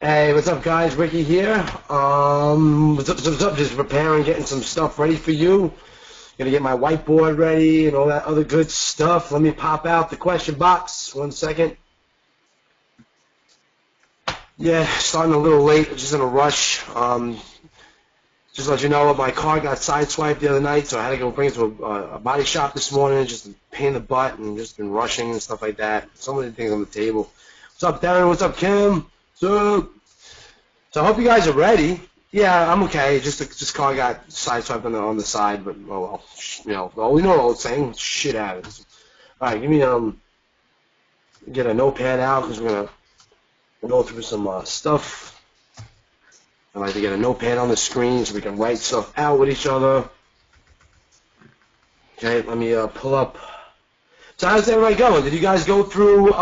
Hey, what's up, guys? Ricky here. What's up? Just preparing, getting some stuff ready for you. Gonna get my whiteboard ready and all that other good stuff. Let me pop out the question box. 1 second. Yeah, starting a little late. Just in a rush. Just to let you know, my car got sideswiped the other night, so I had to go bring it to a body shop this morning. Just a pain in the butt, and just been rushing and stuff like that. So many things on the table. What's up, Darren? What's up, Kim? What's up? So I hope you guys are ready. Yeah, I'm okay. Just car got sideswiped on the side, but oh well. Well, we know what I'm saying. Shit happens. All right, give me get a notepad out because we're gonna go through some stuff. I like to get a notepad on the screen so we can write stuff out with each other. Okay, let me pull up. So how's everybody going? Did you guys go through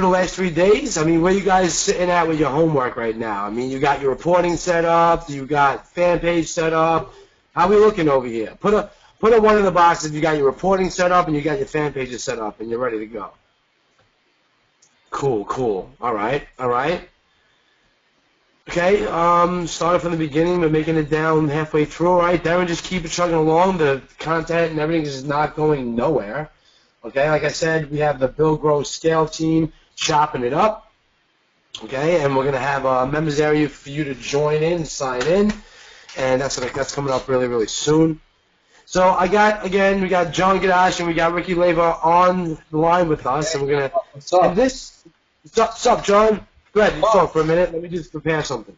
the last 3 days? I mean, where you guys sitting at with your homework right now? I mean, you got your reporting set up, you got fan page set up. How we looking over here? Put a one in the box if you got your reporting set up and you got your fan pages set up and you're ready to go. Cool, cool. All right, all right. Okay, started from the beginning, but making it down halfway through. All right, Darren, just keep it chugging along. The content and everything is not going nowhere. Okay, like I said, we have the Bill Gross Scale team chopping it up. Okay, and we're gonna have a members area for you to join in, sign in, and that's coming up really, really soon. So we got John Gadash and we got Ricky Leva on the line with us, and we're gonna. What's up? And what's up, John? Go ahead, you talk for a minute. Let me just prepare something.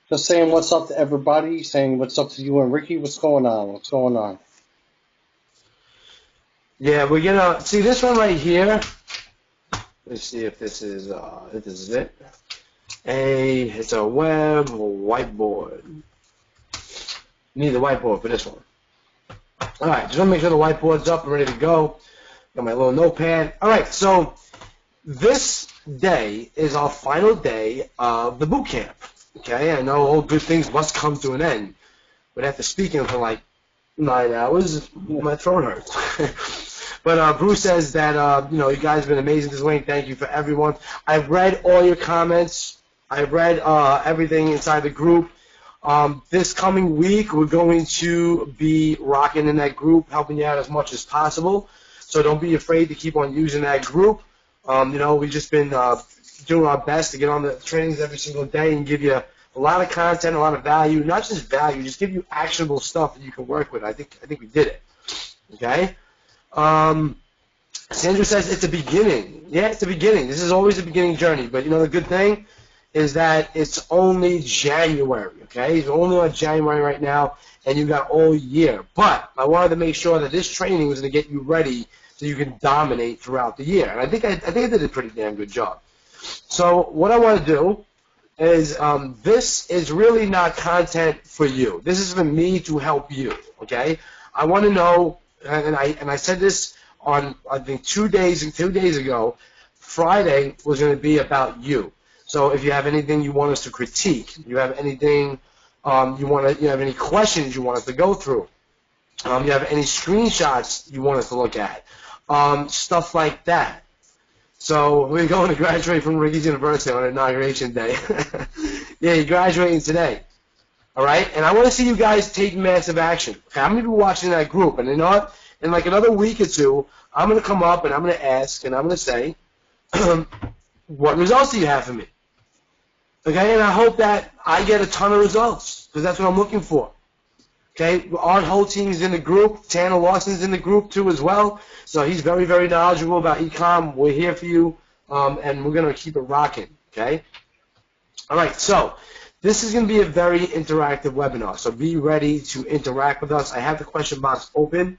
Just saying what's up to everybody, saying what's up to you and Ricky. What's going on? What's going on? Yeah, we're gonna see this one right here. Let's see if this is it. It's a web whiteboard. You need the whiteboard for this one. All right, just want to make sure the whiteboard's up and ready to go. Got my little notepad. All right, so this day is our final day of the boot camp. Okay, I know all good things must come to an end, but after speaking for like 9 hours, my throat hurts. But Bruce says that you guys have been amazing this week. Thank you for everyone. I've read all your comments. I've read everything inside the group. This coming week, we're going to be rocking in that group, helping you out as much as possible. So don't be afraid to keep on using that group. We've just been doing our best to get on the trainings every single day and give you a lot of content, a lot of value. Not just value, just give you actionable stuff that you can work with. I think we did it. Okay. Sandra says it's a beginning. Yeah, it's a beginning. This is always a beginning journey. But the good thing is that it's only January, okay? It's only on January right now, and you got all year. But I wanted to make sure that this training was going to get you ready so you can dominate throughout the year. And I think I did a pretty damn good job. So what I want to do is this is really not content for you. This is for me to help you, okay? I want to know, and I said this on, I think, 2 days ago, Friday was going to be about you. So if you have anything you want us to critique, you have anything you have any questions you want us to go through, you have any screenshots you want us to look at, stuff like that. So we're going to graduate from Ricky's University on Inauguration Day. Yeah, you're graduating today. All right? And I want to see you guys take massive action. Okay, I'm going to be watching that group. And you know what? In like another week or two, I'm going to come up and I'm going to ask and I'm going to say, what results do you have for me? Okay, and I hope that I get a ton of results because that's what I'm looking for. Okay, our whole team's in the group. Tanner Lawson's in the group too as well. So he's very, very knowledgeable about e-com. We're here for you, and we're going to keep it rocking. Okay? All right, so this is going to be a very interactive webinar. So be ready to interact with us. I have the question box open.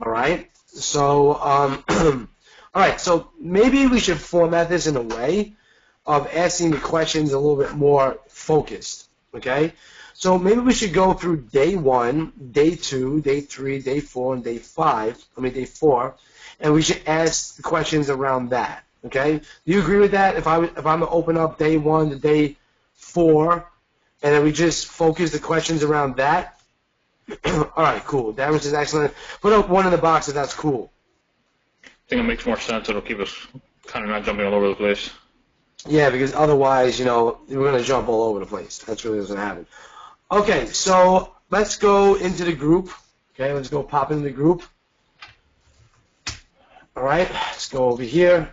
All right? So, all right, so maybe we should format this in a way of asking the questions a little bit more focused, okay? So maybe we should go through day 1, day 2, day 3, day 4, and day 4, and we should ask the questions around that, okay? Do you agree with that? If I'm to open up day 1 to day 4, and then we just focus the questions around that? All right, cool. Damage is excellent. Put up one in the box if that's cool. I think it makes more sense. It'll keep us kind of not jumping all over the place. Yeah, because otherwise, we're going to jump all over the place. That's really what's going to happen. Okay, so let's go into the group. Okay, let's go pop into the group. All right, let's go over here.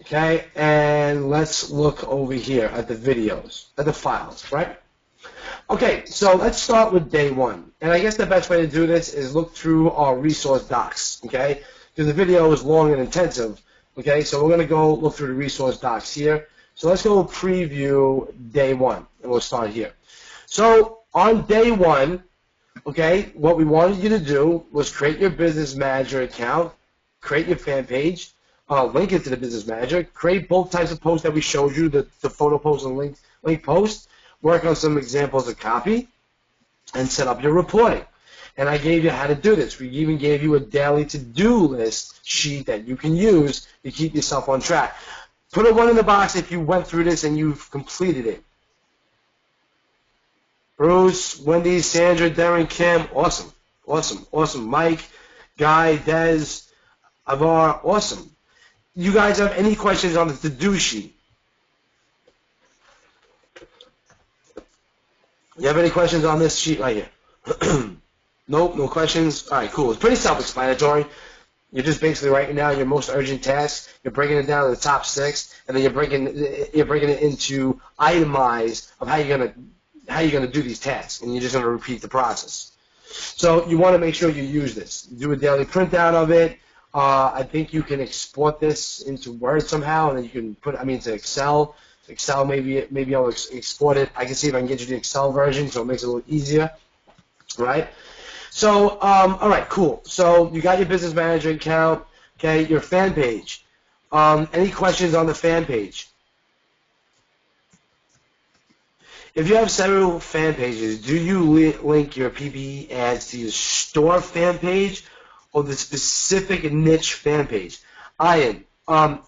Okay, and let's look over here at the videos, at the files, right? Okay, so let's start with day one. And I guess the best way to do this is look through our resource docs, okay? Because the video is long and intensive, okay? So we're going to go look through the resource docs here. So let's go preview day one, and we'll start here. So on day one, okay, what we wanted you to do was create your Business Manager account, create your fan page, link it to the Business Manager, create both types of posts that we showed you, the photo post and link post, work on some examples of copy, and set up your reporting. And I gave you how to do this. We even gave you a daily to-do list sheet that you can use to keep yourself on track. Put a 1 in the box if you went through this and you've completed it. Bruce, Wendy, Sandra, Darren, Kim, awesome, awesome, awesome. Mike, Guy, Dez, Avar, awesome. You guys have any questions on the to-do sheet? You have any questions on this sheet right here? Nope, no questions. All right, cool. It's pretty self-explanatory. You're just basically writing down your most urgent tasks. You're breaking it down to the top 6, and then you're breaking it into itemized of how you're gonna do these tasks, and you're just gonna repeat the process. So you want to make sure you use this. Do a daily printout of it. I think you can export this into Word somehow, and then you can put, into Excel. Excel, maybe I'll export it. I can see if I can get you the Excel version, so it makes it a little easier, right? So, all right, cool. So you got your Business Manager account, okay, your fan page. Any questions on the fan page? If you have several fan pages, do you link your PPE ads to your store fan page or the specific niche fan page? Ian,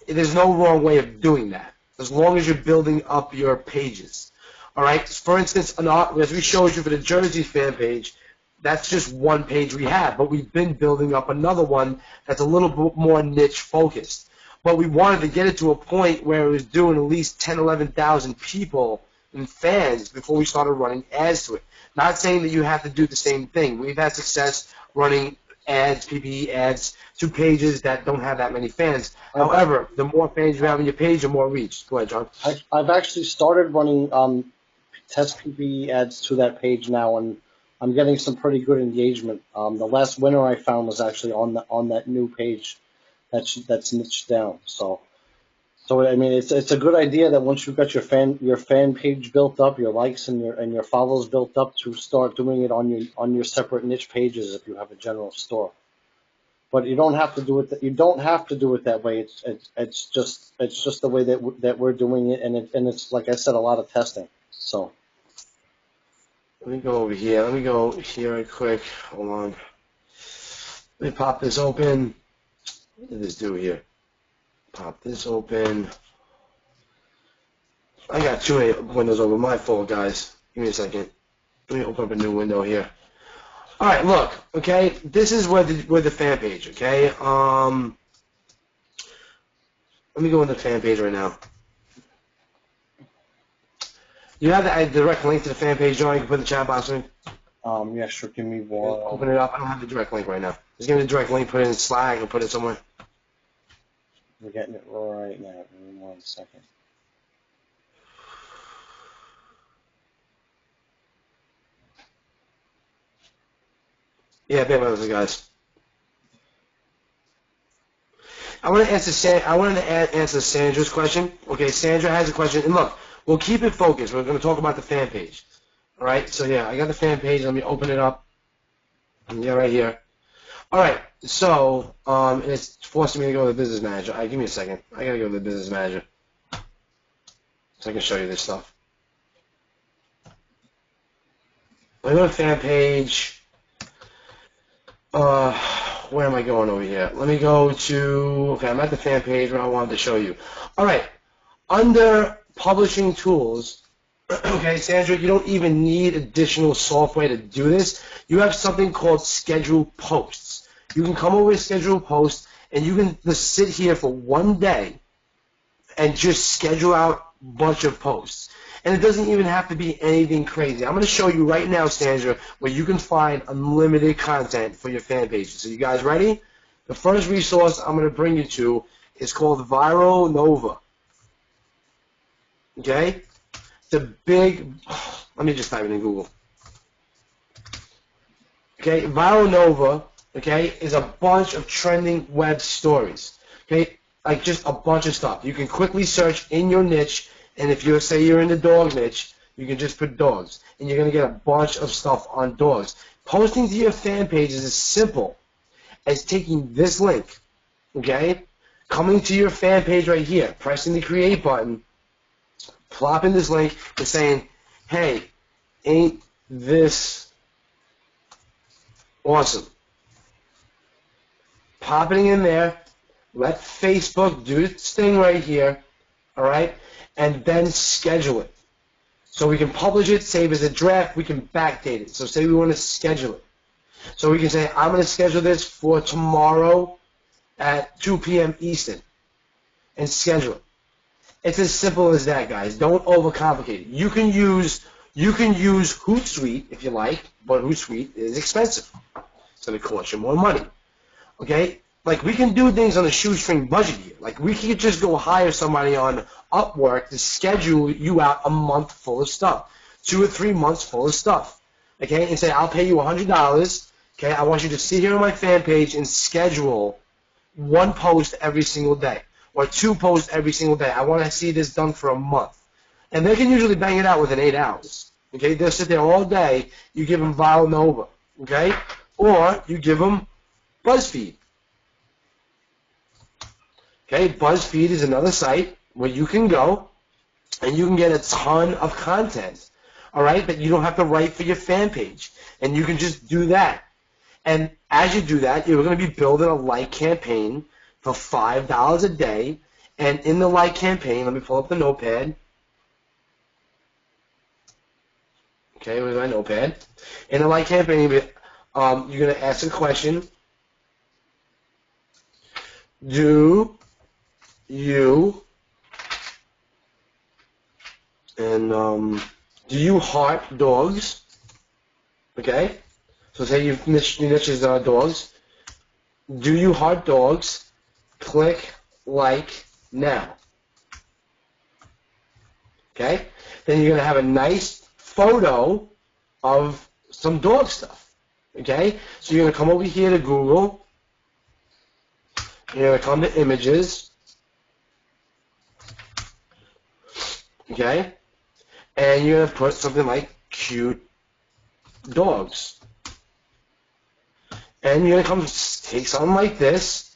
there's no wrong way of doing that, as long as you're building up your pages. All right. For instance, as we showed you for the Jersey fan page, that's just one page we have, but we've been building up another one that's a little bit more niche focused. But we wanted to get it to a point where it was doing at least 10, 11,000 people and fans before we started running ads to it. Not saying that you have to do the same thing. We've had success running ads, PPE ads, to pages that don't have that many fans. However, the more fans you have on your page, the more reach. Go ahead, John. I've actually started running test PPE ads to that page now, and I'm getting some pretty good engagement. The last winner I found was actually on that new page that's niched down. So it's a good idea that once you've got your fan page built up, your likes and your follows built up, to start doing it on your separate niche pages if you have a general store. But you don't have to do it. You don't have to do it that way. It's just the way that we're doing it, and it's like I said, a lot of testing. So. Let me go over here. Let me go here right quick. Hold on. Let me pop this open. What did this do here? Pop this open. I got 2 windows open. My fault, guys. Give me a second. Let me open up a new window here. All right, look. Okay, this is where the fan page. Okay. Let me go on the fan page right now. You have the direct link to the fan page, John. You can put in the chat box. Yeah, sure. Give me one. Open it up. I don't have the direct link right now. Just give me the direct link. Put it in Slack or put it somewhere. We're getting it right now. Give me 1 second. Yeah, bear with us, guys. I wanted to answer Sandra's question. Okay, Sandra has a question, and look, we'll keep it focused. We're going to talk about the fan page. All right. So yeah, I got the fan page. Let me open it up. Yeah, right here. All right. So it's forcing me to go to the Business Manager. All right, give me a second. I gotta go to the Business Manager so I can show you this stuff. I go to fan page. Where am I going over here? Let me go to, okay, I'm at the fan page where I wanted to show you. All right, under Publishing Tools, okay, Sandra, you don't even need additional software to do this. You have something called Schedule Posts. You can come over to Schedule Posts, and you can just sit here for one day and just schedule out a bunch of posts. And it doesn't even have to be anything crazy. I'm going to show you right now, Sandra, where you can find unlimited content for your fan pages. So you guys ready? The first resource I'm going to bring you to is called Viral Nova. Okay? It's a big, let me just type it in Google. Okay, Viral Nova, okay, is a bunch of trending web stories. Okay, like just a bunch of stuff. You can quickly search in your niche, and if you say you're in the dog niche, you can just put dogs, and you're gonna get a bunch of stuff on dogs. Posting to your fan page is as simple as taking this link, okay, coming to your fan page right here, pressing the create button, plopping this link, and saying, hey, ain't this awesome? Popping in there, let Facebook do its thing right here, all right, and then schedule it. So we can publish it, save as a draft, we can backdate it. So say we want to schedule it. So we can say, I'm going to schedule this for tomorrow at 2 p.m. Eastern, and schedule it. It's as simple as that, guys. Don't overcomplicate it. You can use Hootsuite if you like, but Hootsuite is expensive. It's going to cost you more money. Okay? Like, we can do things on a shoestring budget here. Like, we could just go hire somebody on Upwork to schedule you out a month full of stuff, 2 or 3 months full of stuff. Okay? And say, I'll pay you $100. Okay? I want you to sit here on my fan page and schedule 1 post every single day, or 2 posts every single day. I want to see this done for a month. And they can usually bang it out within 8 hours. Okay? They'll sit there all day. You give them Viral Nova. Okay? Or you give them BuzzFeed. Okay, BuzzFeed is another site where you can go and you can get a ton of content, all right, that you don't have to write for your fan page, and you can just do that. And as you do that, you're going to be building a like campaign for $5 a day, and in the like campaign, let me pull up the notepad. Okay, where's my notepad? In the like campaign, you're going to ask a question. Do you heart dogs? Okay, so say your niche is dogs. Do you heart dogs? Click like now. Okay, then you're gonna have a nice photo of some dog stuff. Okay, so you're gonna come over here to Google. You're gonna come to images. Okay, and you're gonna put something like cute dogs, and you're gonna come take something like this.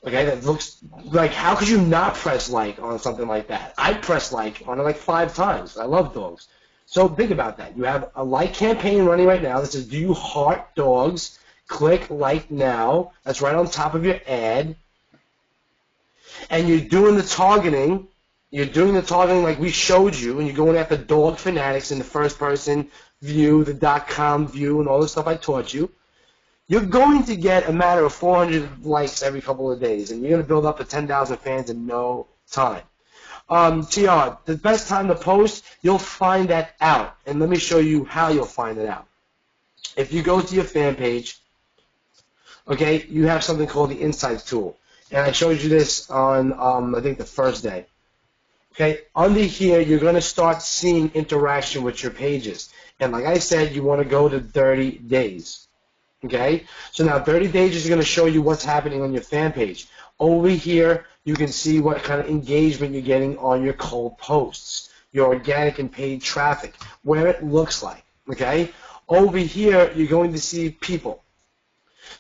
Okay, that looks like, how could you not press like on something like that? I press like on it like 5 times. I love dogs. So think about that. You have a like campaign running right now that says, do you heart dogs? Click like now. That's right on top of your ad. And you're doing the targeting. You're doing the targeting like we showed you, and you're going after dog fanatics in the first person view, the .com view, and all the stuff I taught you. You're going to get a matter of 400 likes every couple of days, and you're going to build up to 10,000 fans in no time. TR, the best time to post, you'll find that out, and let me show you how you'll find it out. If you go to your fan page, okay, you have something called the Insights tool, and I showed you this on, I think, the first day. Okay, under here, you're going to start seeing interaction with your pages, and like I said, you want to go to 30 days. Okay, so now 30 days is going to show you what's happening on your fan page. Over here, you can see what kind of engagement you're getting on your cold posts, your organic and paid traffic, where it looks like. Okay, over here, you're going to see people.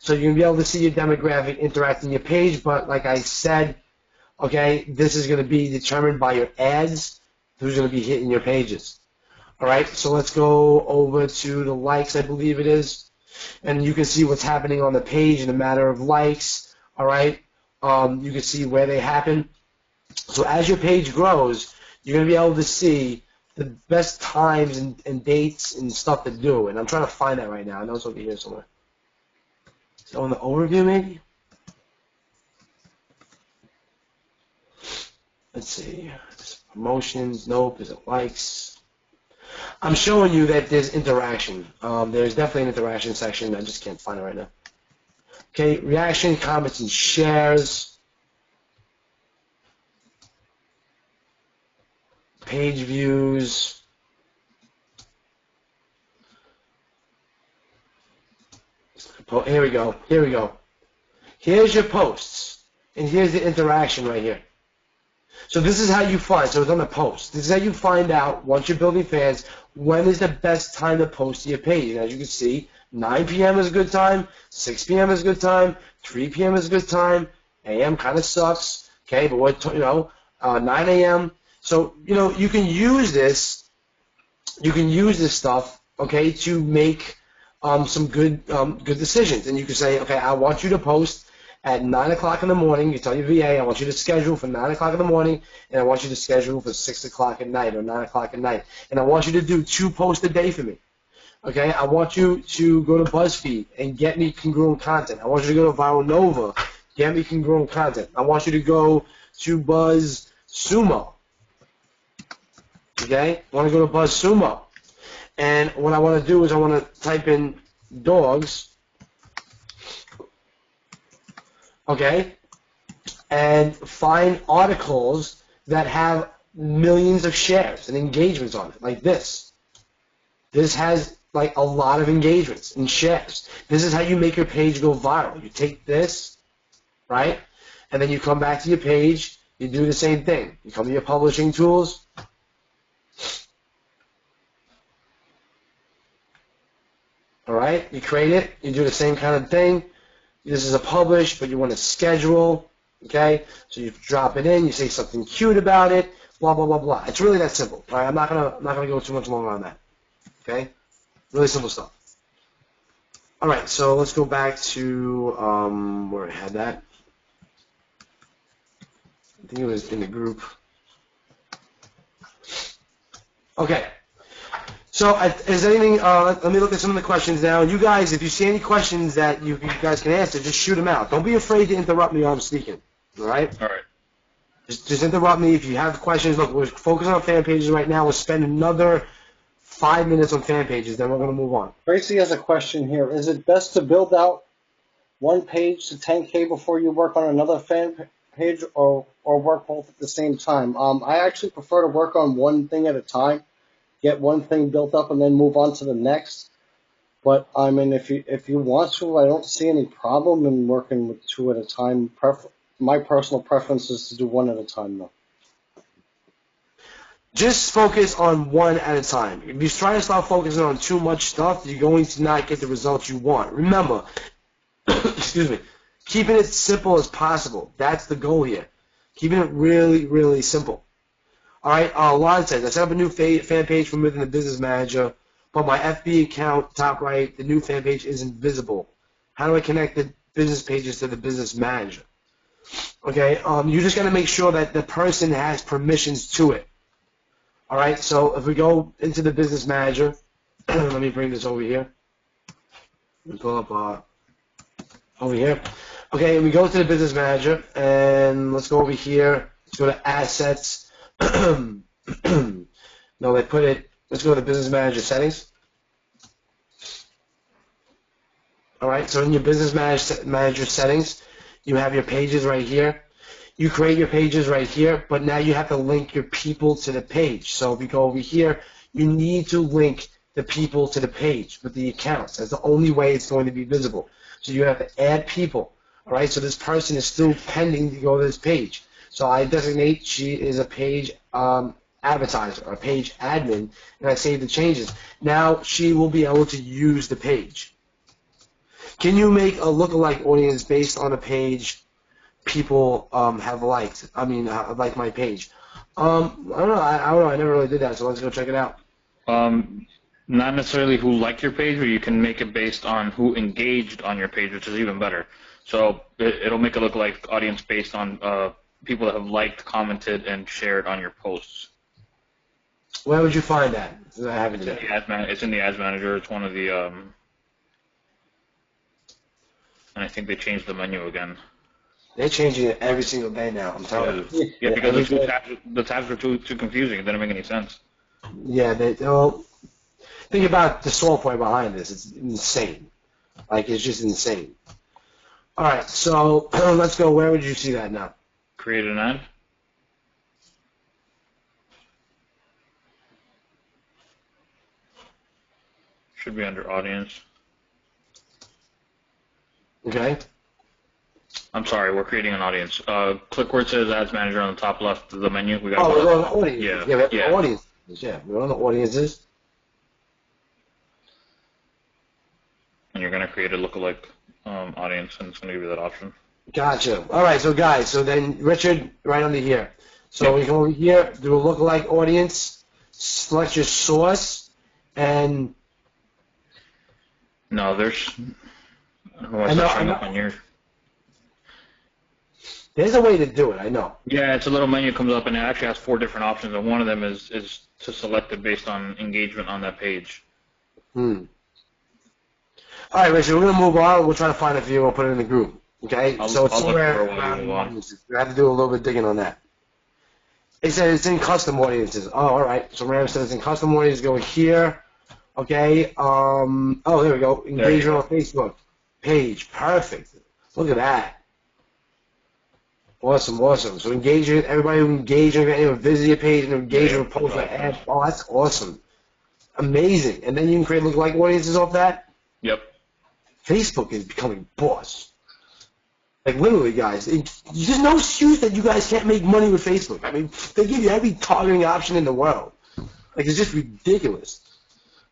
So you're going to be able to see your demographic interacting your page, but like I said, okay, this is going to be determined by your ads, who's going to be hitting your pages. All right, so let's go over to the likes, I believe it is. And you can see what's happening on the page in a matter of likes, all right? You can see where they happen. So as your page grows, you're going to be able to see the best times and dates and stuff to do. And I'm trying to find that right now. I know it's over here somewhere. So in the overview, maybe? Let's see. Promotions. Nope. Is it likes? I'm showing you that there's interaction. There's definitely an interaction section. I just can't find it right now. Okay, reaction, comments, and shares. Page views. Here we go. Here we go. Here's your posts, and here's the interaction right here. So this is how you find, so it's on the post. This is how you find out, once you're building fans, when is the best time to post to your page. And as you can see, 9 p.m. is a good time, 6 p.m. is a good time, 3 p.m. is a good time, a.m. kind of sucks, okay, but what, 9 a.m. So, you can use this stuff, okay, to make some good decisions. And you can say, okay, I want you to post at 9 o'clock in the morning. You tell your VA, I want you to schedule for 9 o'clock in the morning, and I want you to schedule for 6 o'clock at night or 9 o'clock at night. And I want you to do 2 posts a day for me. Okay, I want you to go to BuzzFeed and get me congruent content. I want you to go to Viral Nova, get me congruent content. I want you to go to BuzzSumo. Okay, I want to go to BuzzSumo. And what I want to do is I want to type in dogs, okay, and find articles that have millions of shares and engagements on it, like this. This has like a lot of engagements and shares. This is how you make your page go viral. You take this, right, and then you come back to your page, you do the same thing. You come to your publishing tools, all right, you create it, you do the same kind of thing. This is a publish, but you want to schedule, okay? So you drop it in, you say something cute about it, blah blah blah blah. It's really that simple. All right, I'm not gonna go too much longer on that. Okay, really simple stuff. All right, so let's go back to where I had that. I think it was in the group. Okay. So, is anything? Let me look at some of the questions now. You guys, if you see any questions that you guys can answer, just shoot them out. Don't be afraid to interrupt me while I'm speaking. All right? All right. Just interrupt me if you have questions. Look, we're focusing on fan pages right now. We'll spend another 5 minutes on fan pages, then we're going to move on. Tracy has a question here. Is it best to build out one page to 10K before you work on another fan page, or work both at the same time? I actually prefer to work on one thing at a time. Get one thing built up and then move on to the next. But I mean, if you want to, I don't see any problem in working with 2 at a time. My personal preference is to do 1 at a time, though. Just focus on 1 at a time. If you try to start focusing on too much stuff, you're going to not get the results you want. Remember, excuse me, keeping it simple as possible. That's the goal here. Keeping it really, really simple. All right, Lon says, I set up a new fan page from within the Business Manager, but my FB account, top right, the new fan page isn't visible. How do I connect the business pages to the Business Manager? Okay, you just got to make sure that the person has permissions to it. All right, so if we go into the Business Manager, let me bring this over here. Let me pull up over here. Okay, we go to the Business Manager, and let's go over here. Let's go to Assets. No, they put it, let's go to the Business Manager settings. All right, so in your Business Manager settings, you have your pages right here. You create your pages right here, but now you have to link your people to the page. So if you go over here, you need to link the people to the page with the accounts. That's the only way it's going to be visible. So you have to add people. All right, so this person is still pending to go to this page. So I designate she is a page advertiser, or a page admin, and I save the changes. Now she will be able to use the page. Can you make a lookalike audience based on a page people have liked? I mean, like my page. I don't know. I never really did that, so let's go check it out. Not necessarily who liked your page, but you can make it based on who engaged on your page, which is even better. So it'll make it look like audience based on people that have liked, commented, and shared on your posts. Where would you find that? I haven't It's in the Ads Manager. It's one of the, and I think they changed the menu again. They're changing it every single day now. I'm telling you. Yeah, because Every day. the tabs were too confusing. It didn't make any sense. Yeah, well, think about the soul point behind this. It's insane. Like, it's just insane. All right, so let's go. Where would you see that now? Create an ad. Should be under audience. Okay. I'm sorry, we're creating an audience. Click where it says Ads Manager on the top left of the menu. We got. Oh, we're on the audience. Yeah, we have yeah. audiences. Yeah, we're on the audiences. And you're gonna create a lookalike audience, and it's gonna give you that option. Gotcha. All right, so guys, so then Richard, right under here. So Yep. we come over here, do a lookalike audience, select your source, and No, there's. I don't know why I it's know- not showing I up know. on your. there's a way to do it. I know. Yeah, it's a little menu comes up, and it actually has 4 different options, and one of them is to select it based on engagement on that page. All right, Richard, we're gonna move on. We'll try to find a few. We'll put it in the group. Okay. I'll so it's look somewhere for it while you around move on. audiences. We have to do a little bit of digging on that. It says it's in custom audiences. Oh, all right. So Ram says it's in custom audiences. Go here. Okay. Oh, there we go. Engagement on Facebook page. Perfect. Look at that. Awesome, awesome. So engagement, everybody who engage, anyone visit your page and engage with post or ad. Oh, that's awesome. Amazing. And then you can create lookalike audiences off that. Yep. Facebook is becoming boss. Like literally, guys, there's no excuse that you guys can't make money with Facebook. I mean, they give you every targeting option in the world. Like it's just ridiculous.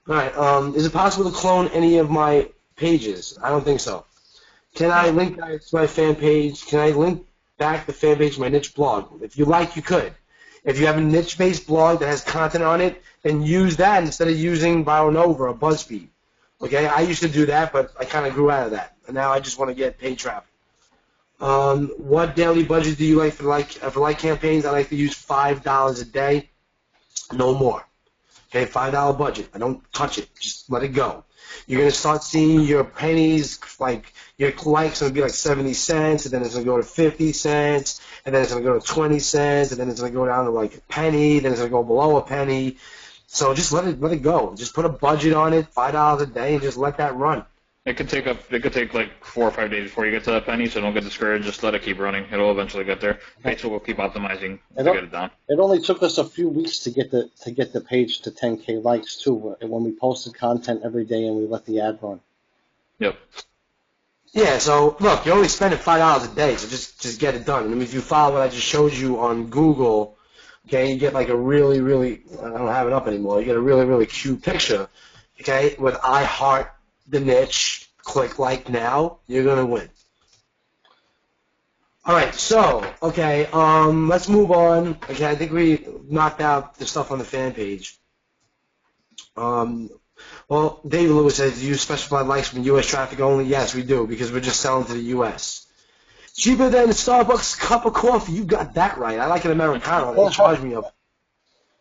All right, is it possible to clone any of my pages? I don't think so. Can I link that to my fan page? Can I link back the fan page to my niche blog? If you like, you could. If you have a niche-based blog that has content on it, then use that instead of using Viral or BuzzFeed. Okay, I used to do that, but I kind of grew out of that, and now I just want to get paid traffic. What daily budget do you like for like campaigns? I like to use $5 a day, no more. Okay, $5 budget. I don't touch it. Just let it go. You're gonna start seeing your pennies, like your likes, gonna be like 70 cents, and then it's gonna go to 50 cents, and then it's gonna go to 20 cents, and then it's gonna go down to like a penny, then it's gonna go below a penny. So just let it go. Just put a budget on it, $5 a day, and just let that run. It could take like 4 or 5 days before you get to that penny, so don't get discouraged. Just let it keep running. It'll eventually get there. Facebook will keep optimizing to get it down. It only took us a few weeks to get the page to 10K likes too, when we posted content every day and we let the ad run. Yep. Yeah, so look, you're only spending $5 a day, so just get it done. I mean, if you follow what I just showed you on Google, okay, you get like a really, really, I don't have it up anymore, you get a really, really cute picture, okay, with I heart the niche, click like now, you're going to win. All right, so, okay, let's move on. Okay, I think we knocked out the stuff on the fan page. Well, David Lewis says, do you specify likes from U.S. traffic only? Yes, we do, because we're just selling to the U.S. Cheaper than a Starbucks cup of coffee. You got that right. I like an Americano. They charge me up.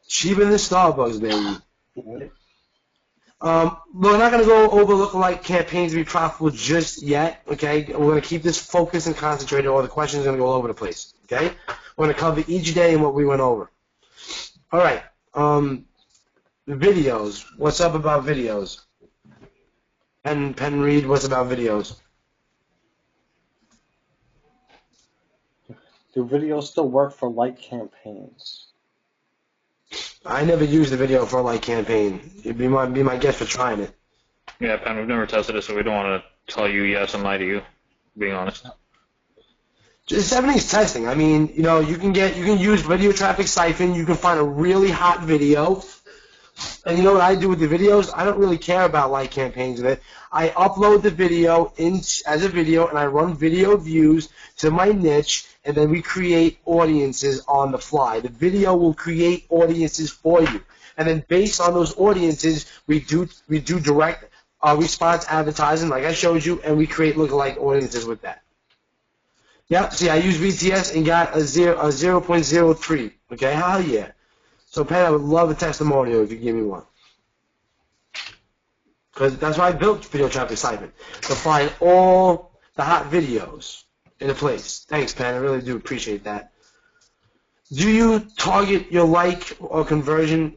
Cheaper than Starbucks, baby. We're not going to go over lookalike campaigns to be profitable just yet, okay? We're going to keep this focused and concentrated, or the questions are going to go all over the place, okay? We're going to cover each day and what we went over. All right. Videos. What's up about videos? Pen Reed, what's about videos? Do videos still work for like campaigns? I I never used a video for a like campaign. You'd be my guest for trying it. Yeah, Pen, we've never tested it, so we don't want to tell you yes and lie to you, being honest. Just everything's testing. I mean, you know, you can use video traffic siphon. You can find a really hot video. And you know what I do with the videos? I don't really care about like campaigns with it. I upload the video as a video, and I run video views to my niche, and then we create audiences on the fly. The video will create audiences for you, and then based on those audiences, we do direct response advertising, like I showed you, and we create lookalike audiences with that. Yep. See, I used VTS and got a 0.03. Okay, hell yeah. So, Penn, I would love a testimonial if you give me one. Because that's why I built Video Traffic Siphon, to find all the hot videos. in a place. Thanks, Pan. I really do appreciate that. Do you target your like or conversion?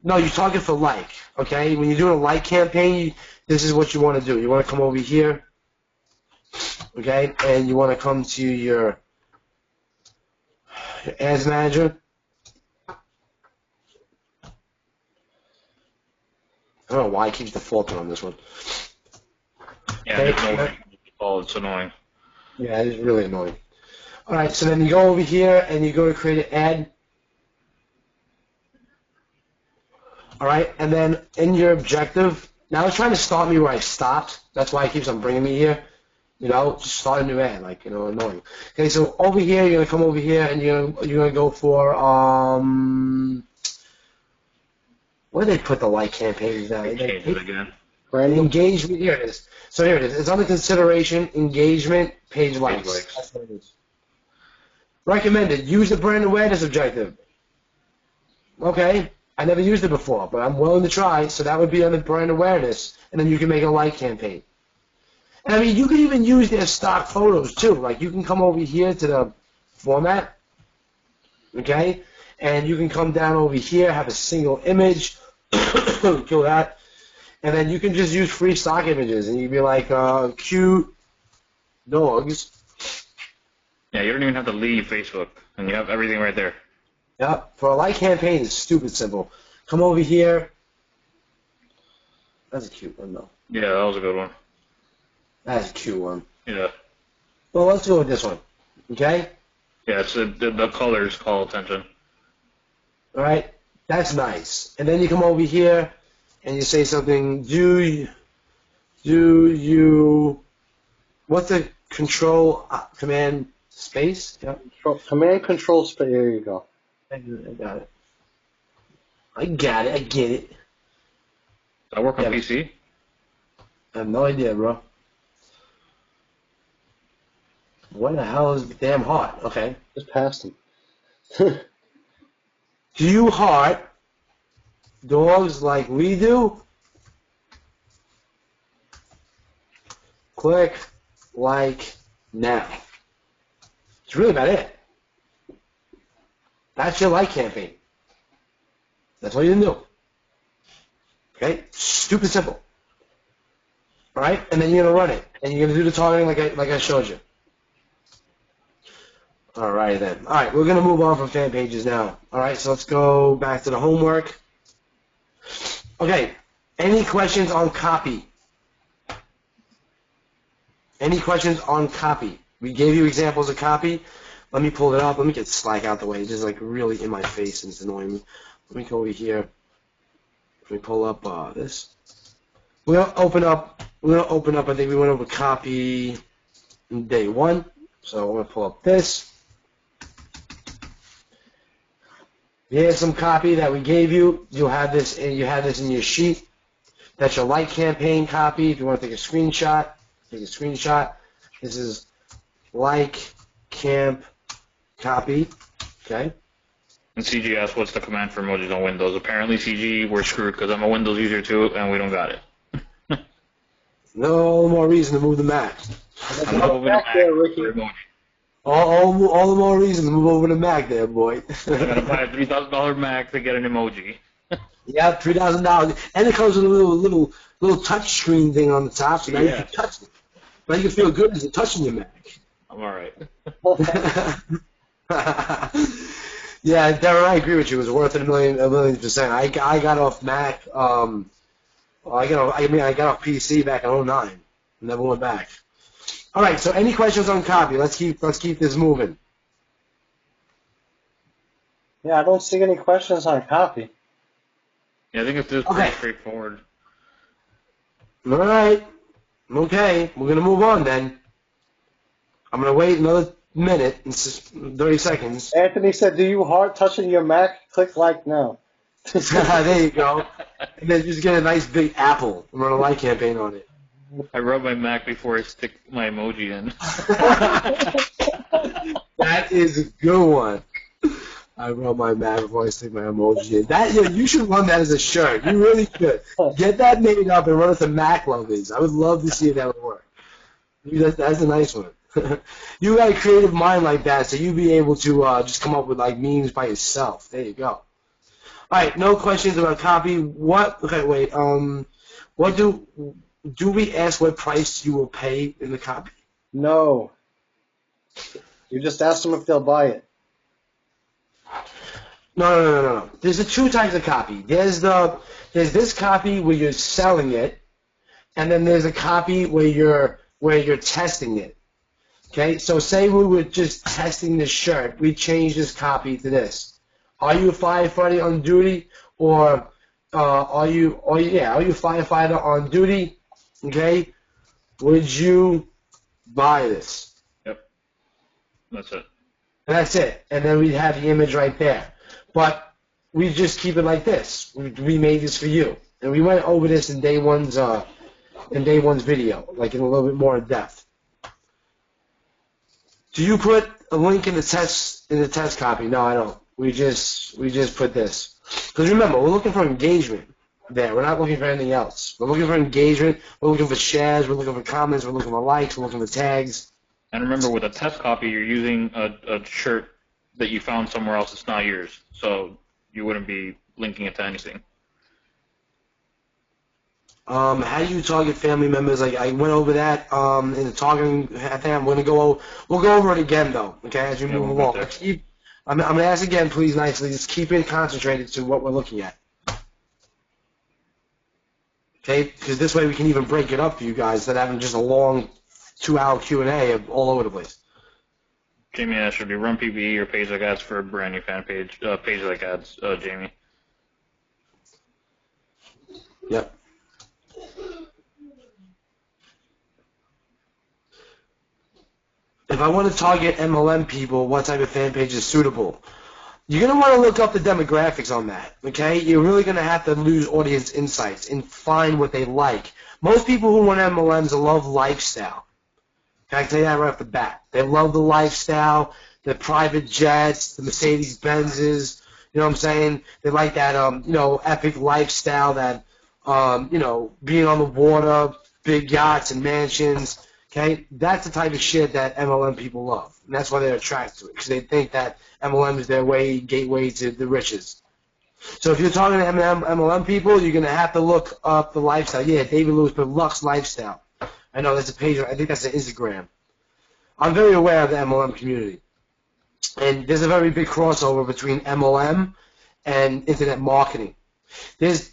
No, you target for like, okay? When you're doing a like campaign, this is what you want to do. You want to come over here, okay? And you want to come to your ads manager. I don't know why it keeps defaulting on this one. Yeah, Okay. it's annoying. Yeah, it is really annoying. All right, so then you go over here and you go to create an ad. All right, and then in your objective, now it's trying to start me where I stopped. That's why it keeps on bringing me here. You know, just start a new ad, like, you know, annoying. Okay, so over here, you're gonna come over here and you're gonna go for where they put the like campaigns at? Change it again. Brandon, Engagement. Here it is. So here it is. It's under consideration. Engagement. Page likes. likes. That's what it is. Recommended. Use the brand awareness objective. Okay. I never used it before, but I'm willing to try. So that would be under brand awareness, and then you can make a like campaign. And I mean, you can even use their stock photos too. Like you can come over here to the format. Okay. And you can come down over here, have a single image, kill that, and then you can just use free stock images, and you'd be like, cute dogs. Yeah, you don't even have to leave Facebook, and you have everything right there. Yep, for a like campaign, it's stupid simple. Come over here. That's a cute one, though. Yeah, that was a good one. That's a cute one. Yeah. Well, let's go with this one, okay? Yeah, it's the colors call attention. All right, that's nice. And then you come over here, and you say something. Do you? What's the control command space? Yep. Command Control Space. There you go. I got it. I get it. Does that work on Yeah. PC? I have no idea, bro. What the hell is damn heart? Okay. Just passed him. Do you heart dogs like we do? Click like now. It's really about it. That's your like campaign. That's all you do. Okay? Stupid simple. Alright? And then you're gonna run it. And you're gonna do the targeting like I showed you. Alright then. Alright, we're gonna move on from fan pages now. Alright, so let's go back to the homework. Okay. Any questions on copy? Any questions on copy? We gave you examples of copy. Let me pull it up. Let me get Slack out the way. It's just like really in my face and it's annoying me. Let me go over here. Let me pull up this. We're gonna open up. I think we went over copy in day one. So I'm gonna pull up this. Here's some copy that we gave you. You have this in your sheet. That's your like campaign copy. If you want to take a screenshot, take a screenshot. This is like camp copy. Okay. And CG asked what's the command for emojis on Windows. Apparently, CG, we're screwed because I'm a Windows user too, and we don't got it. No more reason to move the Mac. I'm moving Back Mac there, for Ricky. emoji. All the more reason to move over to Mac there, boy. I gotta buy a $3,000 Mac to get an emoji. Yeah, $3,000, and it comes with a little touch screen thing on the top, so now you Yeah. can touch it. Now you can feel good as you're touching your Mac. I'm alright. Yeah, Darren, I agree with you. It was worth it a million percent. I got off Mac. I got off PC back in 2009. Never went back. All right. So, any questions on copy? Let's keep this moving. Yeah, I don't see any questions on copy. Yeah, I think it's just Okay. pretty straightforward. All right. Okay. We're gonna move on then. I'm gonna wait another minute and 30 seconds. Anthony said, "Do you heart touching your Mac? Click like now." There you go. And then just get a nice big apple and run a like campaign on it. I rub my Mac before I stick my emoji in. That is a good one. I rub my Mac before I stick my emoji in. You should run that as a shirt. You really should. Get that made up and run it to Mac Lovers. I would love to see if that would work. That's a nice one. You got a creative mind like that, so you be able to just come up with like memes by yourself. There you go. All right, no questions about copy. What? Okay, wait. What do we ask what price you will pay in the copy? No, you just ask them if they'll buy it. No. There's the two types of copy. There's this copy where you're selling it, and then there's a copy where you're testing it. Okay, so say we were just testing this shirt, we change this copy to this. Are you a firefighter on duty, or are you a firefighter on duty? Okay, would you buy this? Yep. That's it. And that's it. And then we'd have the image right there. But we just keep it like this. We made this for you, and we went over this in day one's video, like in a little bit more in depth. Do you put a link in the test copy? No, I don't. We just put this. Because remember, we're looking for engagement there. We're not looking for anything else. We're looking for engagement. We're looking for shares. We're looking for comments. We're looking for likes. We're looking for tags. And remember, with a test copy, you're using a shirt that you found somewhere else. It's not yours, so you wouldn't be linking it to anything. How do you target family members? Like I went over that in the targeting. I think we'll go over it again though. Okay, as we move along. I'm gonna ask again, please, nicely. Just keep it concentrated to what we're looking at. Okay, because this way we can even break it up for you guys instead of having just a long 2-hour Q&A of all over the place. Jamie asked, should we run PPE or page like ads for a brand new fan page? Page like ads, Jamie. Yep. If I want to target MLM people, what type of fan page is suitable? You're going to want to look up the demographics on that, okay? You're really going to have to use audience insights and find what they like. Most people who run MLMs love lifestyle. Can I tell you that right off the bat? They love the lifestyle, the private jets, the Mercedes-Benzes, you know what I'm saying? They like that, epic lifestyle, that, being on the water, big yachts and mansions. Okay, that's the type of shit that MLM people love, and that's why they're attracted to it, because they think that MLM is their gateway to the riches. So if you're talking to MLM people, you're going to have to look up the lifestyle. Yeah, David Lewis put Lux Lifestyle. I know that's a page. I think that's an Instagram. I'm very aware of the MLM community, and there's a very big crossover between MLM and internet marketing. There's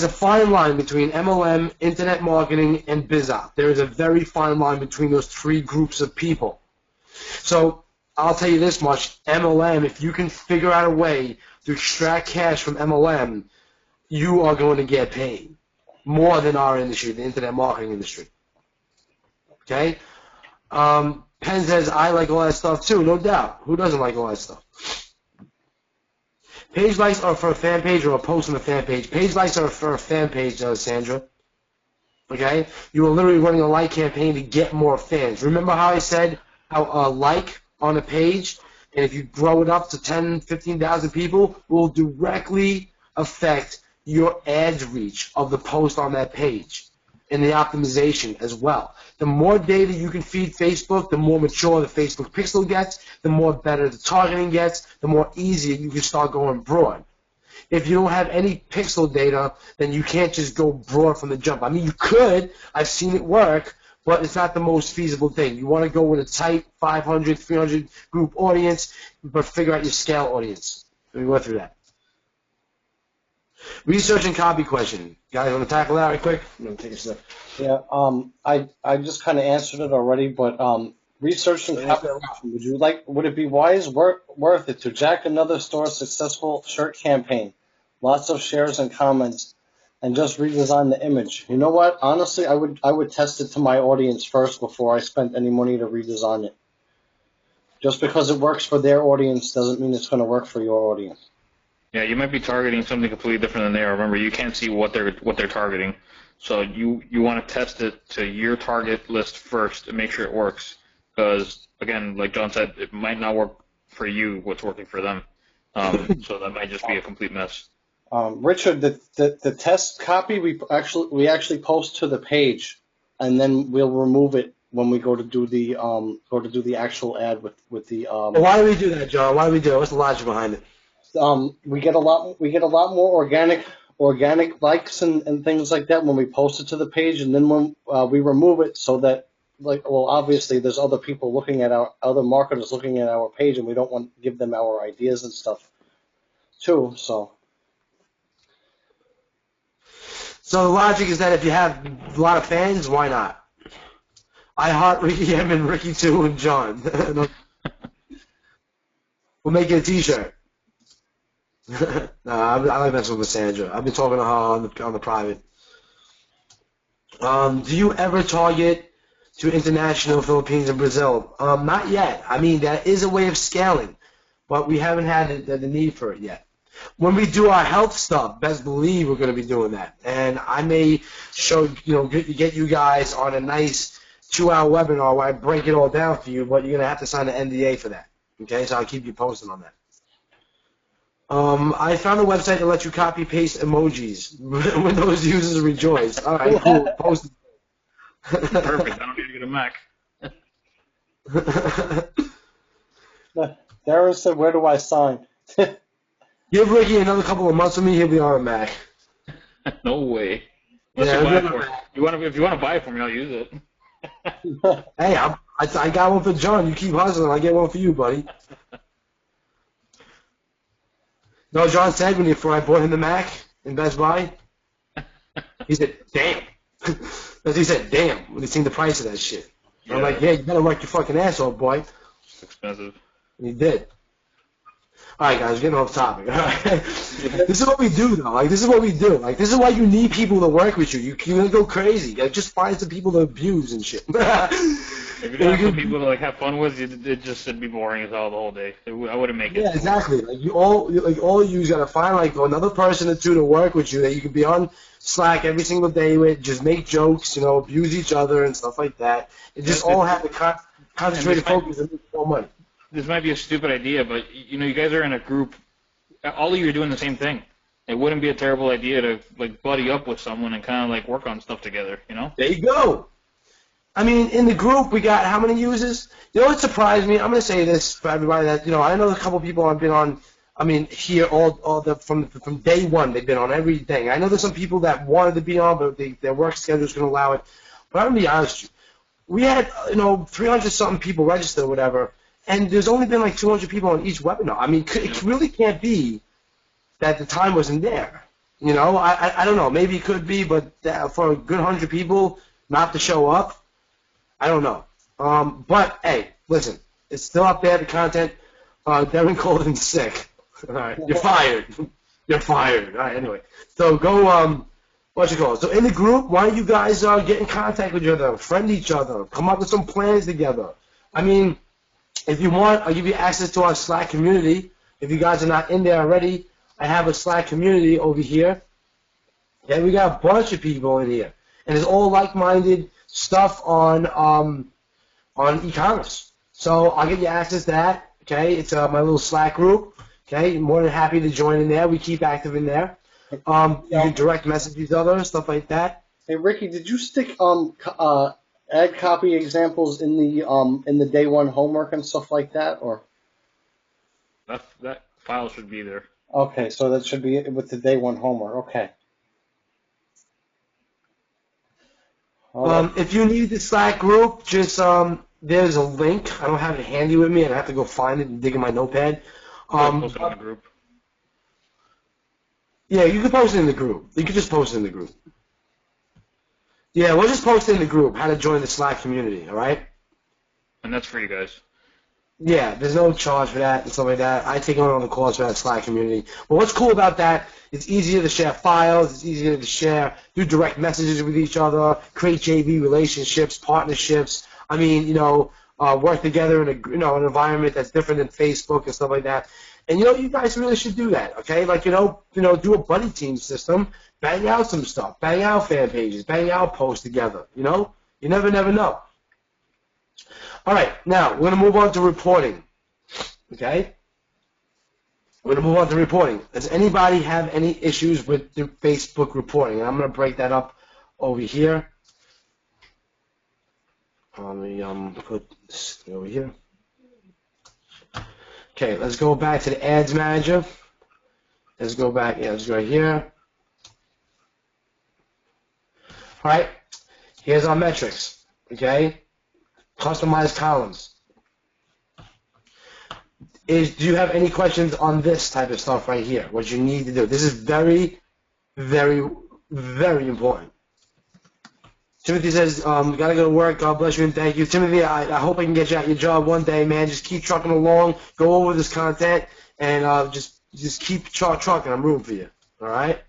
a fine line between MLM, internet marketing, and BizOp. There is a very fine line between those three groups of people. So I'll tell you this much, MLM, if you can figure out a way to extract cash from MLM, you are going to get paid more than our industry, the internet marketing industry. Okay? Penn says, I like all that stuff too, no doubt. Who doesn't like all that stuff? Page likes are for a fan page or a post on a fan page. Page likes are for a fan page, Sandra. Okay? You are literally running a like campaign to get more fans. Remember how I said how a like on a page, and if you grow it up to 10, 15,000 people, will directly affect your ads reach of the post on that page and the optimization as well. The more data you can feed Facebook, the more mature the Facebook pixel gets, the more better the targeting gets, the more easier you can start going broad. If you don't have any pixel data, then you can't just go broad from the jump. I mean, you could. I've seen it work, but it's not the most feasible thing. You want to go with a tight 500, 300 group audience, but figure out your scale audience. So we went through that. Research and copy question. Guys, want to tackle that right quick? I'm going to take a step. Yeah, I just kind of answered it already, but research and copy question. Would it be worth it to jack another store's successful shirt campaign, lots of shares and comments, and just redesign the image? You know what? Honestly, I would test it to my audience first before I spent any money to redesign it. Just because it works for their audience doesn't mean it's going to work for your audience. Yeah, you might be targeting something completely different than they are. Remember, you can't see what they're targeting, so you want to test it to your target list first and make sure it works. Because again, like John said, it might not work for you what's working for them. So that might just be a complete mess. Richard, the test copy we actually post to the page, and then we'll remove it when we go to do the actual ad with the Well, why do we do that, John? Why do we do it? What's the logic behind it? we get a lot more organic likes and things like that when we post it to the page, and then when we remove it, so that, like, well, obviously there's other people looking at other marketers looking at our page, and we don't want to give them our ideas and stuff too. So So the logic is that if you have a lot of fans, why not? I heart Ricky M and Ricky 2 and John. We'll make you a T-shirt. I like messing with Sandra. I've been talking to her on the private. Do you ever target to international, Philippines, and Brazil? Not yet. I mean, that is a way of scaling, but we haven't had the need for it yet. When we do our health stuff, best believe we're going to be doing that. And I may get you guys on a nice 2-hour webinar where I break it all down for you, but you're going to have to sign an NDA for that. Okay, so I'll keep you posted on that. I found a website that lets you copy paste emojis. Windows users rejoice. All right, cool. Post it. Perfect. I don't need to get a Mac. Darren said, "Where do I sign?" Give Ricky another couple of months with me, he'll be on a Mac. No way. Yeah, Unless you buy it for it. If you want to buy it for me, I'll use it. Hey, I got one for John. You keep hustling, I get one for you, buddy. No, John said before I bought him the Mac in Best Buy, he said, "Damn." He said, "Damn," when he seen the price of that shit. Yeah. I'm like, "Yeah, you better work your fucking ass off, boy." It's expensive. And he did. All right, guys, we're getting off topic. All right. This is what we do, though. Like, this is what we do. Like, this is why you need people to work with you. You're gonna go crazy. Like, just find some people to abuse and shit. If you don't have some people to like have fun with, it'd be boring as hell the whole day. I wouldn't make it. Yeah, exactly. Like all you gotta find like another person or two to work with you that you can be on Slack every single day with. Just make jokes, abuse each other and stuff like that. And just all have to concentrate and focus and make more money. This might be a stupid idea, but you guys are in a group. All of you are doing the same thing. It wouldn't be a terrible idea to like buddy up with someone and kind of like work on stuff together. There you go. I mean, in the group, we got how many users? You know what surprised me? I'm going to say this for everybody that, I know a couple people I've been on, here from day one, they've been on every thing. I know there's some people that wanted to be on, but their work schedule's going to allow it. But I'm going to be honest with you. We had, 300-something people register or whatever, and there's only been like 200 people on each webinar. I mean, it really can't be that the time wasn't there. I don't know. Maybe it could be, but for a good 100 people not to show up, I don't know. But, hey, listen, it's still up there, the content. Devin called in sick. All right, you're fired. You're fired. All right, anyway. So go, So in the group, why don't you guys get in contact with each other, friend each other, come up with some plans together. I mean, if you want, I'll give you access to our Slack community. If you guys are not in there already, I have a Slack community over here. Yeah, we got a bunch of people in here. And it's all like-minded stuff on e-commerce. So I'll give you access to that. Okay, it's my little Slack group. Okay, more than happy to join in there. We keep active in there. You can direct message each other, stuff like that. Hey Ricky, did you stick ad copy examples in the day one homework and stuff like that, or? That file should be there. Okay, so that should be with the day one homework. Okay. If you need the Slack group, just there's a link. I don't have it handy with me, and I have to go find it and dig in my notepad. Post it in the group. Yeah, you can post it in the group. You can just post it in the group. Yeah, we'll just post it in the group how to join the Slack community. All right. And that's for you guys. Yeah, there's no charge for that and stuff like that. I take on the course for that Slack community. But what's cool about that, it's easier to share files, it's easier to share, do direct messages with each other, create JV relationships, partnerships. I mean, work together in an environment that's different than Facebook and stuff like that. And you guys really should do that, okay? Like do a buddy team system, bang out some stuff, bang out fan pages, bang out posts together. You never know. All right, now we're going to move on to reporting, okay? We're going to move on to reporting. Does anybody have any issues with the Facebook reporting? And I'm going to break that up over here. Let me put this over here. Okay, let's go back to the Ads Manager. Let's go back. Yeah, let's go right here. All right. Here's our metrics. Okay. Customized columns. Do you have any questions on this type of stuff right here? What you need to do. This is very, very, very important. Timothy says, gotta go to work. God bless you and thank you. Timothy, I hope I can get you at your job one day, man. Just keep trucking along. Go over this content and just keep trucking. I'm rooting for you. All right.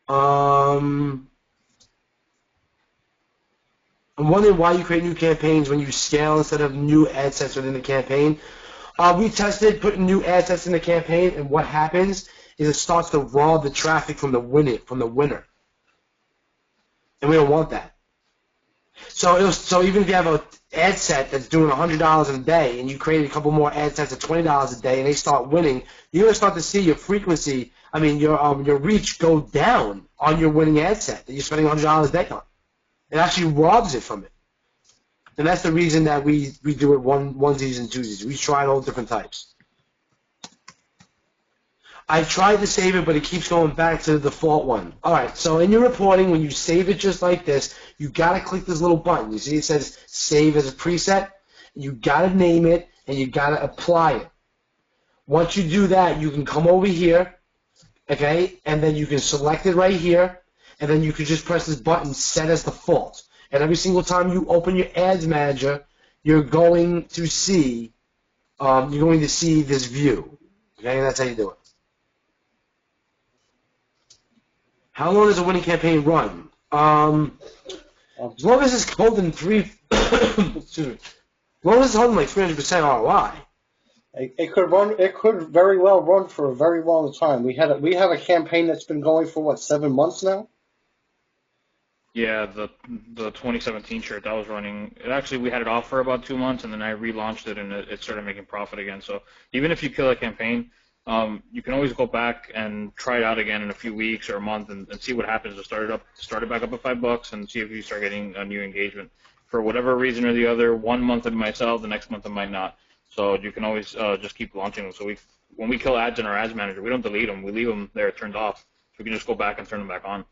I'm wondering why you create new campaigns when you scale instead of new ad sets within the campaign. We tested putting new ad sets in the campaign, and what happens is it starts to rob the traffic from the winner. And we don't want that. So even if you have an ad set that's doing $100 a day, and you create a couple more ad sets at $20 a day, and they start winning, you're gonna start to see your frequency. I mean, your reach go down on your winning ad set that you're spending $100 a day on. It actually robs it from it. And that's the reason that we do it onesies and twosies. We tried all different types. I tried to save it, but it keeps going back to the default one. All right, so in your reporting, when you save it just like this, you got to click this little button. You see it says Save as a Preset. You got to name it, and you got to apply it. Once you do that, you can come over here, okay, and then you can select it right here, and then you can just press this button, Set as Default. And every single time you open your Ads Manager, you're going to see this view. Okay, and that's how you do it. How long does a winning campaign run? As long as it's holding excuse me. As long as it's holding like 300% ROI. It could run. It could very well run for a very long time. We have a campaign that's been going for what, 7 months now. Yeah, the 2017 shirt that was running. Actually, we had it off for about 2 months, and then I relaunched it, and it started making profit again. So even if you kill a campaign, you can always go back and try it out again in a few weeks or a month and see what happens. To start it back up at $5 and see if you start getting a new engagement. For whatever reason or the other, 1 month it might sell, the next month it might not. So you can always just keep launching them. So when we kill ads in our ads manager, we don't delete them. We leave them there turned off. So we can just go back and turn them back on.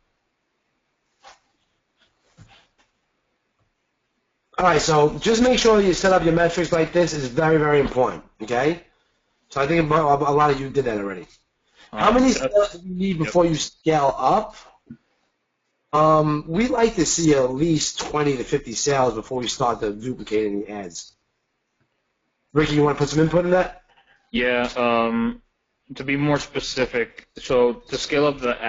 All right, so just make sure you set up your metrics like this is very, very important, okay? So I think a lot of you did that already. How many sales do you need before you scale up? We like to see at least 20 to 50 sales before we start to duplicate any ads. Ricky, you want to put some input in that? Yeah, to be more specific, so to scale up the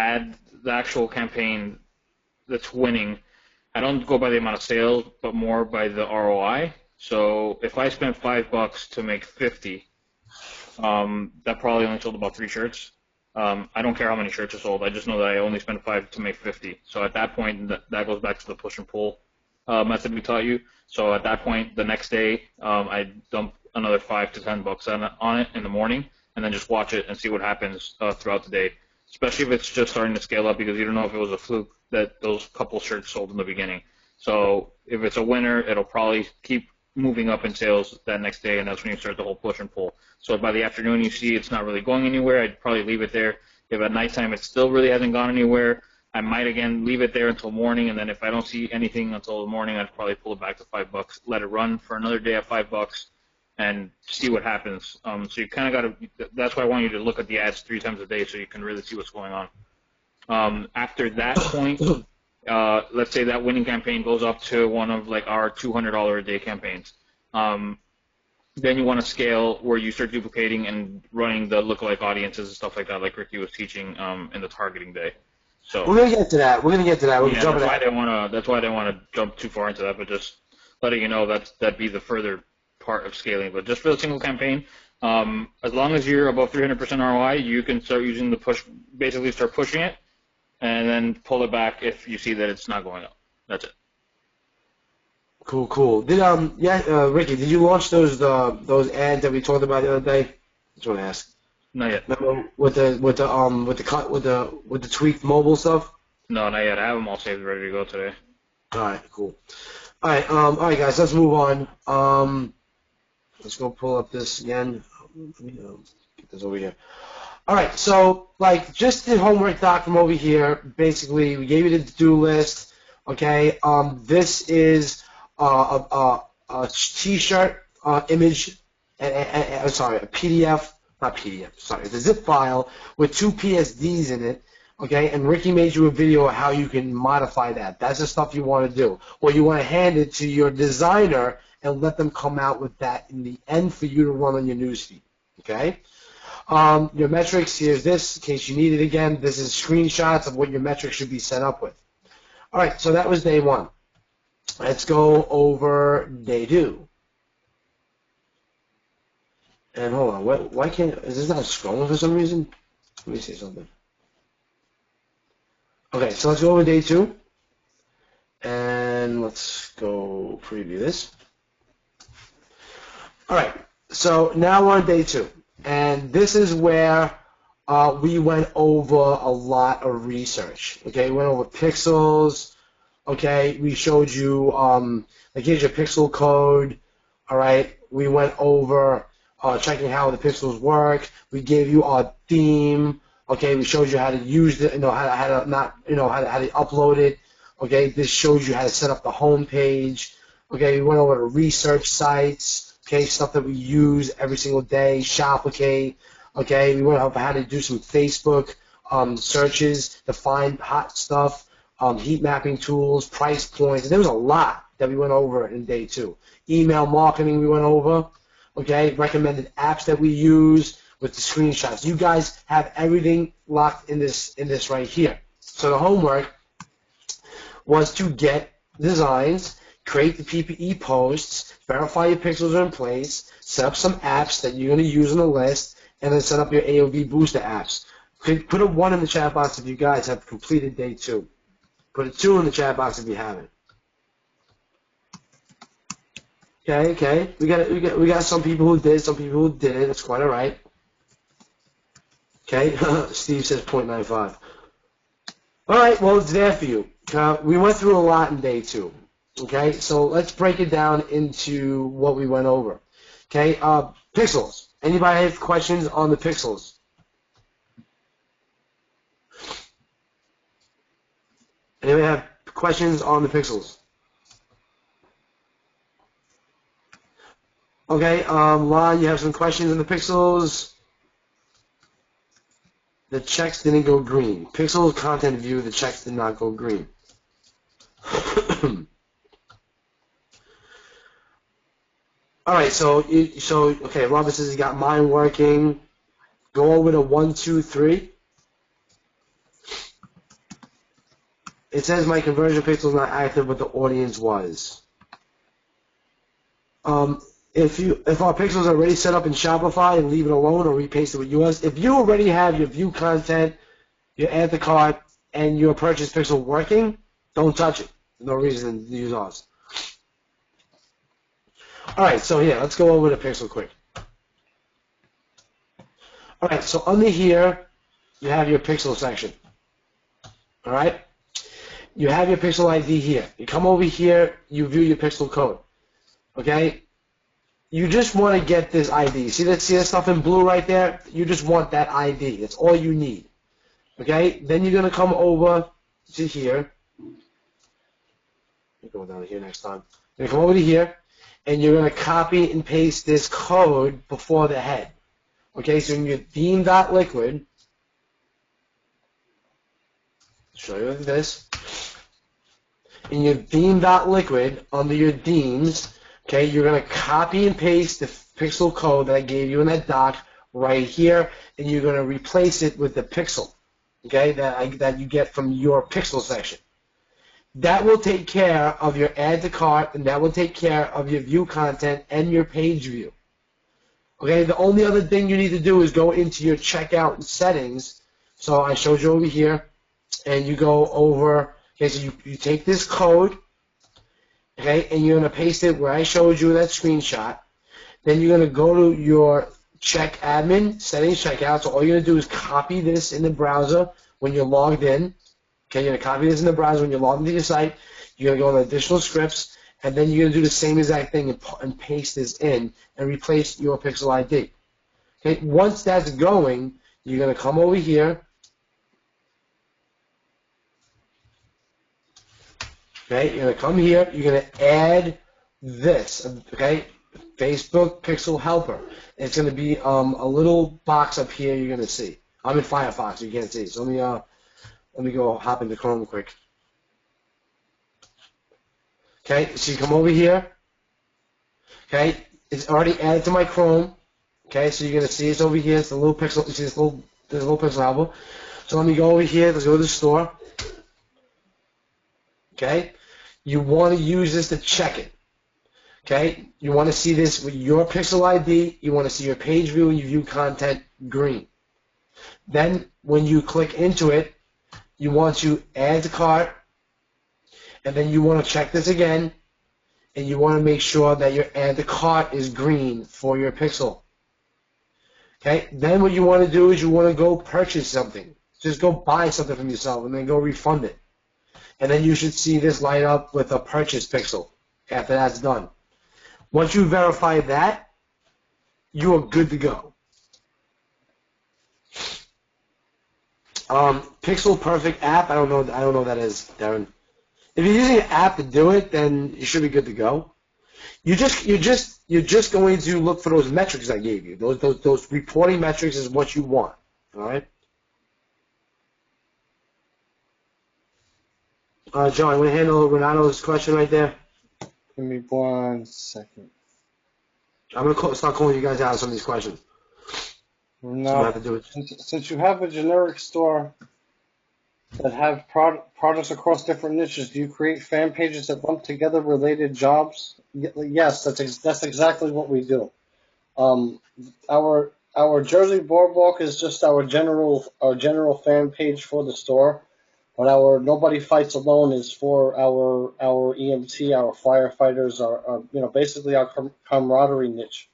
actual campaign that's winning, I don't go by the amount of sales, but more by the ROI. So if I spend $5 to make 50, that probably only sold about 3 shirts. I don't care how many shirts are sold. I just know that I only spent 5 to make 50. So at that point, that goes back to the push and pull method we taught you. So at that point, the next day, I dump another $5 to $10 on it in the morning, and then just watch it and see what happens throughout the day. Especially if it's just starting to scale up, because you don't know if it was a fluke that those couple shirts sold in the beginning. So if it's a winner, it'll probably keep moving up in sales that next day, and that's when you start the whole push and pull. So by the afternoon you see it's not really going anywhere, I'd probably leave it there. If at nighttime it still really hasn't gone anywhere, I might again leave it there until morning, and then if I don't see anything until the morning, I'd probably pull it back to $5, let it run for another day at $5, and see what happens. So you kind of got to. That's why I want you to look at the ads 3 times a day so you can really see what's going on. After that point, let's say that winning campaign goes up to one of like our $200 a day campaigns. Then you want to scale where you start duplicating and running the lookalike audiences and stuff like that, like Ricky was teaching in the targeting day. So we're gonna get to that. We're that's why they want to jump too far into that, but just letting you know that'd be the further part of scaling. But just for the single campaign, as long as you're above 300% ROI, you can start using the push, basically start pushing it, and then pull it back if you see that it's not going up. That's it. Cool. Did Ricky, did you launch those ads that we talked about the other day? Just want to ask. Not yet. Remember with the tweaked mobile stuff? No, not yet. I have them all saved, ready to go today. All right, cool. All right, guys, let's move on. Let's go pull up this again. Let me get this over here. All right, so like just the homework doc from over here. Basically, we gave you the to-do list. Okay, this is a T-shirt image. Sorry, a PDF, not PDF. Sorry, it's a zip file with 2 PSDs in it. Okay, and Ricky made you a video of how you can modify that. That's the stuff you want to do. Or you want to hand it to your designer and let them come out with that in the end for you to run on your newsfeed. Okay? Your metrics, here's this, in case you need it again. This is screenshots of what your metrics should be set up with. All right, so that was day 1. Let's go over day 2. And hold on, why can't, is this not scrolling for some reason? Let me see something. Okay, so let's go over day 2, and let's go preview this. All right, so now we're on day 2, and this is where we went over a lot of research. Okay, we went over pixels. Okay, we showed you like here's your pixel code. All right, we went over checking how the pixels work. We gave you our theme. Okay, we showed you how to use it, how to not, how to upload it. Okay, this shows you how to set up the home page. Okay, we went over to research sites. Okay, stuff that we use every single day. Shoplicate. Okay, we went over how to do some Facebook searches to find hot stuff, heat mapping tools, price points. There was a lot that we went over in day 2. Email marketing we went over. Okay, recommended apps that we use with the screenshots. You guys have everything locked in this right here. So the homework was to get designs, create the PPE posts, verify your pixels are in place, set up some apps that you're going to use on the list, and then set up your AOV booster apps. Put a 1 in the chat box if you guys have completed day 2. Put a 2 in the chat box if you haven't. Okay. We got some people who did, some people who didn't. That's quite all right. Okay, Steve says 0.95. All right, well, it's there for you. We went through a lot in day 2. Okay, so let's break it down into what we went over. Okay, pixels. Anybody have questions on the pixels? Anybody have questions on the pixels? Okay, Lon, you have some questions on the pixels? The checks didn't go green. Pixel content view, the checks did not go green. All right, okay, Robert says he got mine working. Go over to 1, 2, 3. It says my conversion pixel is not active, but the audience was. If our pixels are already set up in Shopify and leave it alone or repaste it with yours, if you already have your view content, your add to cart, and your purchase pixel working, don't touch it. There's no reason to use ours. All right, so here, let's go over the pixel quick. All right, so under here, you have your pixel section. All right? You have your pixel ID here. You come over here, you view your pixel code. Okay? You just want to get this ID. See that stuff in blue right there? You just want that ID. That's all you need. Okay? Then you're going to come over to here. Go down here next time. You're going to come over to here, and you're going to copy and paste this code before the head. Okay? So in your theme.liquid, show you this. In your theme.liquid, under your themes, okay, you're going to copy and paste the pixel code that I gave you in that doc right here, and you're going to replace it with the pixel, okay, that you get from your pixel section. That will take care of your add to cart, and that will take care of your view content and your page view. Okay, the only other thing you need to do is go into your checkout settings. So I showed you over here, and you go over, okay, so you take this code, okay, and you're going to paste it where I showed you that screenshot. Then you're going to go to your check admin, settings checkout. So all you're going to do is copy this in the browser when you're logged in. Okay, you're going to copy this in the browser when you're logged into your site. You're going to go on additional scripts, and then you're going to do the same exact thing and paste this in and replace your Pixel ID. Okay, once that's going, you're going to come over here. Okay, you're going to come here. You're going to add this. Okay, Facebook Pixel Helper. It's going to be a little box up here. You're going to see. I'm in Firefox, so you can't see. So let me go hop into Chrome quick. Okay, so you come over here. Okay, it's already added to my Chrome. Okay, so you're gonna see it's over here. It's a little pixel. You see this little pixel album. So let me go over here. Let's go to the store. Okay, you want to use this to check it. Okay, you want to see this with your Pixel ID. You want to see your page view and your view content green. Then when you click into it, you want to add to cart, and then you want to check this again, and you want to make sure that your add to cart is green for your Pixel. Okay, then what you want to do is you want to go purchase something. Just go buy something from yourself and then go refund it. And then you should see this light up with a purchase pixel after that's done. Once you verify that, you are good to go. Pixel Perfect app, I don't know what that is, Darren. If you're using an app to do it, then you should be good to go. You're just going to look for those metrics I gave you. Those reporting metrics is what you want. All right. John, want to handle Renato's question right there? Give me 1 second. I'm gonna start calling you guys out on some of these questions. No, have to do it. since you have a generic store that have products across different niches, do you create fan pages that lump together related jobs? Yes, that's exactly what we do. Our Jersey Boardwalk is just our general fan page for the store, but our Nobody Fights Alone is for our EMT, our firefighters, our basically our camaraderie niche.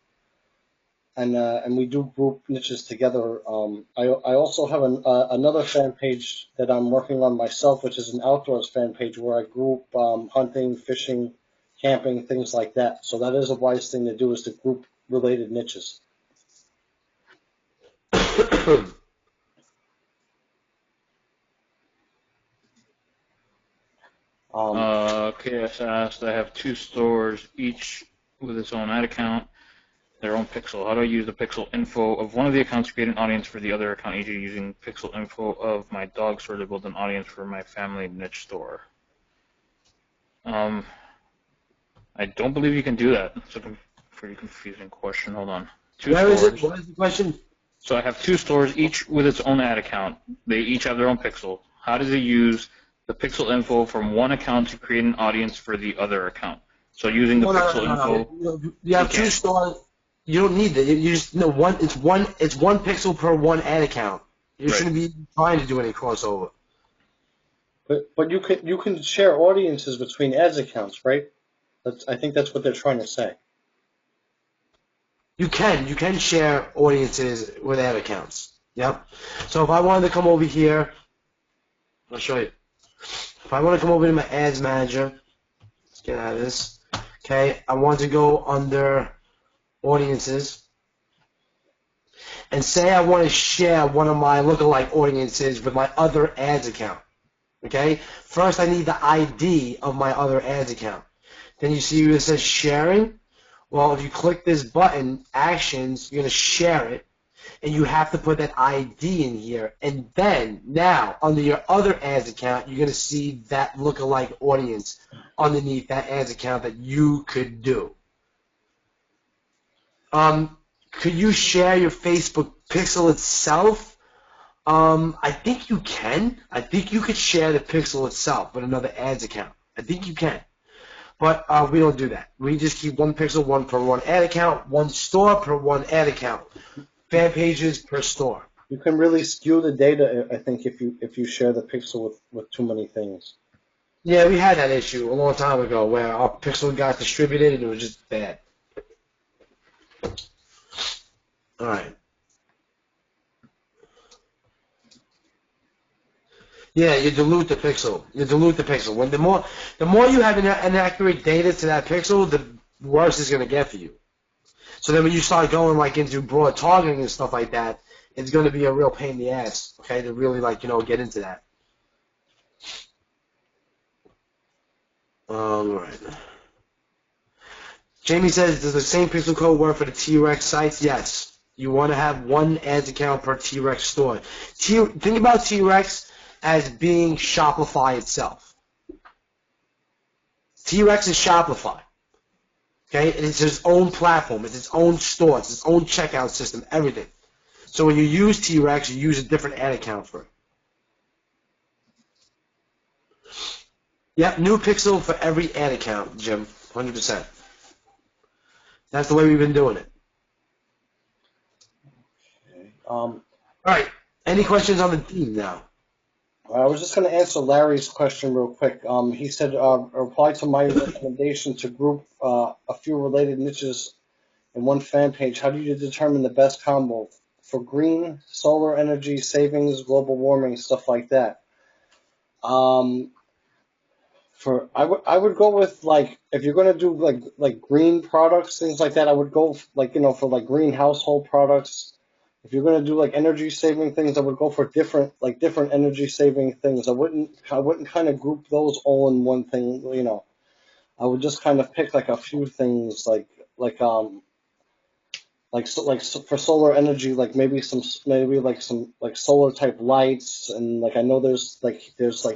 And we do group niches together. I also have another fan page that I'm working on myself, which is an outdoors fan page where I group hunting, fishing, camping, things like that. So that is a wise thing to do, is to group related niches. KS asked, I have 2 stores, each with its own ad account, their own pixel. How do I use the pixel info of one of the accounts to create an audience for the other account, e.g. using pixel info of my dog store to build an audience for my family niche store? I don't believe you can do that. It's a pretty confusing question. Hold on. Where is it? What is the question? So I have 2 stores, each with its own ad account. They each have their own pixel. How does it use the pixel info from one account to create an audience for the other account? So using the pixel info. You have 2 stores. You don't need that. You just one. It's one pixel per one ad account. You shouldn't be trying to do any crossover. But you can share audiences between ads accounts, right? I think that's what they're trying to say. You can share audiences with ad accounts. Yep. So if I wanted to come over here, I'll show you. If I want to come over to my ads manager, let's get out of this. Okay, I want to go under audiences, and say I want to share one of my lookalike audiences with my other ads account. Okay, first I need the ID of my other ads account. Then you see where it says sharing. Well, if you click this button, actions, you're going to share it, and you have to put that ID in here. And then, now, under your other ads account, you're going to see that lookalike audience underneath that ads account that you could do. Could you share your Facebook pixel itself? I think you can. I think you could share the pixel itself with another ads account. I think you can. But we don't do that. We just keep one pixel, one per one ad account, one store per one ad account. Fan pages per store. You can really skew the data, I think, if you share the pixel with too many things. Yeah, we had that issue a long time ago where our pixel got distributed and it was just bad. All right. Yeah, you dilute the pixel. You dilute the pixel. When the more you have inaccurate data to that pixel, the worse it's going to get for you. So then when you start going like into broad targeting and stuff like that, it's going to be a real pain in the ass, okay, to really like, get into that. All right. Jamie says, does the same pixel code work for the T-Rex sites? Yes. You want to have one ads account per T-Rex store. Think about T-Rex as being Shopify itself. T-Rex is Shopify. Okay? It's its own platform. It's its own store. It's its own checkout system, everything. So when you use T-Rex, you use a different ad account for it. Yep, new pixel for every ad account, Jim. 100%. That's the way we've been doing it. Okay. All right. Any questions on the theme now? I was just going to answer Larry's question real quick. He said, reply to my recommendation to group a few related niches in one fan page. How do you determine the best combo for green, solar energy, savings, global warming, stuff like that? I would go with like if you're going to do like green products, things like that. I would go for like green household products. If you're going to do like energy saving things, I would go for different energy saving things. I wouldn't kind of group those all in one thing. I would just kind of pick like a few things like for solar energy, like maybe some solar type lights, and like I know there's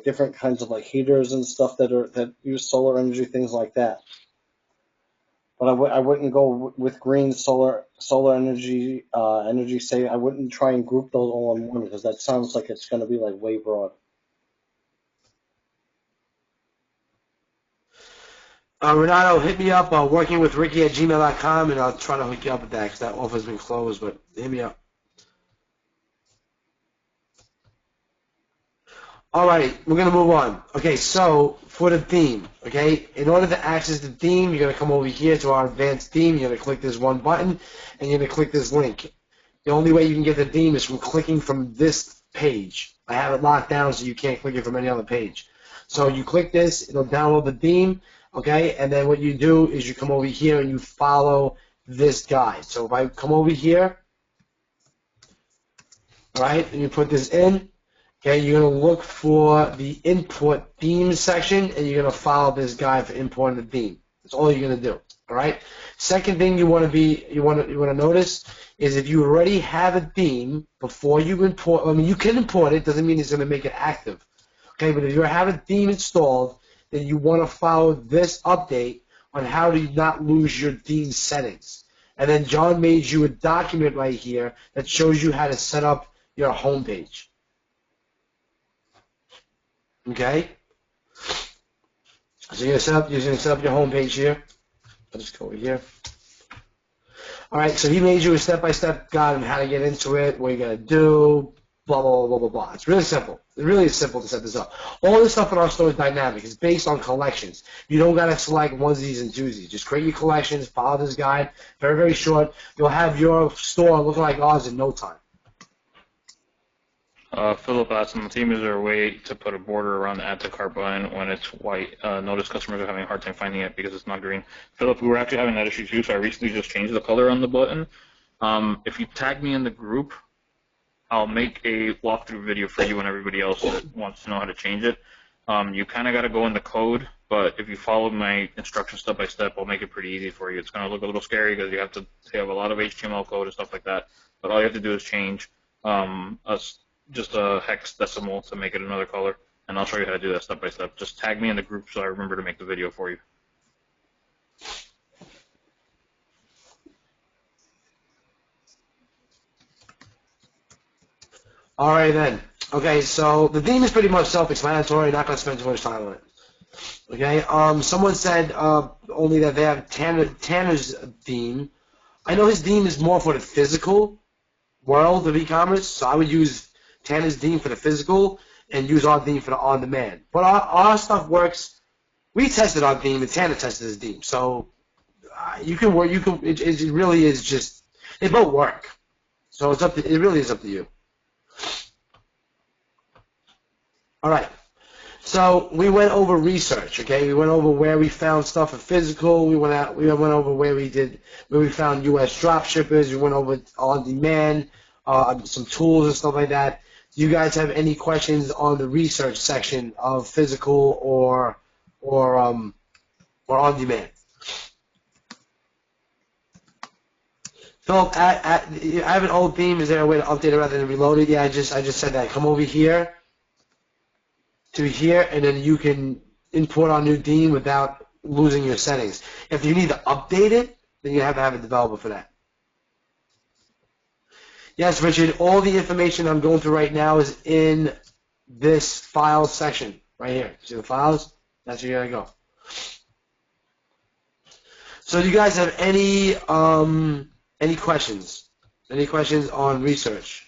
different kinds of like heaters and stuff that use solar energy, things like that. But I wouldn't go with green solar energy save. I wouldn't try and group those all in one because that sounds like it's going to be like way broad. Renato, hit me up. workingwithricky@gmail.com, and I'll try to hook you up with that because that offer's been closed, but hit me up. All right, we're going to move on. Okay, so for the theme, okay, in order to access the theme, you're going to come over here to our advanced theme. You're going to click this one button, and you're going to click this link. The only way you can get the theme is from clicking from this page. I have it locked down so you can't click it from any other page. So you click this, it'll download the theme, okay, and then what you do is you come over here and you follow this guide. So if I come over here, all right, and you put this in, okay, you're going to look for the import theme section, and you're going to follow this guide for importing the theme. That's all you're going to do. All right. Second thing you want to notice is if you already have a theme before you import. I mean, you can import it. Doesn't mean it's going to make it active. Okay, but if you have a theme installed, then you want to follow this update on how to not lose your theme settings. And then John made you a document right here that shows you how to set up your home page. Okay? So you're going to set up your home page here. I'll just go over here. All right, so he made you a step-by-step guide on how to get into it, what you're going to do, blah, blah, blah, blah, blah. It's really simple. It really is simple to set this up. All this stuff in our store is dynamic. It's based on collections. You don't got to select onesies and twosies. Just create your collections, follow this guide. Very, very short. You'll have your store looking like ours in no time. Philip asked on the theme, is there a way to put a border around the add to cart button when it's white? Notice customers are having a hard time finding it because it's not green. Philip, we were actually having that issue too, so I recently just changed the color on the button. If you tag me in the group, I'll make a walkthrough video for you and everybody else that wants to know how to change it. You kind of got to go in the code, but if you follow my instructions step by step, I'll make it pretty easy for you. It's going to look a little scary because you have a lot of HTML code and stuff like that, but all you have to do is change just a hex decimal to make it another color, and I'll show you how to do that step by step. Just tag me in the group so I remember to make the video for you. All right, then. Okay, so the theme is pretty much self-explanatory. Not going to spend too much time on it. Okay, someone said only that they have Tanner's theme. I know his theme is more for the physical world of e-commerce, so I would use Tanner's theme for the physical and use our theme for the on-demand. But our stuff works. We tested our theme, and Tanner tested his theme. So you can work. It really is just they both work. So it really is up to you. All right. So we went over research, okay? We went over where we found stuff at physical. We went over where we found U.S. drop shippers. We went over on demand, some tools and stuff like that. Do you guys have any questions on the research section of physical or on demand? Philip, I have an old theme. Is there a way to update it rather than reload it? Yeah, I just said that. Come over here to here, and then you can import our new theme without losing your settings. If you need to update it, then you have to have a developer for that. Yes, Richard, all the information I'm going through right now is in this files section right here. See the files? That's where you gotta go. So do you guys have any questions? Any questions on research?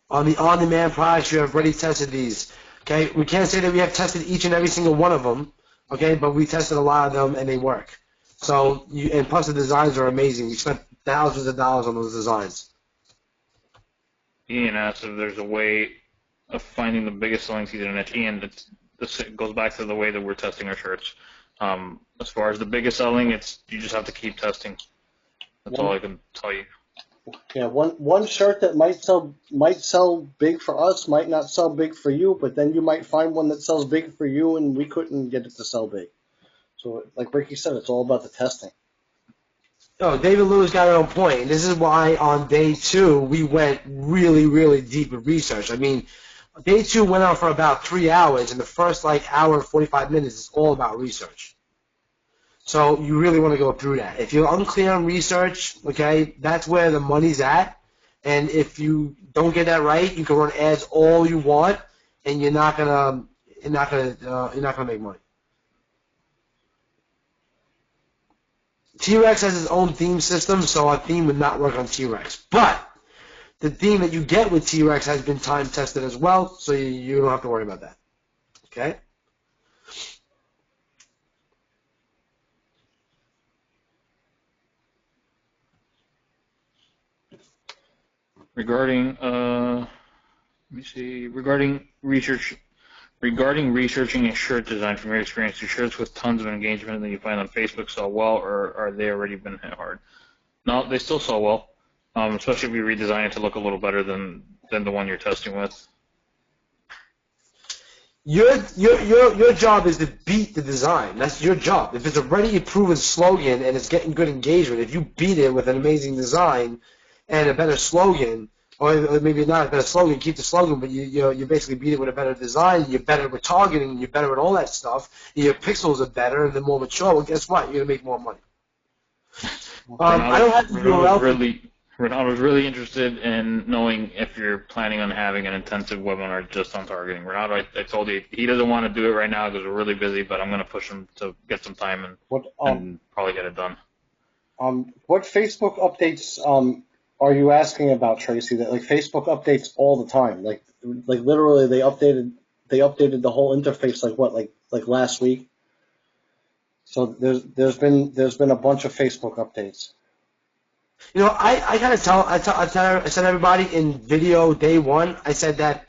On the on-demand products, you have already tested these. Okay, we can't say that we have tested each and every single one of them. Okay, but we tested a lot of them and they work. So, and plus the designs are amazing. We spent thousands of dollars on those designs. Ian asked if there's a way of finding the biggest selling season niche. Ian, this goes back to the way that we're testing our shirts. As far as the biggest selling, you just have to keep testing. That's all I can tell you. Yeah, one shirt that might sell big for us might not sell big for you, but then you might find one that sells big for you, and we couldn't get it to sell big. So, like Ricky said, it's all about the testing. Oh, David Lewis got it on point. And this is why on day 2 we went really, really deep with research. I mean, day 2 went on for about 3 hours, and the first hour and 45 minutes is all about research. So you really want to go through that. If you're unclear on research, okay, that's where the money's at. And if you don't get that right, you can run ads all you want, and you're not gonna make money. T-Rex has its own theme system, so our theme would not work on T-Rex. But the theme that you get with T-Rex has been time tested as well, so you don't have to worry about that. Okay? Regarding researching a shirt design from your experience, do shirts with tons of engagement that you find on Facebook sell well, or are they already been hit hard? No, they still sell well, especially if you redesign it to look a little better than the one you're testing with. Your job is to beat the design. That's your job. If it's already a proven slogan and it's getting good engagement, if you beat it with an amazing design and a better slogan, or maybe not a better slogan, keep the slogan, but you basically beat it with a better design, you're better with targeting, you're better with all that stuff, your pixels are better and they're more mature, well, guess what? You're going to make more money. I don't have the URL. Ronaldo's really interested in knowing if you're planning on having an intensive webinar just on targeting. Ronaldo, I told you he doesn't want to do it right now because we're really busy, but I'm going to push him to get some time and probably get it done. What Facebook updates are you asking about, Tracy? That Facebook updates all the time. Like literally they updated the whole interface like last week. So there's been a bunch of Facebook updates. You know, I kind of I said everybody in video day 1, I said that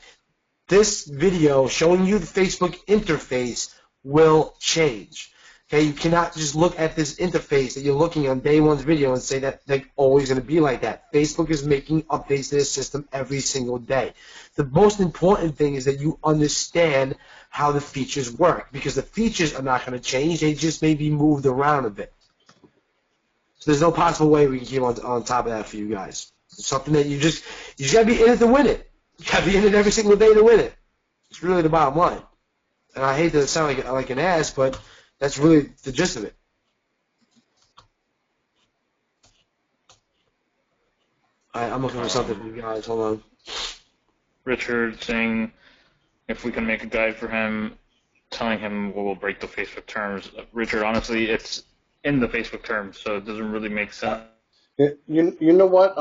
this video showing you the Facebook interface will change. Okay, you cannot just look at this interface that you're looking on day 1's video and say that they're always going to be like that. Facebook is making updates to this system every single day. The most important thing is that you understand how the features work, because the features are not going to change. They just may be moved around a bit. So there's no possible way we can keep on top of that for you guys. It's something that you just got to be in it to win it. You got to be in it every single day to win it. It's really the bottom line. And I hate to sound like an ass, but that's really the gist of it. I'm looking for something for you guys. Hold on. Richard saying if we can make a guide for him, telling him we will break the Facebook terms. Richard, honestly, it's in the Facebook terms, so it doesn't really make sense. You know what?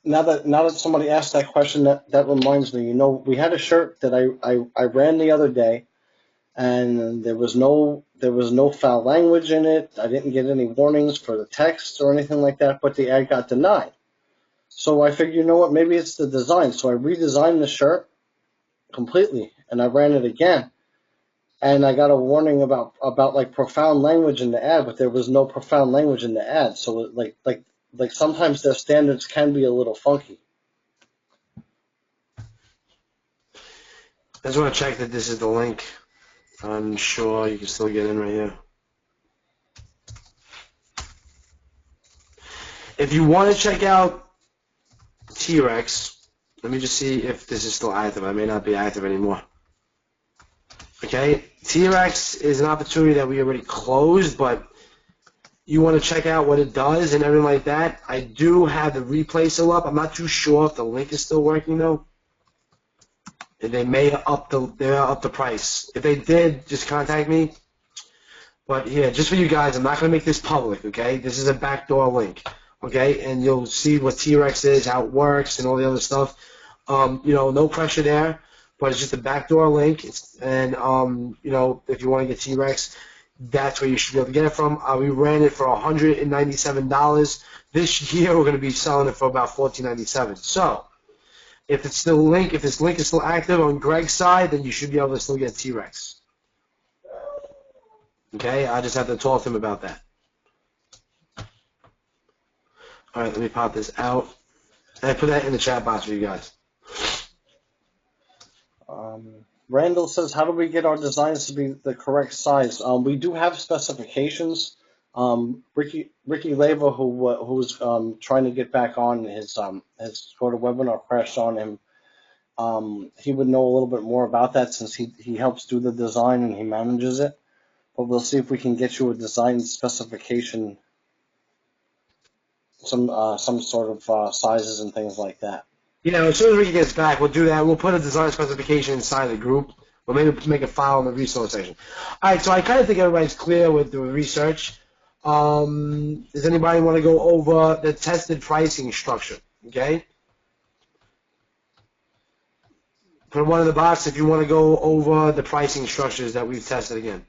Now that somebody asked that question, that reminds me. You know, we had a shirt that I ran the other day, and there was no foul language in it. I didn't get any warnings for the text or anything like that, but the ad got denied. So I figured, you know what, maybe it's the design. So I redesigned the shirt completely, and I ran it again, and I got a warning about like profound language in the ad, but there was no profound language in the ad. So like sometimes their standards can be a little funky. I just want to check that this is the link. I'm sure you can still get in right here. If you want to check out T-Rex, let me just see if this is still active. I may not be active anymore. Okay, T-Rex is an opportunity that we already closed, but you want to check out what it does and everything like that. I do have the replay still up. I'm not too sure if the link is still working though. They may up the price. If they did, just contact me. But yeah, just for you guys, I'm not going to make this public, okay? This is a backdoor link, okay? And you'll see what T-Rex is, how it works, and all the other stuff. No pressure there, but it's just a backdoor link. And if you want to get T-Rex, that's where you should be able to get it from. We ran it for $197. This year, we're going to be selling it for about $14.97. So, if this link is still active on Greg's side, then you should be able to still get T-Rex. Okay, I just have to talk to him about that. All right, let me pop this out. And I put that in the chat box for you guys. Randall says, how do we get our designs to be the correct size? We do have specifications. Ricky Leva, who's trying to get back on, his GoToWebinar crashed on him. He would know a little bit more about that since he helps do the design and he manages it. But we'll see if we can get you a design specification, some sort of sizes and things like that. As soon as Ricky gets back, we'll do that. We'll put a design specification inside the group. We'll maybe make a file in the resource section. All right, so I kind of think everybody's clear with the research. Does anybody want to go over the tested pricing structure? Okay? Put one in the box if you want to go over the pricing structures that we've tested again.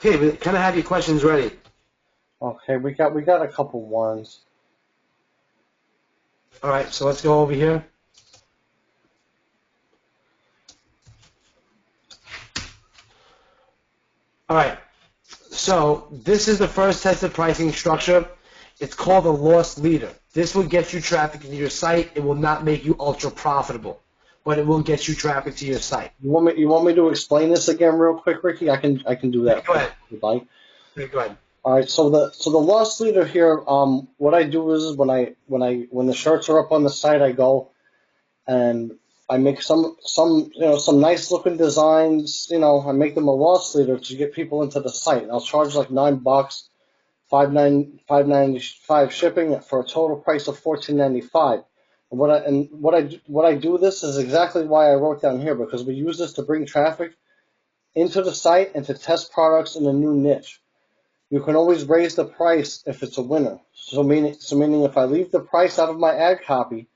Okay, we kind of have your questions ready. Okay, we got a couple ones. All right, so let's go over here. All right, so this is the first tested pricing structure. It's called a loss leader. This will get you traffic to your site. It will not make you ultra profitable, but it will get you traffic to your site. You want me to explain this again real quick, Ricky? I can do that. Go ahead. If you'd like. Go ahead. All right. So the loss leader here. What I do is when the shirts are up on the site, I go and I make some nice looking designs. I make them a loss leader to get people into the site. And I'll charge like $9, $5.95 shipping for a total price of $14.95. And what I do this is exactly why I wrote down here, because we use this to bring traffic into the site and to test products in a new niche. You can always raise the price if it's a winner. So meaning if I leave the price out of my ad copy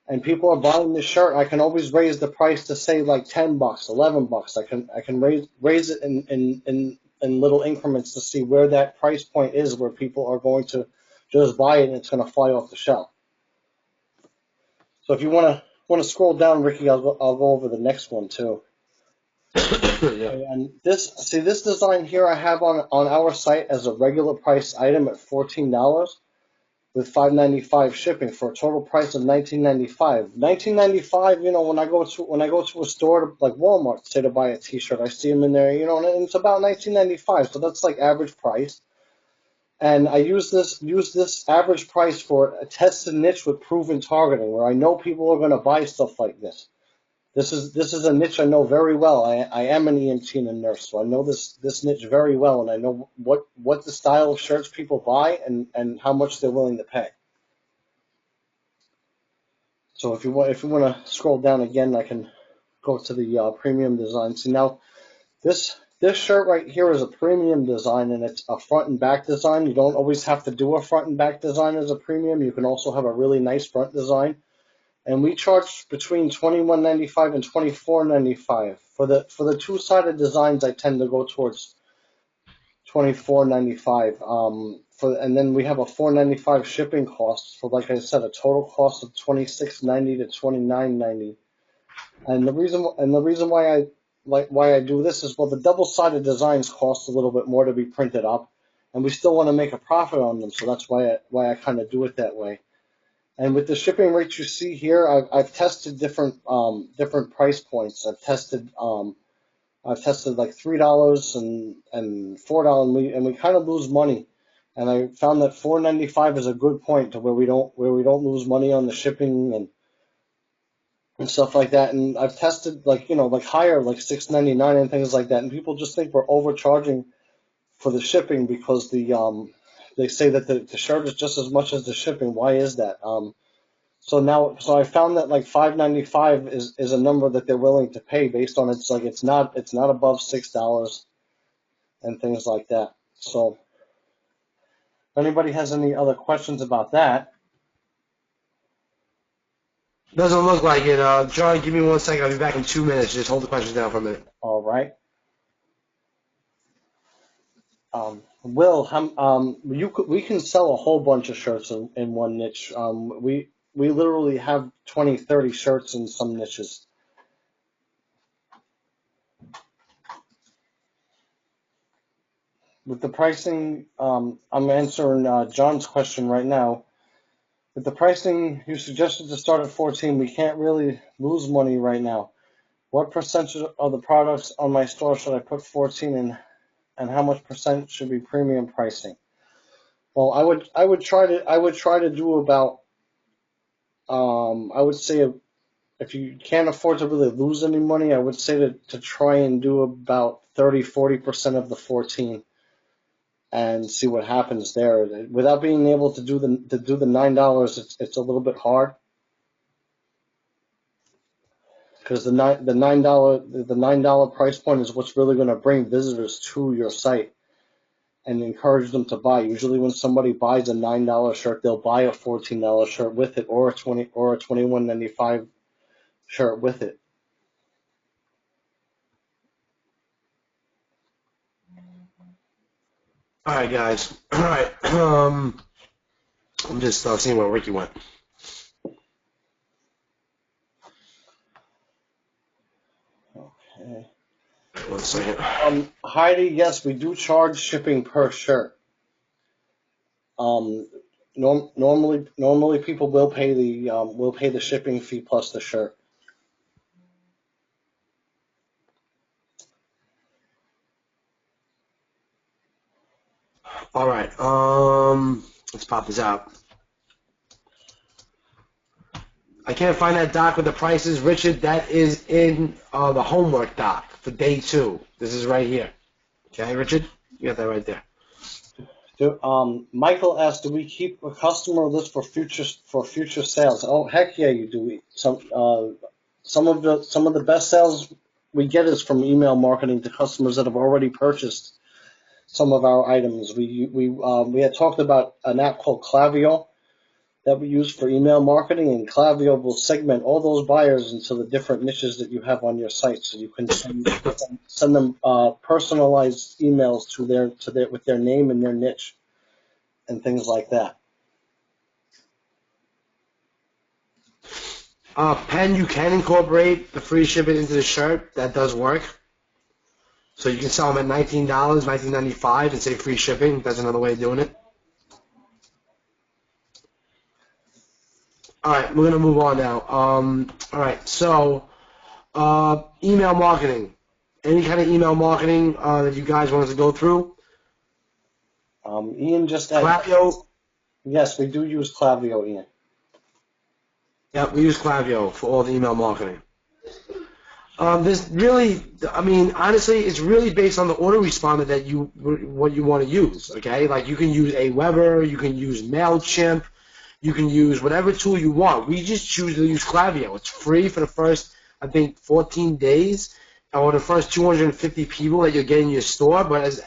and people are buying this shirt, I can always raise the price to say like $10, $11. I can raise it in little increments to see where that price point is, where people are going to just buy it and it's going to fly off the shelf. So if you want to scroll down, Ricky, I'll go over the next one too. Yeah. And this design here I have on our site as a regular price item at $14 with $5.95 shipping for a total price of $19.95. $19.95. When I go to a store like Walmart, say to buy a T-shirt, I see them in there. And it's about $19.95. So that's like average price. And I use this average price for a tested niche with proven targeting, where I know people are going to buy stuff like this. This is a niche I know very well. I am an EMT and a nurse, so I know this niche very well, and I know what the style of shirts people buy and how much they're willing to pay. So if you want to scroll down again, I can go to the premium design. See now, this shirt right here is a premium design, and it's a front and back design. You don't always have to do a front and back design as a premium. You can also have a really nice front design. and we charge between $21.95 and $24.95 for the two-sided designs. I tend to go towards $24.95. And then we have a $4.95 shipping cost for, like I said, a total cost of $26.90 to $29.90. And the reason why I do this is, well, the double-sided designs cost a little bit more to be printed up, and we still want to make a profit on them, so that's why I kind of do it that way. And with the shipping rates you see here, I've tested different price points. I've tested like $3 and $4, and we kind of lose money. And I found that $4.95 is a good point to where we don't lose money on the shipping and stuff like that. And I've tested like higher, like $6.99 and things like that. And people just think we're overcharging for the shipping because they say that the shirt is just as much as the shipping. Why is that? So I found that like $5.95 is a number that they're willing to pay based on it's not above $6 and things like that. So if anybody has any other questions about that. Doesn't look like it. John, give me 1 second. I'll be back in 2 minutes. Just hold the questions down for a minute. All right. Will, we can sell a whole bunch of shirts in one niche. We literally have 20, 30 shirts in some niches. With the pricing, I'm answering John's question right now. With the pricing you suggested to start at 14, we can't really lose money right now. What percentage of the products on my store should I put 14 in, and how much percent should be premium pricing? Well, I would try to do about I would say if you can't afford to really lose any money, I would say to try and do about 30-40% of the 14 and see what happens there. Without being able to do the $9, it's a little bit hard because the $9 price point is what's really going to bring visitors to your site and encourage them to buy. Usually, when somebody buys a $9 shirt, they'll buy a $14 shirt with it, or a $21.95 shirt with it. All right, guys. All right. I'm just seeing where Ricky went. Okay. 1 second. Heidi, yes, we do charge shipping per shirt. Normally people will pay the shipping fee plus the shirt. All right. Let's pop this out. I can't find that doc with the prices, Richard. That is in the homework doc for day 2. This is right here. Okay, Richard, you got that right there. Michael asked, "Do we keep a customer list for future sales?" Oh, heck yeah, you do. Some of the best sales we get is from email marketing to customers that have already purchased some of our items. We had talked about an app called Klaviyo that we use for email marketing, and Klaviyo will segment all those buyers into the different niches that you have on your site, so you can send them personalized emails with their name and their niche and things like that. Pen, you can incorporate the free shipping into the shirt. That does work. So you can sell them at $19, $19.95, and say free shipping. That's another way of doing it. All right, we're going to move on now. All right, so email marketing. Any kind of email marketing that you guys want us to go through? Ian just added. Klaviyo? Yes, we do use Klaviyo, Ian. Yeah, we use Klaviyo for all the email marketing. This really, honestly, it's really based on the autoresponder that what you want to use, okay? Like you can use Aweber, you can use MailChimp, you can use whatever tool you want. We just choose to use Klaviyo. It's free for the first, 14 days, or the first 250 people that you're getting in your store. But as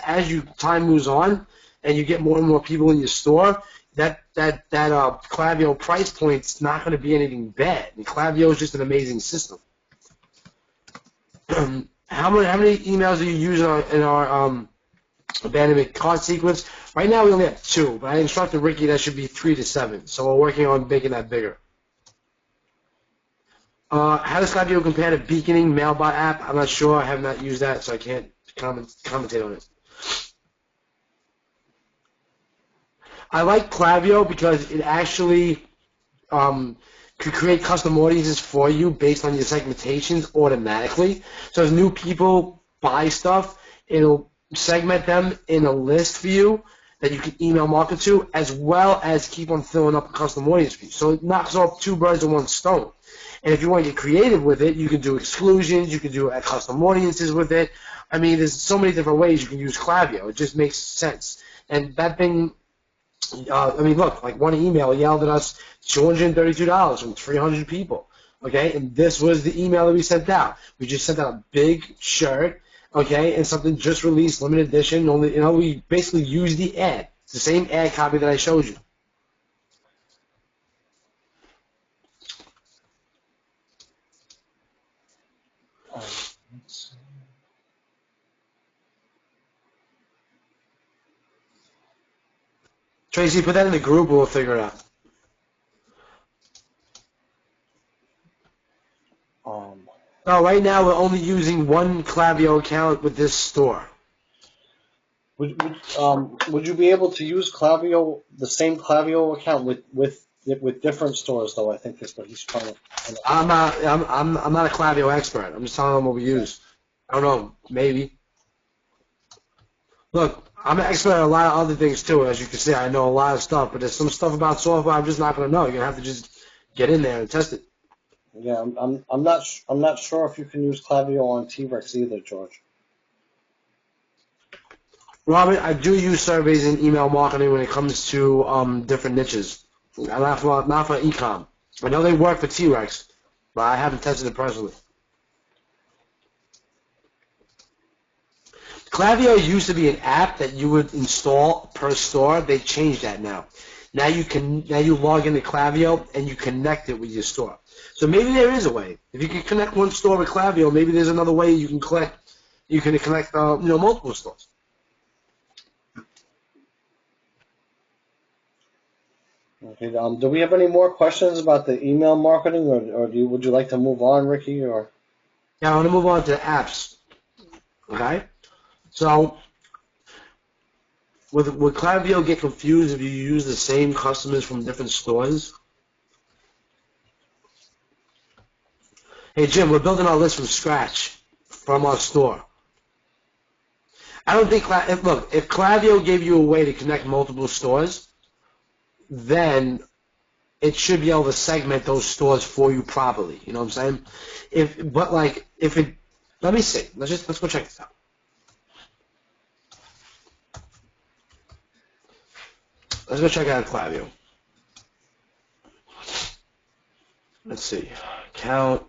time moves on and you get more and more people in your store, Klaviyo price point's not going to be anything bad. And Klaviyo is just an amazing system. How many emails are you using in our abandonment cart sequence? Right now we only have 2, but I instructed Ricky that should be 3 to 7. So we're working on making that bigger. How does Klaviyo compare to Beaconing Mailbot app? I'm not sure. I have not used that, so I can't commentate on it. I like Klaviyo because it actually could create custom audiences for you based on your segmentations automatically. So as new people buy stuff, it'll segment them in a list for you that you can email market to, as well as keep on filling up a custom audience for you. So it knocks off 2 birds with 1 stone. And if you want to get creative with it, you can do exclusions, you can do custom audiences with it. I mean, there's so many different ways you can use Klaviyo. It just makes sense. And that thing, I mean, look, like one email yelled at us $232 from 300 people, okay? And this was the email that we sent out. We just sent out a big shirt, okay, and something just released, limited edition. Only, we basically used the ad. It's the same ad copy that I showed you. Tracy, put that in the group, we'll figure it out. No, right now we're only using one Klaviyo account with this store. Would you be able to use Klaviyo, the same Klaviyo account with different stores though? I think that's what he's trying to. I'm not a Klaviyo expert. I'm just telling them what we use. I don't know, maybe. Look, I'm an expert at a lot of other things too. As you can see, I know a lot of stuff, but there's some stuff about software I'm just not going to know. You're going to have to just get in there and test it. Yeah, I'm not sure if you can use Klaviyo on T-Rex either, George. Robert, I do use surveys in email marketing when it comes to different niches. Not for e-com. I know they work for T-Rex, but I haven't tested it personally. Klaviyo used to be an app that you would install per store. They changed that now. Now you log into Klaviyo and you connect it with your store. So maybe there is a way. If you can connect one store with Klaviyo, maybe there's another way you can connect multiple stores. Okay. Do we have any more questions about the email marketing, or would you like to move on, Ricky? Or yeah, I want to move on to apps. Okay. So would Klaviyo get confused if you use the same customers from different stores? Hey Jim, we're building our list from scratch from our store. I don't think if Klaviyo gave you a way to connect multiple stores, then it should be able to segment those stores for you properly. You know what I'm saying? Let me see. Let's go check this out. Let's go check out Klaviyo. Let's see. Account,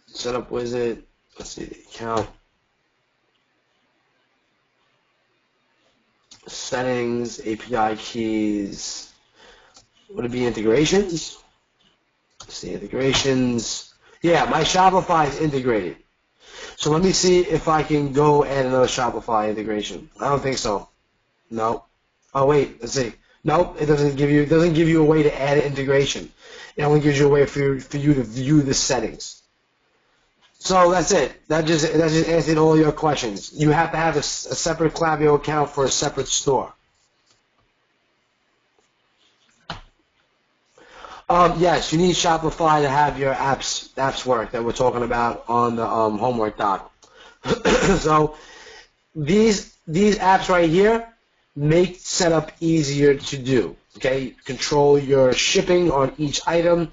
setup wizard. Let's see the account. Settings, API keys. Would it be integrations? Let's see, integrations. Yeah, my Shopify is integrated. So let me see if I can go add another Shopify integration. I don't think so. No. Oh wait, let's see. Nope, it doesn't give you a way to add an integration. It only gives you a way for you to view the settings. So that's it. That just answered all your questions. You have to have a separate Klaviyo account for a separate store. Yes, you need Shopify to have your apps work that we're talking about on the homework doc. So these apps right here make setup easier to do. Okay, control your shipping on each item.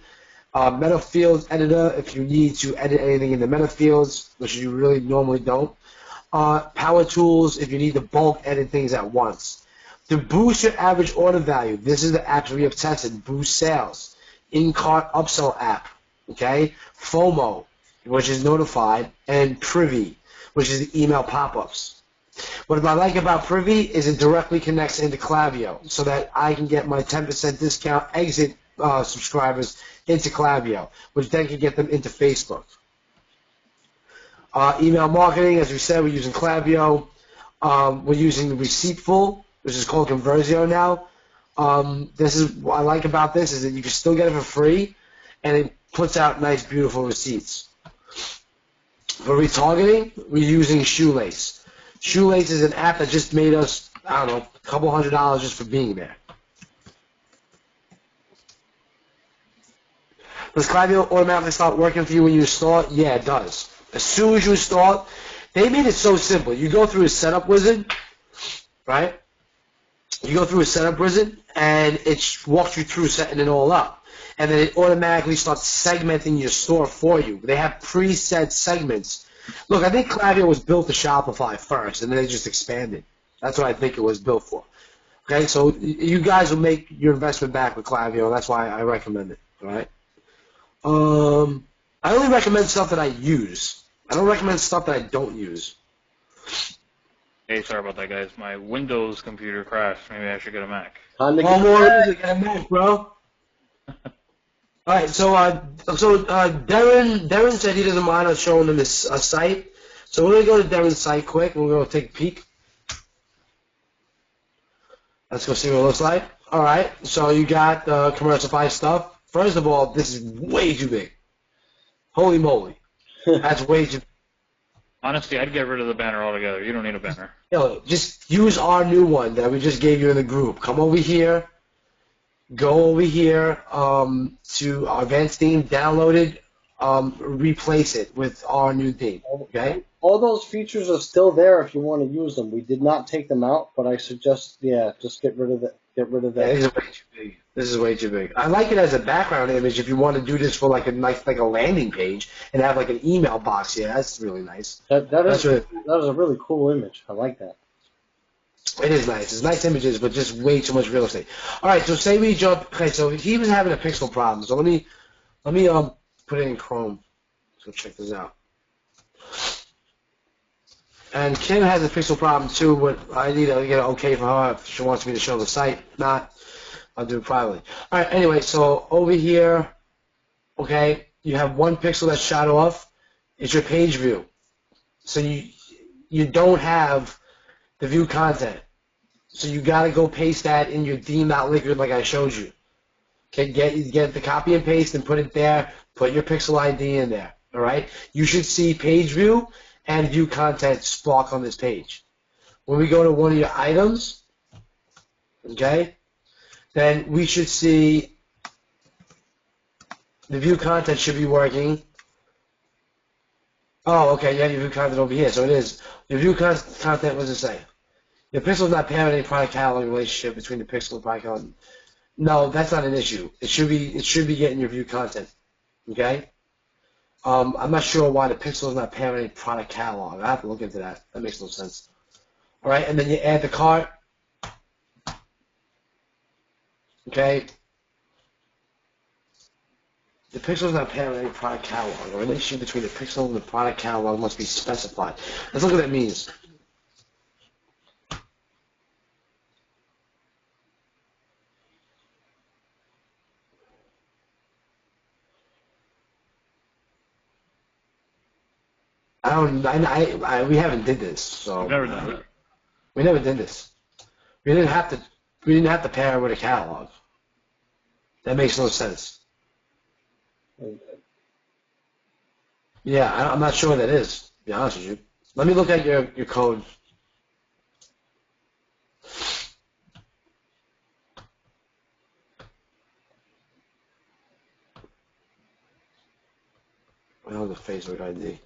Meta fields editor if you need to edit anything in the meta fields, which you really normally don't. Power tools if you need to bulk edit things at once. To boost your average order value, this is the apps we have tested. Boost sales. In-cart upsell app, okay? FOMO, which is notified, and Privy, which is the email pop-ups. What I like about Privy is it directly connects into Klaviyo, so that I can get my 10% discount exit subscribers into Klaviyo, which then can get them into Facebook. Email marketing, as we said, we're using Klaviyo. We're using Receiptful, which is called Conversio now. This is what I like about this is that you can still get it for free, and it puts out nice, beautiful receipts. For retargeting, we're using Shoelace. Shoelace is an app that just made us, I don't know, a couple $100 just for being there. Does Klaviyo automatically start working for you when you install it? Yeah, it does. As soon as you install it, they made it so simple. You go through a setup wizard, right? You go through a setup wizard, and it walks you through setting it all up. And then it automatically starts segmenting your store for you. They have preset segments. Look, I think Klaviyo was built to Shopify first, and then they just expanded. That's what I think it was built for. Okay, so you guys will make your investment back with Klaviyo. That's why I recommend it. All right. I only recommend stuff that I use. I don't recommend stuff that I don't use. Hey, sorry about that, guys. My Windows computer crashed. Maybe I should get a Mac. Time to One get more back. reason, get a Mac, bro. All right, so Darren said he doesn't mind us showing him his site. So we're gonna go to Darren's site quick, and we're gonna take a peek. Let's go see what it looks like. All right, so you got Commercify stuff. First of all, this is way too big. Holy moly, that's way too. Honestly, I'd get rid of the banner altogether. You don't need a banner. Yo, just use our new one that we just gave you in the group. Come over here. Go over here to our advanced theme, download it, replace it with our new theme. Okay? All those features are still there if you want to use them. We did not take them out, but I suggest, just get rid of it. Get rid of Yeah, that. this is way too big. This is way too big. I like it as a background image if you want to do this for like a nice, like a landing page and have like an email box. Yeah, that's really nice. That That's is a really cool image. I like that. It is nice. It's nice images, but just way too much real estate. All right, so say we jump. Okay, so he was having a pixel problem. So let me put it in Chrome. Let's go check this out. And Kim has a pixel problem too, but I need to get an okay for her if she wants me to show the site. If not, I'll do it privately. All right. Anyway, so over here, okay, you have one pixel that's shot off. It's your page view. So you don't have the view content. So you got to go paste that in your theme.liquid like I showed you. Okay, get the copy and paste and put it there. Put your pixel ID in there. All right. You should see page view and view content spark on this page. When we go to one of your items, okay, then we should see the view content should be working. Oh, okay, yeah, your view content over here. So it is. Your view content, what does it say? Your pixel is not pairing any product catalog relationship between the pixel and product catalog. No, that's not an issue. It should be getting your view content. Okay? I'm not sure why the pixel is not pairing any product catalog. I have to look into that. That makes no sense. All right, and then you add the cart. Okay? The pixel is not pairing any product catalog. The relationship between the pixel and the product catalog must be specified. Let's look what that means. We haven't did this, so I've never done that. we never did this. We didn't have to pair it with a catalog. That makes no sense. Yeah, I'm not sure what that is, to be honest with you. Let me look at your code. Well, the Facebook ID.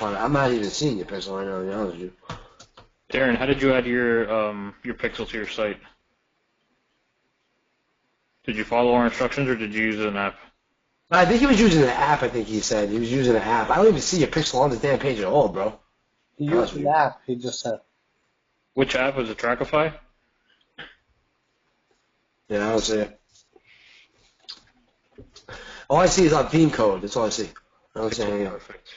I'm not even seeing your pixel right now, to be honest with you. Darren, how did you add your pixel to your site? Did you follow our instructions or did you use an app? I think he was using an app, I think he said. He was using an app. I don't even see your pixel on the damn page at all, bro. He used an app. He just said. Which app is it? Trackify? Yeah, I don't see it. All I see is our theme code. That's all I see. I don't see anything else. Perfect.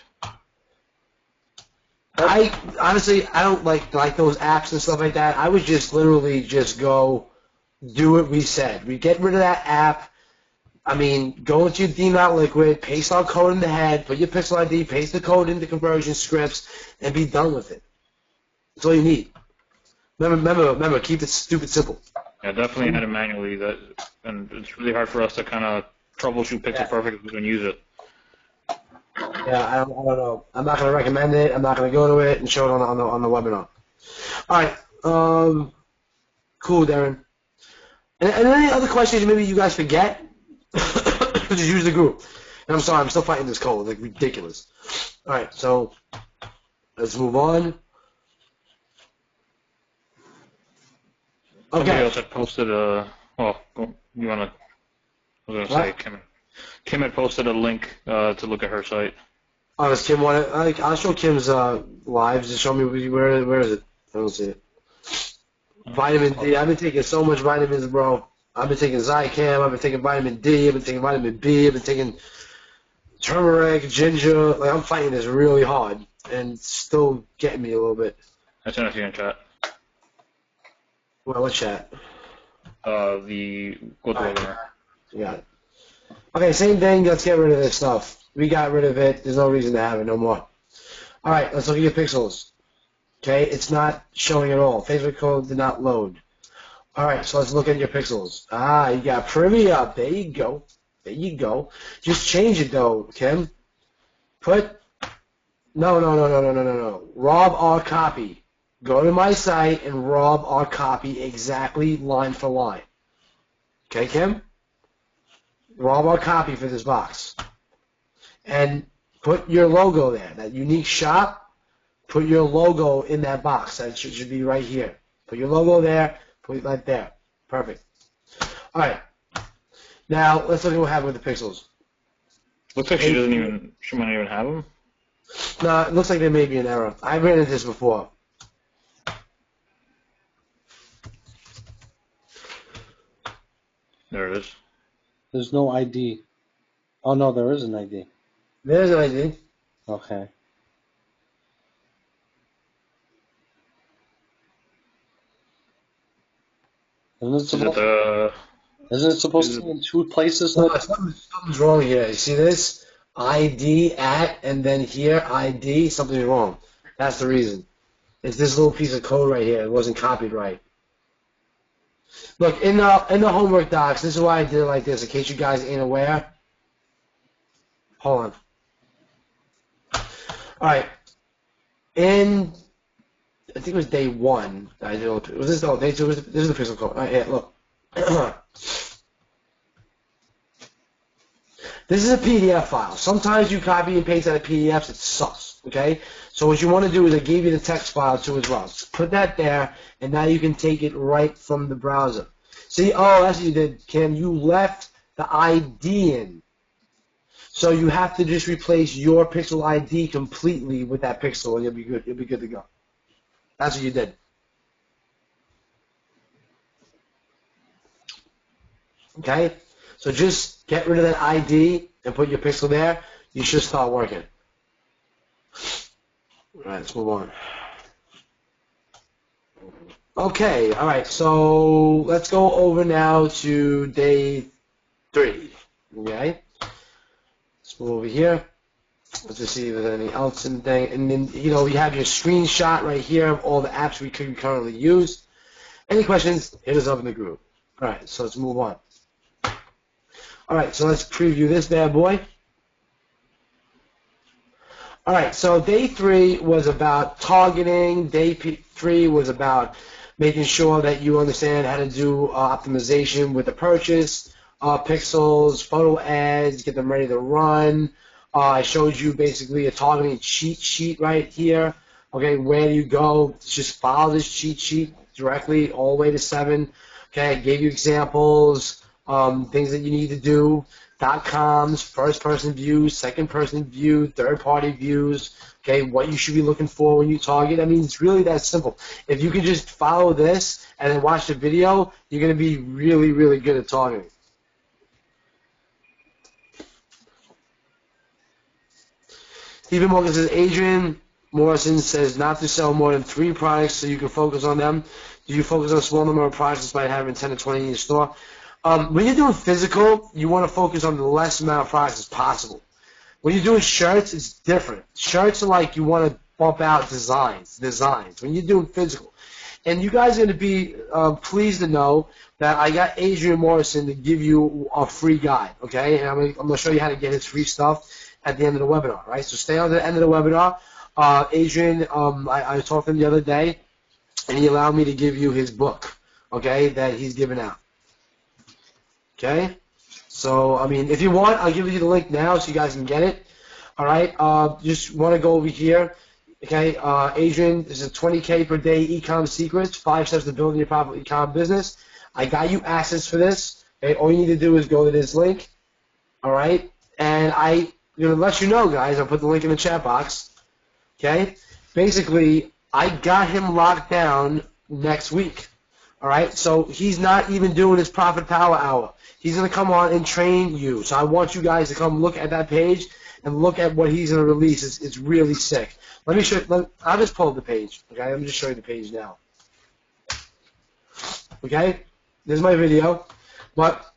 I honestly, I don't like those apps and stuff like that. I would just literally just go do what we said. We get rid of that app. I mean, go into your theme.liquid, paste our code in the head, put your pixel ID, paste the code into conversion scripts, and be done with it. That's all you need. Remember, keep it stupid simple. Yeah, definitely add it manually. And it's really hard for us to kind of troubleshoot Pixel Perfect if we can use it. Yeah, I don't know. I'm not going to recommend it. I'm not going to go to it and show it on the webinar. All right. Cool, Darren. And any other questions maybe you guys forget? Just use the group. And I'm sorry, I'm still fighting this cold. Like, ridiculous. All right, so let's move on. Somebody Okay. else had posted a. Well, you want to? I was going to say Kim had posted a link to look at her site. Oh, does Kim want it? I'll show Kim's lives. Just show me where is it? I don't see it. Vitamin D. I've been taking so much vitamins, bro. I've been taking Zicam. I've been taking vitamin D. I've been taking vitamin B. I've been taking turmeric, ginger. Like, I'm fighting this really hard, and it's still getting me a little bit. I sent it to you in chat. Well, what chat? Go to All right. webinar. You got it. Okay, same thing. Let's get rid of this stuff. We got rid of it. There's no reason to have it no more. All right, let's look at your pixels. Okay, it's not showing at all. Facebook code did not load. All right, so let's look at your pixels. Ah, you got Privy up. There you go. There you go. Just change it though, Kim. Put no. Rob our copy. Go to my site and rob our copy exactly line for line. Okay, Kim? Rob our copy for this box. And put your logo there. That unique shop, put your logo in that box. That should be right here. Put your logo there, put it right there. Perfect. All right. Now, let's look at what happened with the pixels. Looks like she might not even have them. No, it looks like there may be an error. I ran into this before. There it is. There's no ID. Oh no, there is an ID. There's an ID. Okay. Isn't it supposed to be in two places? No, something's wrong here. You see this? ID at, and then here, ID, something's wrong. That's the reason. It's this little piece of code right here. It wasn't copied right. Look, in the homework docs, this is why I did it like this, in case you guys ain't aware. Hold on. All right. I think it was day 1 that I did it. Was this? Oh, day 2. This is the pixel code. All right, here, look. This is a PDF file. Sometimes you copy and paste out of PDFs. It sucks, okay? So what you want to do is I gave you the text file too as well. Just put that there, and now you can take it right from the browser. See, oh, that's what you did, Kim. You left the ID in. So you have to just replace your pixel ID completely with that pixel, and you'll be good. You'll be good to go. That's what you did. Okay? So just get rid of that ID and put your pixel there. You should start working. All right, let's move on. Okay, all right, so let's go over now to day 3. Okay? Let's move over here. Let's just see if there's anything else in the thing. And then, you know, you have your screenshot right here of all the apps we could currently use. Any questions, hit us up in the group. All right, so let's move on. All right, so let's preview this bad boy. All right, so day 3 was about targeting. Day 3 was about making sure that you understand how to do optimization with the purchase, pixels, photo ads, get them ready to run. I showed you basically a targeting cheat sheet right here. Okay, where do you go? Just follow this cheat sheet directly all the way to 7. Okay, I gave you examples. things that you need to do, .coms, first-person views, second-person view, third-party views, okay, what you should be looking for when you target. I mean, it's really that simple. If you can just follow this and then watch the video, you're going to be really, really good at targeting. Stephen Morgan says, Adrian Morrison says not to sell more than 3 products so you can focus on them. Do you focus on a small number of products despite having 10 to 20 in your store? When you're doing physical, you want to focus on the less amount of products as possible. When you're doing shirts, it's different. Shirts are like you want to bump out designs. When you're doing physical. And you guys are going to be pleased to know that I got Adrian Morrison to give you a free guide, okay? And I'm going to show you how to get his free stuff at the end of the webinar, right? So stay on the end of the webinar. Adrian, I talked to him the other day, and he allowed me to give you his book, okay, that he's giving out. Okay? So, I mean, if you want, I'll give you the link now so you guys can get it. All right? Just want to go over here. Okay? Adrian, this is 20K per day e-com secrets, 5 steps to building your profitable e-com business. I got you access for this. Okay? All you need to do is go to this link. All right? And I'm going to let you know, guys. I'll put the link in the chat box. Okay? Basically, I got him locked down next week. All right? So he's not even doing his Profit Power Hour. He's going to come on and train you. So I want you guys to come look at that page and look at what he's going to release. It's really sick. Let me show you. I'll just pull up the page. Okay? Let me just show you the page now. Okay? There's my video. But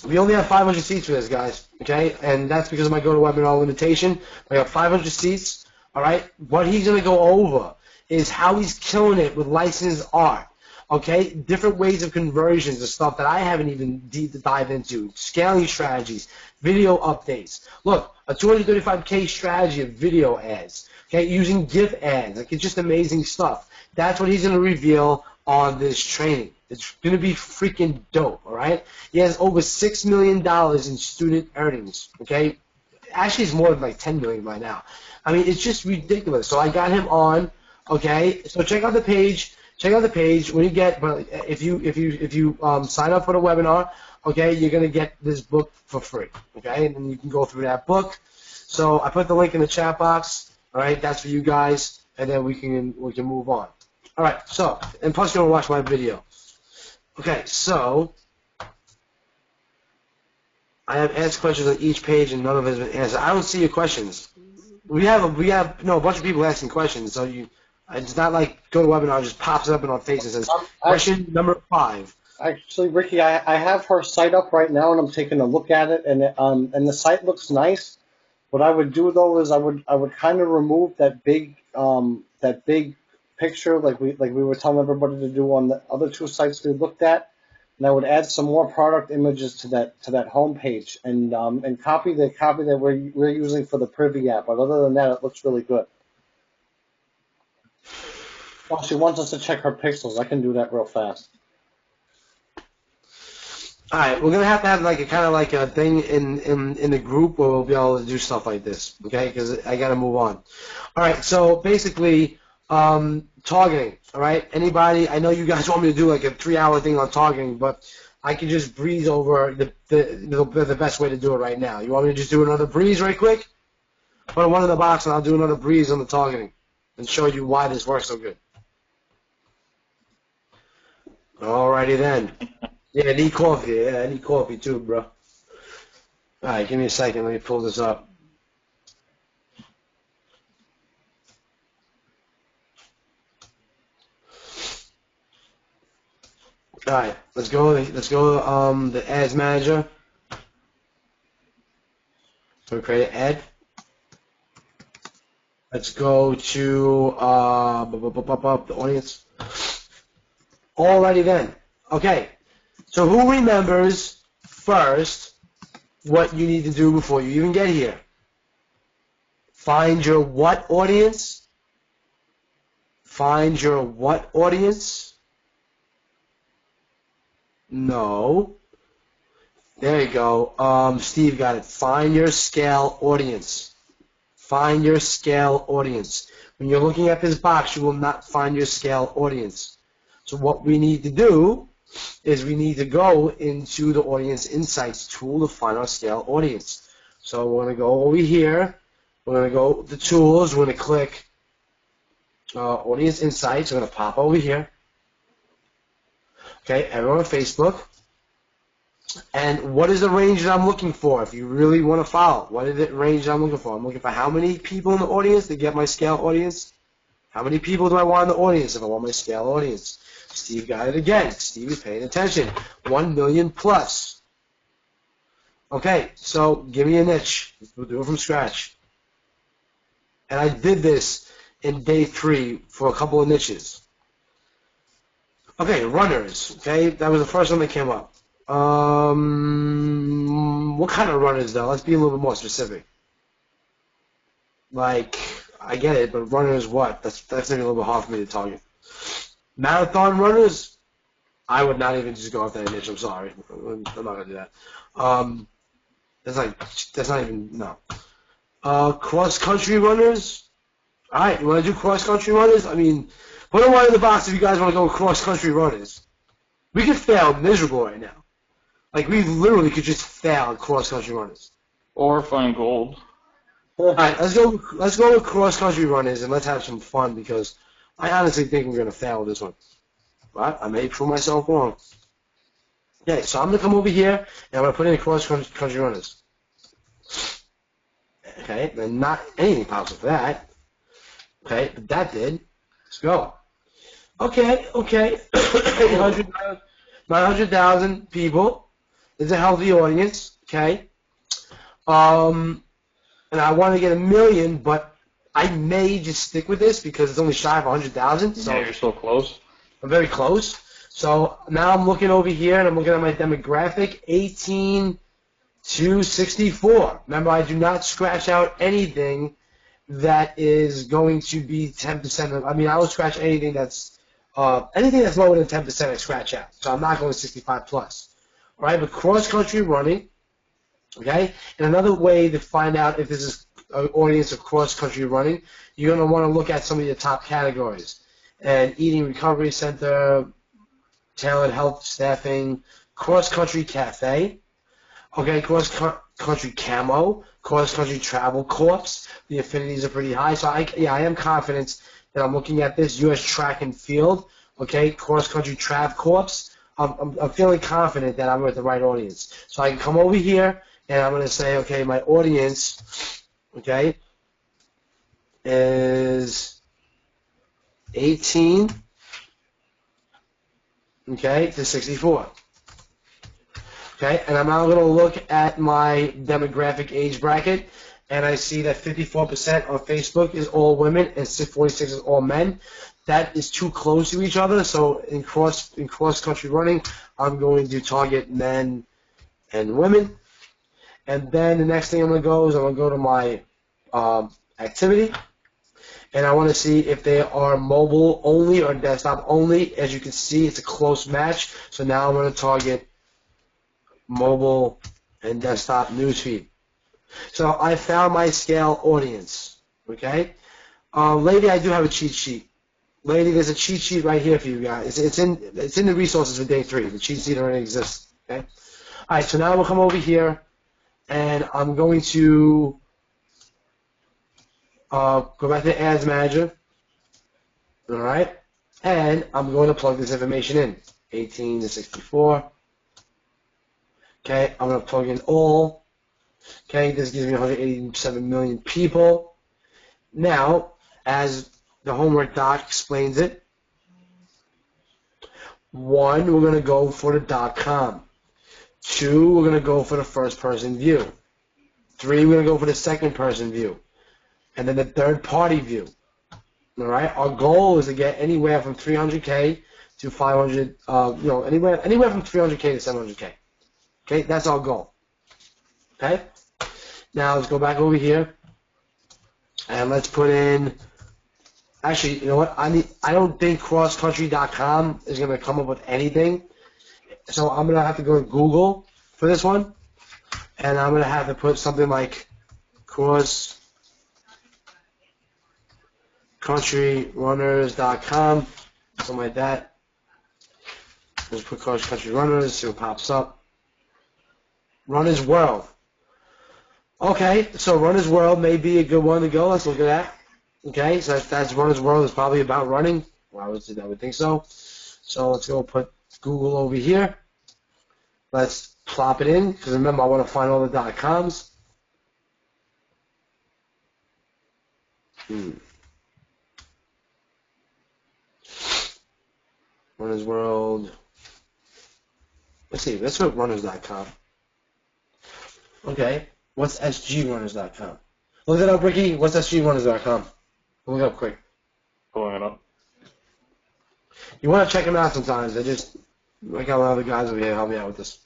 we only have 500 seats for this, guys. Okay? And that's because of my GoToWebinar limitation. I got 500 seats. All right? What he's going to go over is how he's killing it with licensed art. Okay, different ways of conversions of stuff that I haven't even dived into, scaling strategies, video updates. Look, a 235K strategy of video ads, okay, using GIF ads. Like, it's just amazing stuff. That's what he's going to reveal on this training. It's going to be freaking dope, all right? He has over $6 million in student earnings, okay? Actually, it's more than like $10 million by now. I mean, it's just ridiculous. So I got him on, okay? So check out the page. Check out the page. When you get, if you sign up for the webinar, okay, you're gonna get this book for free, okay, and then you can go through that book. So I put the link in the chat box. All right, that's for you guys, and then we can move on. All right. So, and plus you're gonna watch my video. Okay. So I have asked questions on each page, and none of it has been answered. I don't see your questions. We have a bunch of people asking questions, so you. It's not like GoToWebinar just pops up in our face and says, question number 5. Actually, Ricky, I have her site up right now, and I'm taking a look at it, and the site looks nice. What I would do though is I would kind of remove that big picture like we were telling everybody to do on the other 2 sites we looked at, and I would add some more product images to that home page and copy the copy that we're using for the Privy app. But other than that, it looks really good. Well, she wants us to check her pixels. I can do that real fast. All right, we're gonna have like a kind of like a thing in the group where we'll be able to do stuff like this, okay? Because I gotta move on. All right, so basically, targeting. All right, anybody? I know you guys want me to do like a 3-hour thing on targeting, but I can just breeze over the best way to do it right now. You want me to just do another breeze right quick? Put one in the box, and I'll do another breeze on the targeting and show you why this works so good. Alrighty then. Yeah, I need coffee. Yeah, I need coffee too, bro. Alright, give me a second. Let me pull this up. Alright, let's go the ads manager. So we create an ad. Let's go to the audience. Alrighty then. Okay. So who remembers first what you need to do before you even get here? Find your what audience? Find your what audience? No. There you go. Steve got it. Find your scale audience. Find your scale audience. When you're looking at this box, you will not find your scale audience. So what we need to do is we need to go into the Audience Insights tool to find our scale audience. So we're going to go over here. We're going to go to Tools. We're going to click Audience Insights. We're going to pop over here. Okay, everyone on Facebook. And what is the range that I'm looking for? If you really want to follow, what is the range that I'm looking for? I'm looking for how many people in the audience to get my scale audience. How many people do I want in the audience if I want my scale audience? Steve got it again. Steve is paying attention. 1 million plus. Okay, so give me a niche. We'll do it from scratch. And I did this in day 3 for a couple of niches. Okay, runners. Okay, that was the first one that came up. What kind of runners though? Let's be a little bit more specific. Like, I get it, but runners what? That's maybe a little bit hard for me to target. Marathon runners? I would not even just go after that niche. I'm sorry. I'm not gonna do that. That's not even no. Cross country runners? All right, you want to do cross country runners? I mean, put a one in the box if you guys want to go cross country runners. We could fail miserable right now. Like, we literally could just fail at cross-country runners. Or find gold. All right, let's go with cross-country runners, and let's have some fun, because I honestly think we're going to fail with this one. But I may prove myself wrong. Okay, so I'm going to come over here, and I'm going to put in cross-country runners. Okay, then not anything pops up for that. Okay, but that did. Let's go. Okay. 900,000 people. Is a healthy audience, okay? And I want to get 1 million, but I may just stick with this because it's only shy of 100,000. So yeah, you're so close. I'm very close. So now I'm looking over here, and I'm looking at my demographic, 18 to 64. Remember, I do not scratch out anything that is going to be 10%. I mean, I will scratch anything that's lower than 10%. I scratch out. So I'm not going 65 plus. Right, but cross-country running, okay? And another way to find out if this is an audience of cross-country running, you're going to want to look at some of your top categories. And eating recovery center, tailored health staffing, cross-country cafe, okay, cross-country camo, cross-country travel corps. The affinities are pretty high. So, I am confident that I'm looking at this U.S. track and field, okay, cross-country trav corps. I'm feeling confident that I'm with the right audience. So I can come over here, and I'm going to say, okay, my audience, okay, is 18, okay, to 64. Okay, and I'm now going to look at my demographic age bracket, and I see that 54% on Facebook is all women and 46 is all men. That is too close to each other, so in cross-country running, I'm going to target men and women. And then the next thing I'm going to go is I'm going to go to my activity, and I want to see if they are mobile only or desktop only. As you can see, it's a close match, so now I'm going to target mobile and desktop newsfeed. So I found my scale audience, okay? Lady, I do have a cheat sheet. Lady, there's a cheat sheet right here for you guys. It's in the resources for day 3. The cheat sheet already exists. Okay. All right. So now we'll come over here, and I'm going to go back to Ads Manager. All right. And I'm going to plug this information in. 18 to 64. Okay. I'm going to plug in all. Okay. This gives me 187 million people. Now, as the homework doc explains it. 1, we're going to go for the .com. 2, we're going to go for the first-person view. 3, we're going to go for the second-person view. And then the third-party view. All right? Our goal is to get anywhere from 300K to 500, anywhere from 300K to 700K. Okay? That's our goal. Okay? Now, let's go back over here. And let's put in... Actually, you know what? I don't think crosscountry.com is going to come up with anything. So I'm going to have to go to Google for this one. And I'm going to have to put something like crosscountryrunners.com, something like that. Let's put cross country runners, see what pops up. Runner's World. Okay, so Runner's World may be a good one to go. Let's look at that. Okay, so that's Runner's World is probably about running. Well, I would think so. So let's go put Google over here. Let's plop it in, because remember I want to find all the .coms. Runner's World. Let's see, let's put runners.com. Okay, what's sgrunners.com? Look it up, Ricky. What's sgrunners.com? Look it up quick. Pulling it up. You want to check them out sometimes. I just, like how a lot of the guys over here help me out with this.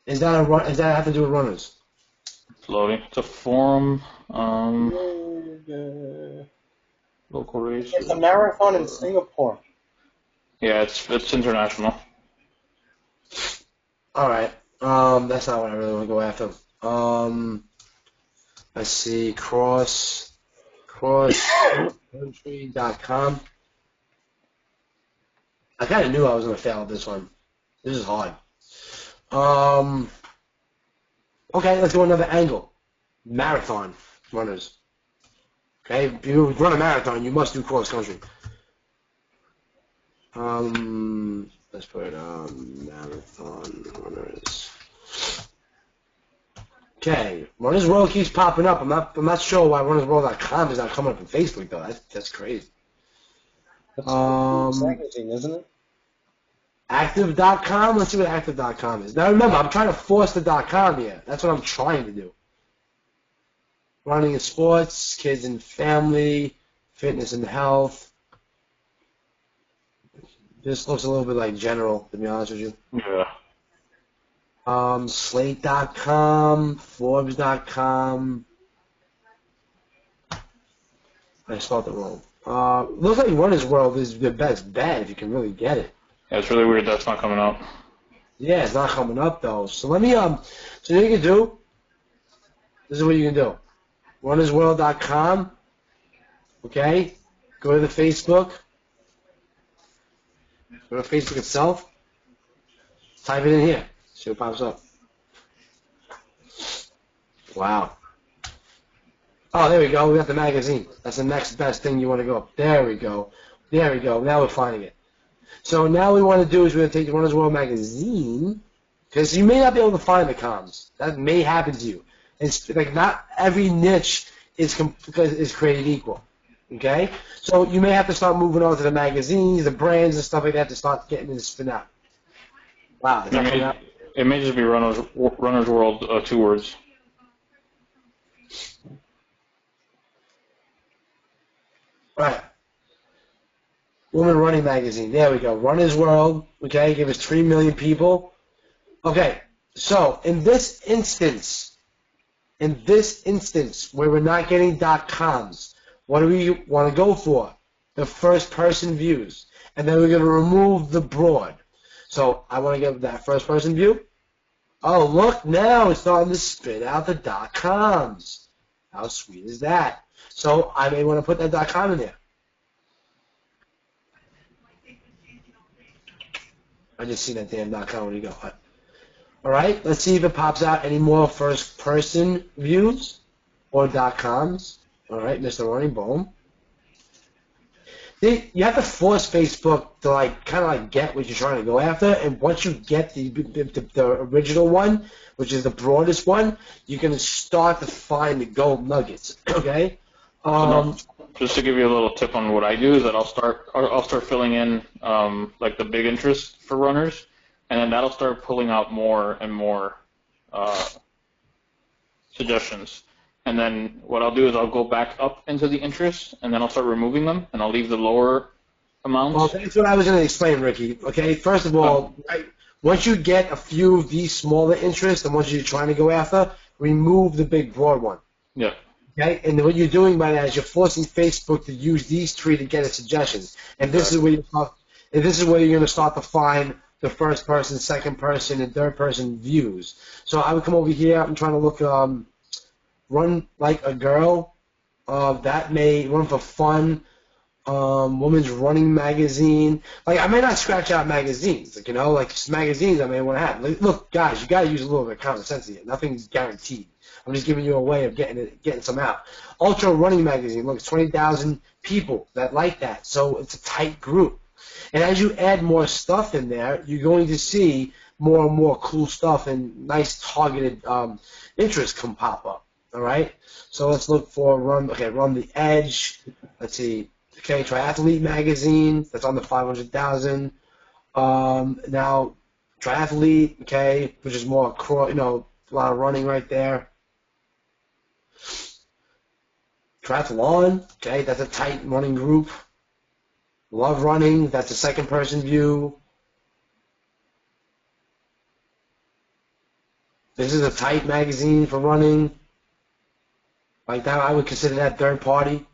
Does that have to do with runners? It's loading. It's a forum. Local race. It's a marathon in Singapore. Yeah, it's international. All right. That's not what I really want to go after. Let's see. Crosscountry.com. I kind of knew I was going to fail at this one. This is hard. Okay, let's go another angle. Marathon runners. Okay, if you run a marathon, you must do cross country. Let's put marathon runners. Okay, Runners World keeps popping up. I'm not sure why runnersworld.com is not coming up on Facebook though. That's crazy. That's magazine, isn't it? Active.com. Let's see what active.com is. Now remember, I'm trying to force the .com here. That's what I'm trying to do. Running and sports, kids and family, fitness and health. This looks a little bit like general, to be honest with you. Yeah. Slate.com, Forbes.com. I spelled it wrong. Looks like Runner's World is the best bet if you can really get it. Yeah, it's really weird that's not coming up. Yeah, it's not coming up though. So let me so what you can do. This is what you can do. RunnersWorld.com. Okay. Go to the Facebook. Go to Facebook itself. Type it in here. See what pops up. Wow. Oh, there we go. We got the magazine. That's the next best thing you want to go up. There we go. There we go. Now we're finding it. So now what we want to do is we're going to take the Runner's World magazine, because you may not be able to find the comms. That may happen to you. It's like not every niche is created equal. Okay? So you may have to start moving on to the magazines, the brands, and stuff like that to start getting it to spin out. Wow. Is that coming out? It may just be Runner's World, 2 words. All right. Women Running Magazine. There we go. Runner's World. Okay, give us 3 million people. Okay, so in this instance where we're not getting .coms, what do we want to go for? The first person views. And then we're going to remove the broad. So I want to get that first person view. Oh, look, now it's starting to spit out the .coms. How sweet is that? So I may want to put that .com in there. I just seen that damn .com. Where you go? All right, let's see if it pops out any more first-person views or .coms. All right, Mr. Running, boom. You have to force Facebook to kind of get what you're trying to go after, and once you get the original one, which is the broadest one, you can start to find the gold nuggets. Okay. Just to give you a little tip on what I do is that I'll start filling in like the big interest for runners, and then that'll start pulling out more and more suggestions. And then what I'll do is I'll go back up into the interest, and then I'll start removing them, and I'll leave the lower amounts. Well, that's what I was going to explain, Ricky. Okay, first of all, once you get a few of these smaller interests, and once you're trying to go after, remove the big broad one. Yeah. Okay, and what you're doing by that is you're forcing Facebook to use these 3 to get its suggestions, and this is where you're going to start to find the first person, second person, and third person views. So I would come over here. I'm trying to look. Run like a girl. That may run for fun. Women's Running Magazine. Like, I may not scratch out magazines, like, like just magazines I may want to have. Like, look, guys, you got to use a little bit of common sense here. Nothing's guaranteed. I'm just giving you a way of getting some out. Ultra Running Magazine. Look, it's 20,000 people that like that, so it's a tight group. And as you add more stuff in there, you're going to see more and more cool stuff and nice targeted interests come pop up. All right. So let's look for Run the Edge. Let's see. Okay, Triathlete Magazine, that's on the 500,000. Now, Triathlete, okay, which is more, a lot of running right there. Triathlon, okay, that's a tight running group. Love Running, that's a second-person view. This is a tight magazine for running. Like that, I would consider that third party.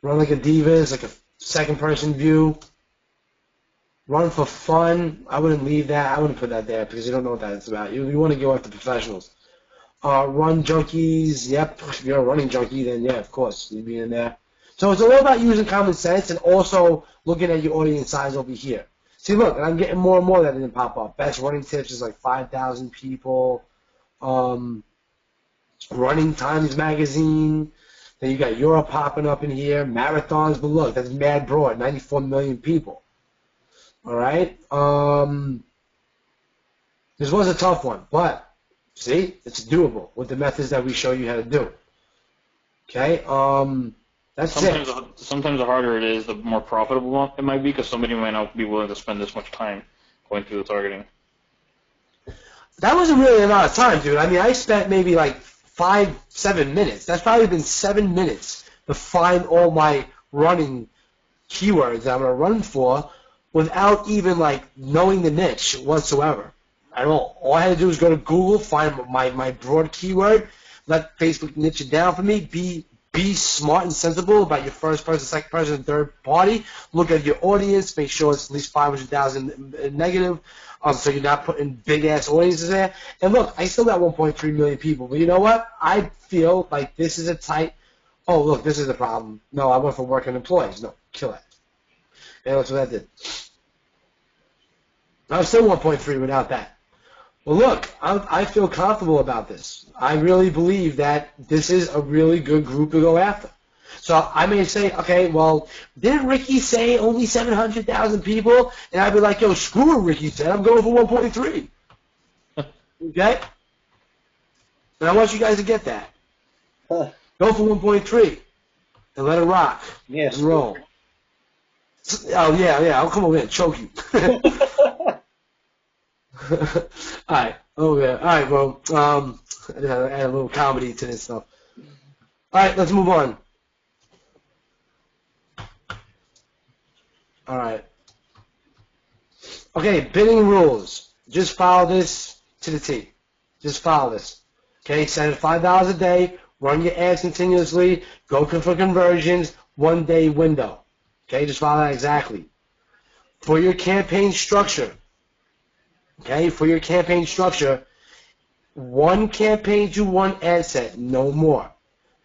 Run Like a Diva is like a second-person view. Run for Fun, I wouldn't leave that. I wouldn't put that there because you don't know what that's about. You want to go after professionals. Run Junkies, yep. If you're a running junkie, then yeah, of course, you'd be in there. So it's all about using common sense and also looking at your audience size over here. See, look, I'm getting more and more that didn't pop up. Best running tips is like 5,000 people. Running Times Magazine. Then you got Europe popping up in here, marathons, but look, that's mad broad, 94 million people. All right? This was a tough one, but see, it's doable with the methods that we show you how to do. Okay? That's sometimes it. Sometimes the harder it is, the more profitable it might be, because somebody might not be willing to spend this much time going through the targeting. That wasn't really a lot of time, dude. I mean, I spent maybe like 7 minutes. That's probably been 7 minutes to find all my running keywords that I'm going to run for without even like knowing the niche whatsoever at all. All I had to do was go to Google, find my broad keyword, let Facebook niche it down for me, be smart and sensible about your first person, second person, and third party. Look at your audience, make sure it's at least 500,000 negative. So you're not putting big-ass audiences there. And look, I still got 1.3 million people. But you know what? I feel like this is a tight, oh, look, this is the problem. No, I went for working employees. No, kill it. And that's what that did. I was still 1.3 without that. Well, look, I feel comfortable about this. I really believe that this is a really good group to go after. So I may say, okay, well, didn't Ricky say only 700,000 people? And I'd be like, yo, screw what Ricky said. I'm going for 1.3. Okay? And I want you guys to get that. Go for 1.3 and let it rock. Yes. And roll. Oh, yeah. I'll come over here and choke you. All right. Oh, yeah. All right, bro. Add a little comedy to this stuff. All right, let's move on. All right. Okay, bidding rules. Just follow this to the T. Just follow this. Okay, set it $5 a day. Run your ads continuously. Go for conversions. 1 day window. Okay, just follow that exactly. For your campaign structure. Okay, for your campaign structure, 1 campaign to 1 ad set, no more.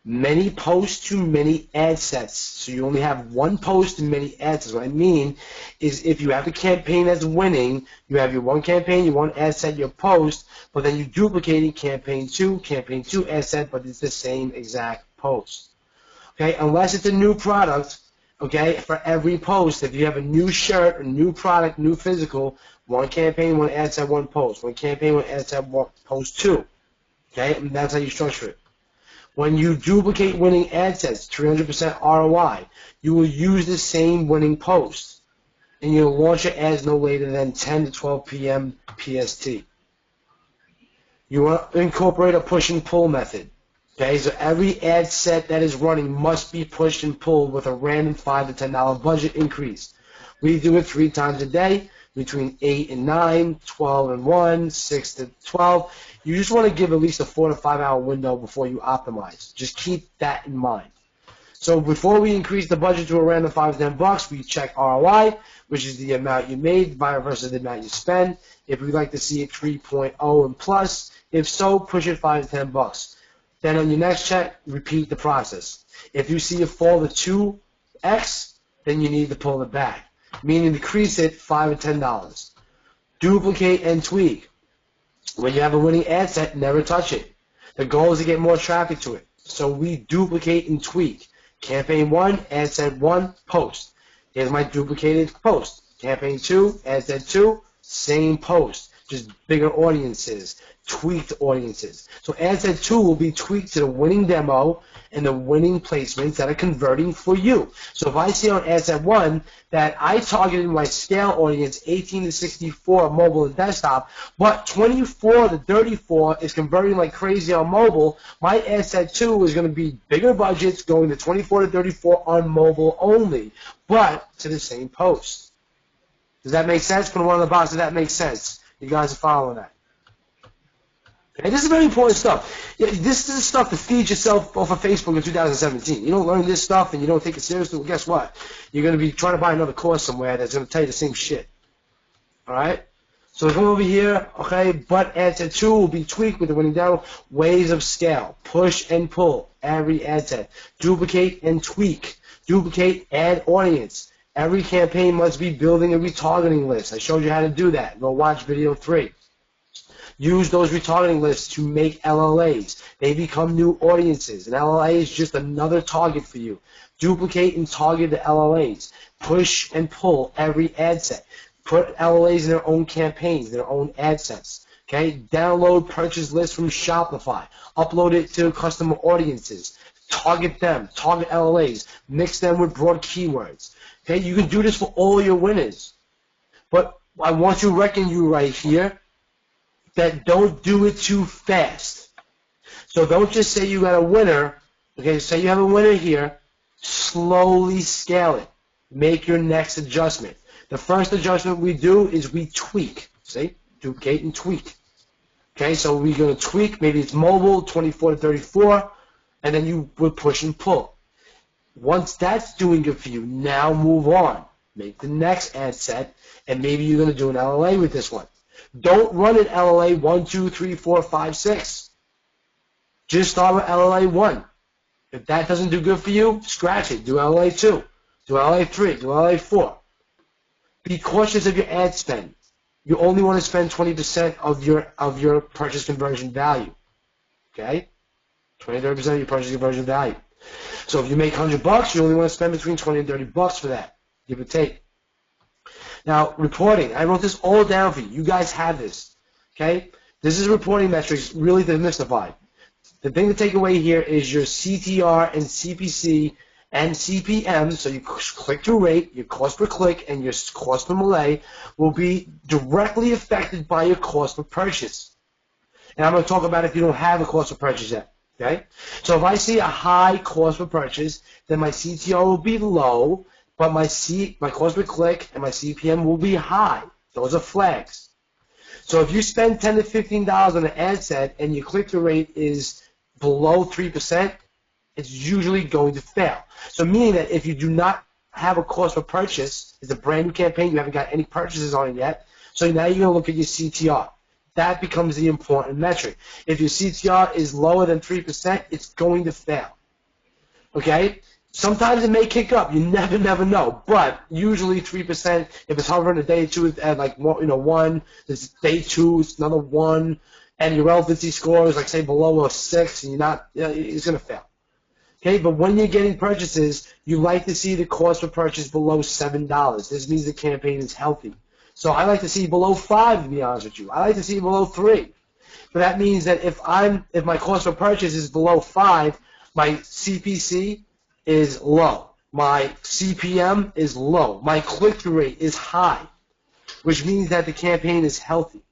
Many posts to many ad sets. So you only have 1 post and many ad sets. What I mean is if you have a campaign that's winning, you have your 1 campaign, your 1 ad set, your post, but then you duplicate campaign 2 ad set, but it's the same exact post. Okay, unless it's a new product, okay, for every post, if you have a new shirt, a new product, new physical, 1 campaign, 1 ad set, 1 post. 1 campaign, 1 ad set, 1 post 2. Okay, and that's how you structure it. When you duplicate winning ad sets, 300% ROI, you will use the same winning post. And you'll launch your ads no later than 10 to 12 p.m. PST. You want to incorporate a push and pull method. Okay, so every ad set that is running must be pushed and pulled with a random $5 to $10 budget increase. We do it 3 times a day, between 8 and 9, 12 and 1, 6 to 12. You just want to give at least a 4 to 5 hour window before you optimize. Just keep that in mind. So before we increase the budget to a random $5 to $10, we check ROI, which is the amount you made versus the amount you spend. If we'd like to see it 3.0 and plus, if so, push it $5 to $10. Then on your next check, repeat the process. If you see a fall to 2x, then you need to pull it back, meaning decrease it $5 or $10. Duplicate and tweak. When you have a winning ad set, never touch it. The goal is to get more traffic to it. So we duplicate and tweak. Campaign 1, ad set 1, post. Here's my duplicated post. Campaign 2, ad set 2, same post. Just bigger audiences, tweaked audiences. So ad set 2 will be tweaked to the winning demo and the winning placements that are converting for you. So if I see on ad set 1 that I targeted my scale audience 18 to 64 mobile and desktop, but 24 to 34 is converting like crazy on mobile, my ad set 2 is going to be bigger budgets going to 24 to 34 on mobile only, but to the same post. Does that make sense? Put one in the box if that makes sense. You guys are following that. Okay, this is very important stuff. Yeah, this is stuff to feed yourself off of Facebook in 2017. You don't learn this stuff and you don't take it seriously, well, guess what? You're going to be trying to buy another course somewhere that's going to tell you the same shit. All right? So come over here, okay, but ad set 2 will be tweaked with the winning demo. Ways of scale. Push and pull every ad set. Duplicate and tweak. Duplicate ad audience. Every campaign must be building a retargeting list. I showed you how to do that. Go watch video 3. Use those retargeting lists to make LLAs. They become new audiences. An LLA is just another target for you. Duplicate and target the LLAs. Push and pull every ad set. Put LLAs in their own campaigns, their own ad sets. Okay? Download purchase lists from Shopify. Upload it to customer audiences. Target them. Target LLAs. Mix them with broad keywords. Okay, you can do this for all your winners. But I want to reckon you right here that don't do it too fast. So don't just say you got a winner. Okay, say you have a winner here. Slowly scale it. Make your next adjustment. The first adjustment we do is we tweak. See? Duplicate and tweak. Okay, so we're going to tweak. Maybe it's mobile, 24 to 34. And then you would push and pull. Once that's doing good for you, now move on. Make the next ad set, and maybe you're going to do an LLA with this one. Don't run an LLA 1, 2, 3, 4, 5, 6. Just start with LLA 1. If that doesn't do good for you, scratch it. Do LLA 2. Do LLA 3. Do LLA 4. Be cautious of your ad spend. You only want to spend 20% of your purchase conversion value. Okay? 20-30% of your purchase conversion value. So if you make $100, you only want to spend between $20 and $30 for that, give or take. Now, reporting. I wrote this all down for you. You guys have this, okay? This is reporting metrics really demystified. The thing to take away here is your CTR and CPC and CPM, so your click-through rate, your cost per click, and your cost per melee will be directly affected by your cost per purchase. And I'm going to talk about if you don't have a cost per purchase yet. Okay, so if I see a high cost per purchase, then my CTR will be low, but my cost per click and my CPM will be high. Those are flags. So if you spend $10 to $15 on an ad set and your click-through rate is below 3%, it's usually going to fail. So meaning that if you do not have a cost per purchase, it's a brand new campaign, you haven't got any purchases on it yet, so now you're going to look at your CTR. That becomes the important metric. If your CTR is lower than 3%, it's going to fail. Okay? Sometimes it may kick up. You never know. But usually 3%, if it's hovering a day or two at like 1, this day 2, it's another 1, and your relevancy score is like say below a 6, and you're not, it's going to fail. Okay? But when you're getting purchases, you like to see the cost per purchase below $7. This means the campaign is healthy. So I like to see below 5, to be honest with you. I like to see below 3. But that means that if my cost per purchase is below 5, my CPC is low. My CPM is low. My click-through rate is high, which means that the campaign is healthy.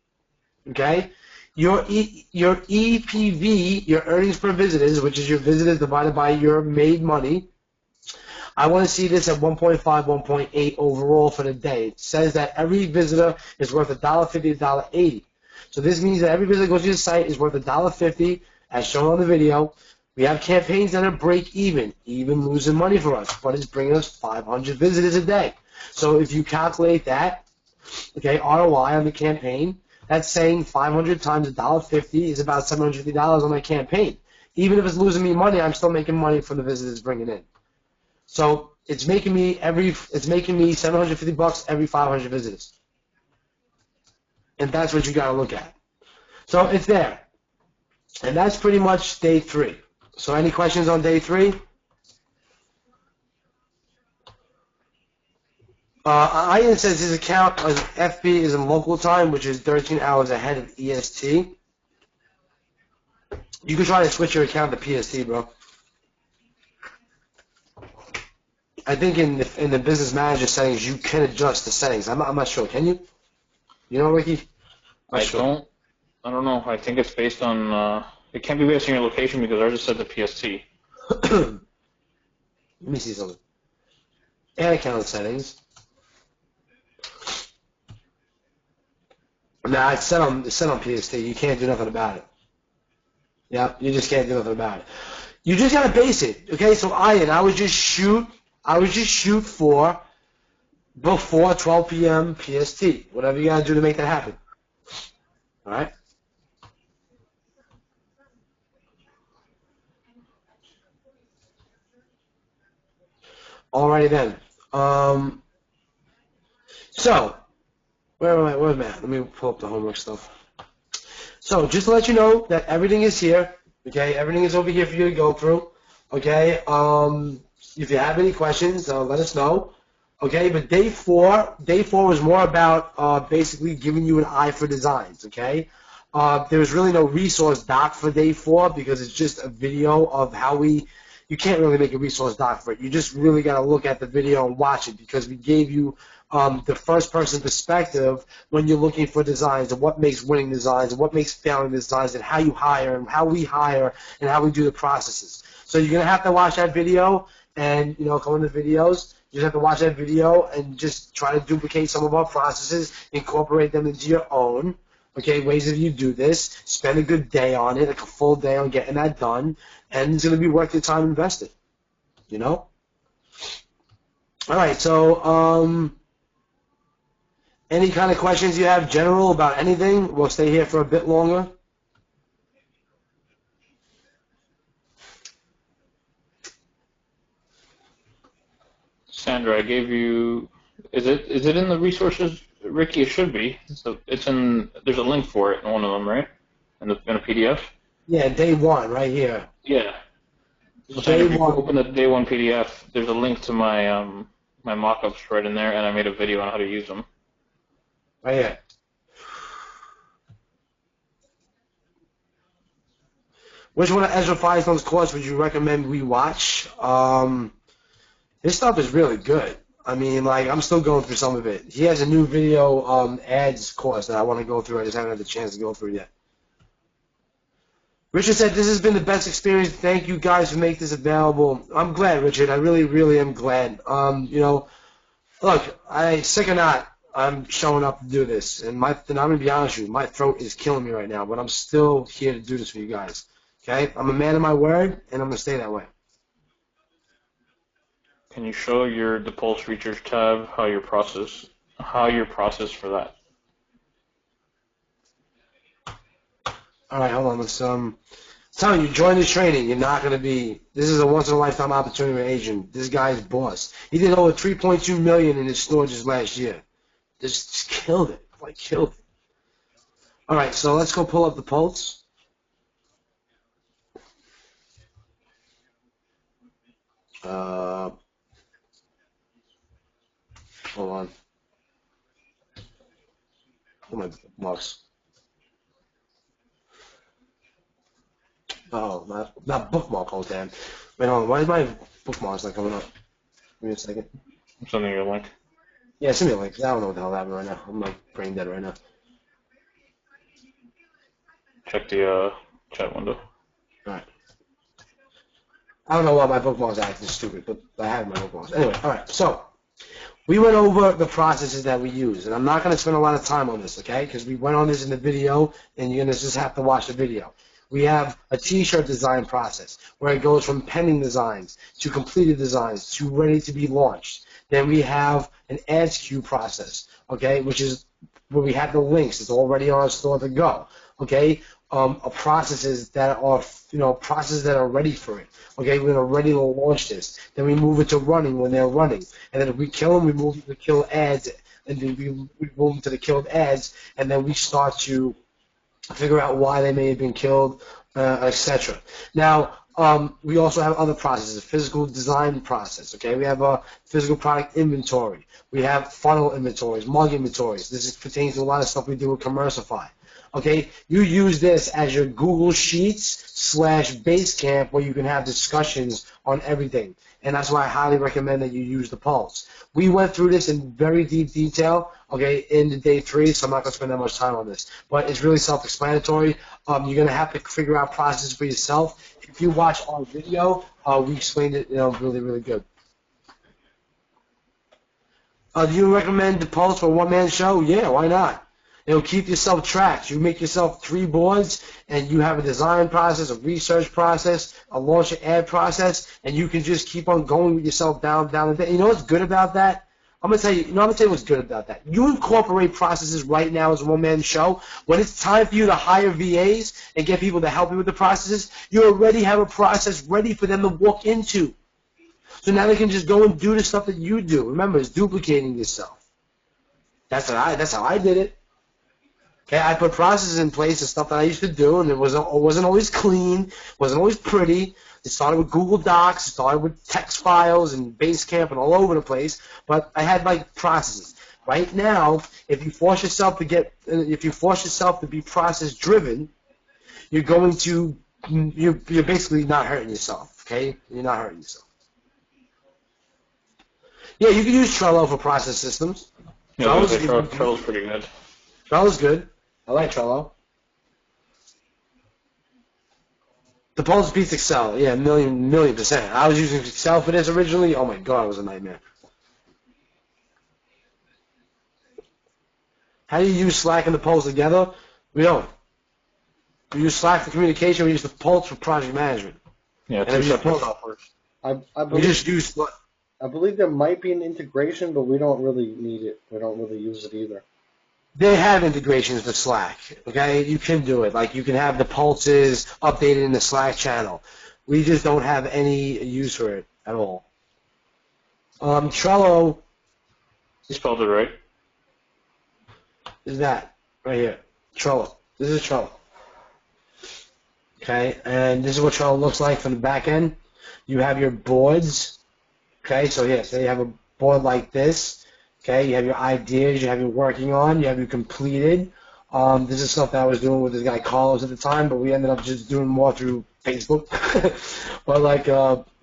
Okay? Your EPV, your earnings per visitors, which is your visitors divided by your made money, I want to see this at 1.5, 1.8 overall for the day. It says that every visitor is worth $1.50 to $1.80. So this means that every visitor that goes to your site is worth $1.50, as shown on the video. We have campaigns that are break even losing money for us, but it's bringing us 500 visitors a day. So if you calculate that, okay, ROI on the campaign, that's saying 500 times $1.50 is about $750 on that campaign. Even if it's losing me money, I'm still making money from the visitors bringing in. So it's making me $750 every 500 visitors. And that's what you got to look at. So it's there. And that's pretty much day 3. So any questions on day 3? Ian says his account as FB is in local time, which is 13 hours ahead of EST. You can try to switch your account to PST, bro. I think in the business manager settings, you can adjust the settings. I'm not sure. Can you? You know, Ricky? I don't know. I think it's based on, it can't be based on your location because ours is set to PST. Let me see something. Add account settings. Nah, it's set on PST. You can't do nothing about it. Yeah, you just can't do nothing about it. You just gotta base it. Okay, so Ian, I would just shoot for before 12 p.m. PST. Whatever you gotta do to make that happen. All right. Alrighty then. So, where am I at? Let me pull up the homework stuff. So, just to let you know that everything is here. Okay, everything is over here for you to go through. Okay. If you have any questions, let us know. Okay, but day four was more about basically giving you an eye for designs. Okay. There was really no resource doc for day 4 because it's just a video of how you can't really make a resource doc for it. You just really got to look at the video and watch it because we gave you the first-person perspective when you're looking for designs and what makes winning designs and what makes failing designs and how you hire and how we hire and how we do the processes. So you're going to have to watch that video and, come into videos. You just have to watch that video and just try to duplicate some of our processes, incorporate them into your own. Okay, ways that you do this. Spend a good day on it, like a full day on getting that done, and it's going to be worth your time invested. All right, so any kind of questions you have general about anything? We'll stay here for a bit longer. Sandra, I gave you, is it in the resources, Ricky? It should be. So there's a link for it in one of them, right? In a PDF? Yeah, day 1, right here. Yeah. So Sandra, if you open the day 1 PDF, there's a link to my my mock-ups right in there, and I made a video on how to use them. Right here. Which one of Ezra Firestone's course would you recommend we watch? His stuff is really good. I mean, I'm still going through some of it. He has a new video ads course that I want to go through. I just haven't had the chance to go through yet. Richard said, this has been the best experience. Thank you guys for making this available. I'm glad, Richard. I really, really am glad. Look, sick or not, I'm showing up to do this. And I'm going to be honest with you, my throat is killing me right now, but I'm still here to do this for you guys. Okay? I'm a man of my word, and I'm going to stay that way. Can you show the Pulse Research tab how your process for that? All right, hold on. Let's telling you, join this training. You're not going to be. This is a once in a lifetime opportunity with Adrian. This guy's boss. He did over $3.2 million in his store just last year. Just killed it. Killed it. All right, so let's go pull up the Pulse. Hold on. Oh, my bookmarks. Oh, not bookmark, oh damn. Wait, hold on. Why is my bookmarks not coming up? Give me a second. I'm sending you a link. Yeah, send me a link. I don't know what the hell happened right now. I'm brain dead right now. Check the chat window. Alright. I don't know why my bookmarks are acting stupid, but I have my bookmarks. Anyway, alright, so we went over the processes that we use, and I'm not going to spend a lot of time on this, okay? Because we went on this in the video, and you're going to just have to watch the video. We have a t-shirt design process where it goes from pending designs to completed designs to ready to be launched. Then we have an ads queue process, okay, which is where we have the links. It's already on our store to go. okay, processes that are, processes that are ready for it. Okay, we're ready to launch this. Then we move it to running when they're running. And then if we kill them, we move to kill ads, and then we move them to the killed ads, and then we start to figure out why they may have been killed, etc. Now, we also have other processes, physical design process, okay? We have a physical product inventory. We have funnel inventories, mug inventories. This pertains to a lot of stuff we do with Commercify. Okay, you use this as your Google Sheets / Basecamp where you can have discussions on everything. And that's why I highly recommend that you use the Pulse. We went through this in very deep detail, okay, in the day 3, so I'm not going to spend that much time on this. But it's really self-explanatory. You're going to have to figure out processes for yourself. If you watch our video, we explained it, really, really good. Do you recommend the Pulse for a one-man show? Yeah, why not? It'll keep yourself tracked. You make yourself 3 boards, and you have a design process, a research process, a launch and ad process, and you can just keep on going with yourself down the day. You know what's good about that? I'm gonna tell you what's good about that. You incorporate processes right now as a one-man show. When it's time for you to hire VAs and get people to help you with the processes, you already have a process ready for them to walk into. So now they can just go and do the stuff that you do. Remember, it's duplicating yourself. That's how I did it. Okay, I put processes in place and stuff that I used to do, and it wasn't always clean, wasn't always pretty. It started with Google Docs, it started with text files and Basecamp and all over the place, but I had like processes. Right now, if you force yourself to be process driven, you're basically not hurting yourself. Okay, you're not hurting yourself. Yeah, you can use Trello for process systems. Yeah, Trello's pretty good. Trello's good. I like Trello. The Pulse beats Excel. Yeah, million %. I was using Excel for this originally. Oh my god, it was a nightmare. How do you use Slack and the Pulse together? We don't. We use Slack for communication. We use the Pulse for project management. Yeah, 2 separate softwares. I believe there might be an integration, but we don't really need it. We don't really use it either. They have integrations with Slack, okay? You can do it. Like, you can have the pulses updated in the Slack channel. We just don't have any use for it at all. Trello... You spelled it right. Is that right here. Trello. This is Trello. Okay, and this is what Trello looks like from the back end. You have your boards. Okay, so yeah, so you have a board like this. Okay, you have your ideas, you have your working on, you have your completed. This is stuff that I was doing with this guy Carlos at the time, but we ended up just doing more through Facebook. But like,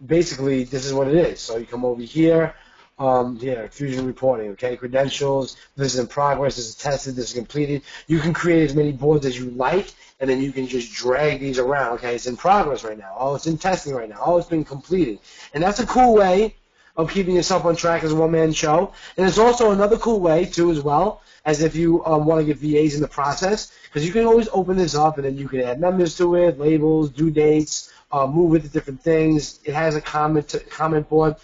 basically, this is what it is. So you come over here, Fusion reporting, okay, credentials, this is in progress, this is tested, this is completed. You can create as many boards as you like, and then you can just drag these around. Okay, it's in progress right now. Oh, it's in testing right now. Oh, it's been completed. And that's a cool way of keeping yourself on track as a one-man show. And it's also another cool way, too, as well, as if you want to get VAs in the process, because you can always open this up, and then you can add members to it, labels, due dates, move it to different things. It has a comment board.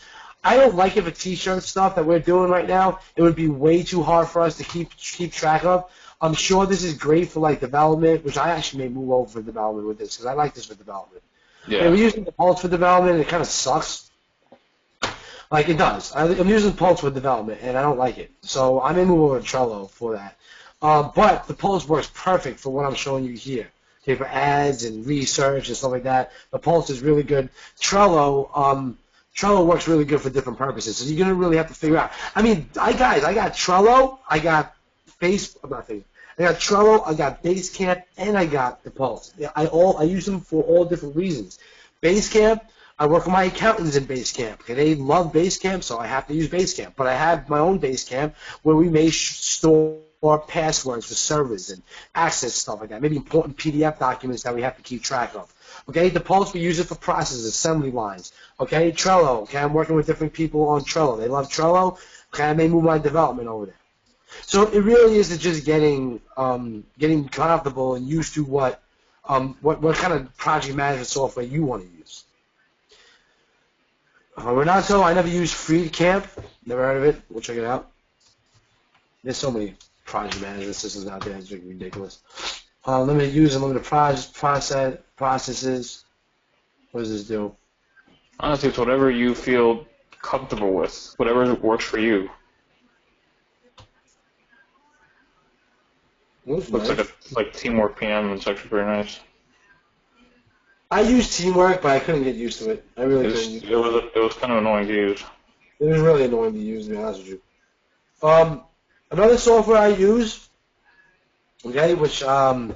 I don't like it for T-shirt stuff that we're doing right now. It would be way too hard for us to keep track of. I'm sure this is great for, like, development, which I actually may move over for development with this, because I like this for development. Yeah. And we're using the Pulse for development, and it kind of sucks. Like, it does. I'm using Pulse for development, and I don't like it. So I may move over to Trello for that. But the Pulse works perfect for what I'm showing you here. Okay, for ads and research and stuff like that. The Pulse is really good. Trello works really good for different purposes. So you're going to really have to figure out. I mean, I got Trello, I got I got Trello, I got Basecamp, and I got the Pulse. I use them for all different reasons. Basecamp, I work with my accountants in Basecamp. Okay, they love Basecamp, so I have to use Basecamp. But I have my own Basecamp where we may store passwords for servers and access stuff like that. Maybe important PDF documents that we have to keep track of. Okay, the Pulse, we use it for processes, assembly lines. Okay, Trello. Okay, I'm working with different people on Trello. They love Trello. Okay, I may move my development over there. So it really is just getting comfortable and used to what kind of project management software you want to use. Renato, I never used FreeCamp. Never heard of it. We'll check it out. There's so many project management systems out there. It's ridiculous. Limited use and limited processes. What does this do? Honestly, it's whatever you feel comfortable with, whatever works for you. Looks Looks nice. like Teamwork PM. It's actually very nice. I use Teamwork, but I couldn't get used to it. I really couldn't. It was kind of annoying to use. It was really annoying to use, to be honest with you. Another software I use, okay, which I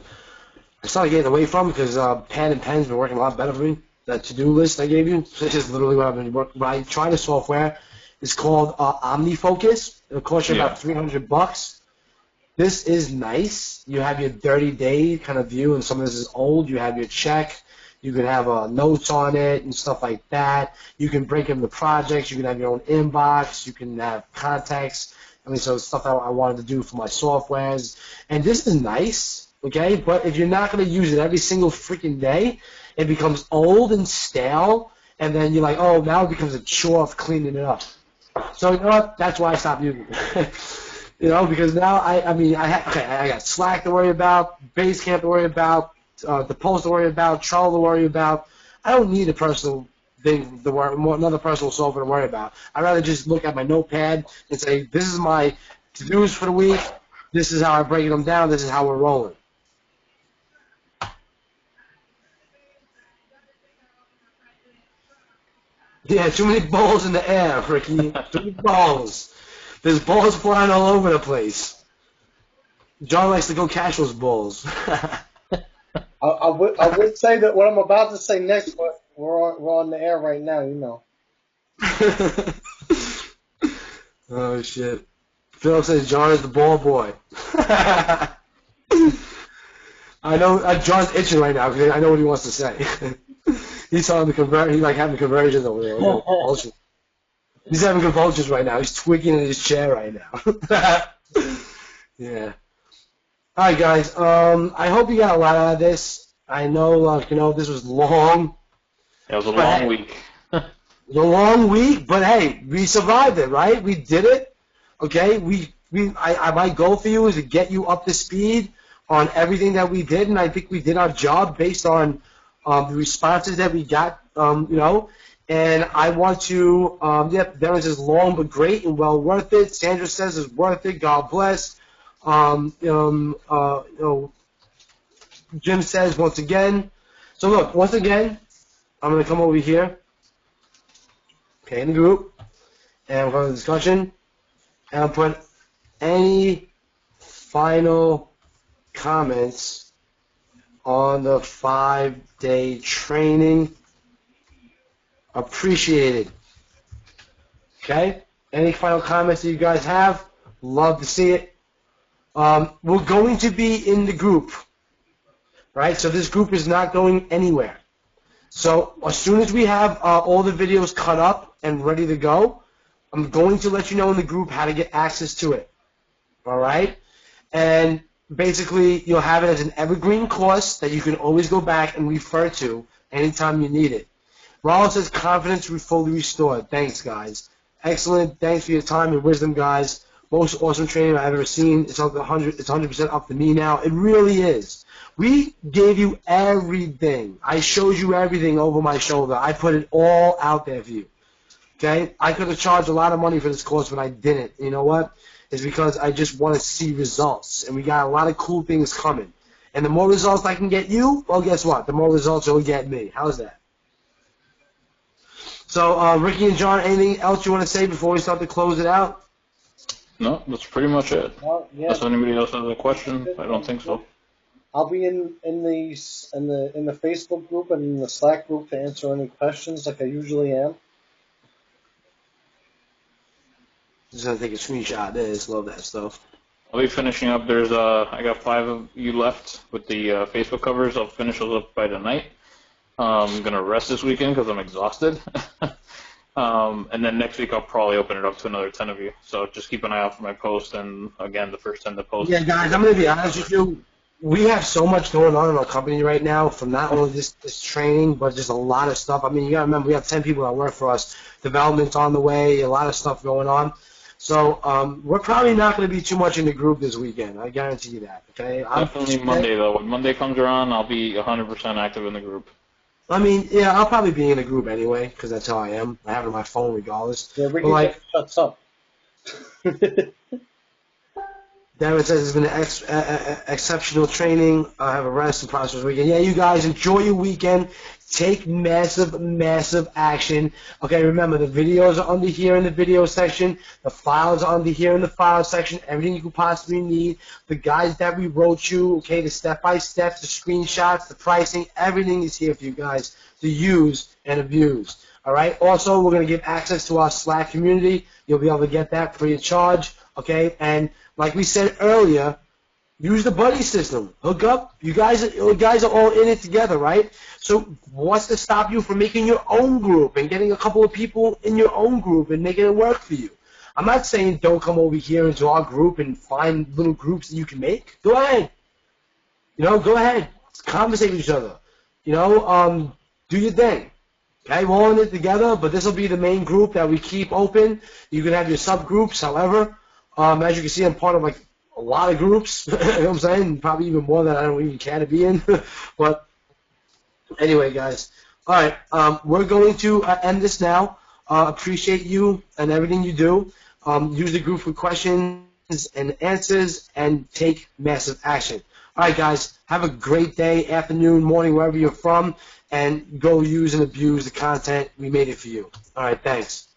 started getting away from because Pad and Pen's been working a lot better for me. That to-do list I gave you, this is literally what I've been working. But I tried a software. It's called OmniFocus. It'll cost you about $300. This is nice. You have your 30-day kind of view, and some of this is old. You have your check. You can have notes on it and stuff like that. You can break into projects. You can have your own inbox. You can have contacts. I mean, so stuff I wanted to do for my softwares. And this is nice, okay? But if you're not going to use it every single freaking day, it becomes old and stale. And then you're like, oh, now it becomes a chore of cleaning it up. So you know what? That's why I stopped using it. You know, because now I got Slack to worry about, Basecamp to worry about, the Post to worry about, Trello to worry about. I don't need a personal thing to worry, another personal software to worry about. I'd rather just look at my notepad and say, this is my to-dos for the week. This is how I'm breaking them down. This is how we're rolling. Yeah, too many balls in the air, Ricky. Too many balls. There's balls flying all over the place. John likes to go catch those balls. I would say that what I'm about to say next, but we're on the air right now, you know. Oh, shit. Phil says John is the ball boy. I know John's itching right now because I know what he wants to say. He's having conversions over there. He's having convulsions right now. He's tweaking in his chair right now. Yeah. All right, guys. I hope you got a lot out of this. I know, this was long. It was a long week. It was a long week, but hey, we survived it, right? We did it. Okay. My goal for you is to get you up to speed on everything that we did, and I think we did our job based on the responses that we got. And I want to, Darren says long but great and well worth it. Sandra says it's worth it. God bless. Jim says once again. So look, once again, I'm going to come over here, okay, in the group, and we're going to discussion, and I'll put any final comments on the 5-day training. Appreciated. Okay? Any final comments that you guys have? Love to see it. We're going to be in the group, right? So this group is not going anywhere. So as soon as we have all the videos cut up and ready to go, I'm going to let you know in the group how to get access to it. All right? And basically, you'll have it as an evergreen course that you can always go back and refer to anytime you need it. Rollins says confidence fully restored. Thanks, guys. Excellent. Thanks for your time and wisdom, guys. Most awesome training I've ever seen. It's 100% up to me now. It really is. We gave you everything. I showed you everything over my shoulder. I put it all out there for you. Okay? I could have charged a lot of money for this course, but I didn't. You know what? It's because I just want to see results. And we got a lot of cool things coming. And the more results I can get you, well, guess what? The more results you'll get me. How's that? So, Ricky and John, anything else you want to say before we start to close it out? No, that's pretty much it. Yeah. Unless anybody else has a question, I don't think so. I'll be in the Facebook group and in the Slack group to answer any questions like I usually am. Just gonna take a screenshot of this. Love that stuff. I'll be finishing up. I got 5 of you left with the Facebook covers. I'll finish those up by tonight. I'm gonna rest this weekend because I'm exhausted. And then next week I'll probably open it up to another 10 of you. So just keep an eye out for my post, and again, the first 10 to post. Yeah, guys, I'm gonna be honest with you. We have so much going on in our company right now, from not only this training, but just a lot of stuff. I mean, you gotta remember, we have 10 people that work for us. Development's on the way, a lot of stuff going on. So we're probably not going to be too much in the group this weekend. I guarantee you that. Okay. Definitely Monday though. When Monday comes around, I'll be 100% active in the group. I mean, yeah, I'll probably be in a group anyway because that's how I am. I have it on my phone regardless. Yeah, Ricky But, like, shuts up. Darren says it's been an exceptional training. I have a rest and prosperous weekend. Yeah, you guys enjoy your weekend. Take massive, massive action. Okay, remember the videos are under here in the video section. The files are under here in the file section. Everything you could possibly need. The guides that we wrote you, okay, the step-by-steps, the screenshots, the pricing, everything is here for you guys to use and abuse. All right. Also, we're going to give access to our Slack community. You'll be able to get that free of charge. Okay, and like we said earlier, use the buddy system. Hook up. You guys are all in it together, right? So what's to stop you from making your own group and getting a couple of people in your own group and making it work for you? I'm not saying don't come over here into our group and find little groups that you can make. Go ahead. Go ahead. Conversate with each other. Do your thing. Okay, we're all in it together, but this will be the main group that we keep open. You can have your subgroups, however. As you can see, I'm part of like a lot of groups. You know what I'm saying? Probably even more that I don't even care to be in. But anyway, guys. All right, we're going to end this now. Appreciate you and everything you do. Use the group for questions and answers, and take massive action. All right, guys. Have a great day, afternoon, morning, wherever you're from, and go use and abuse the content. We made it for you. All right, thanks.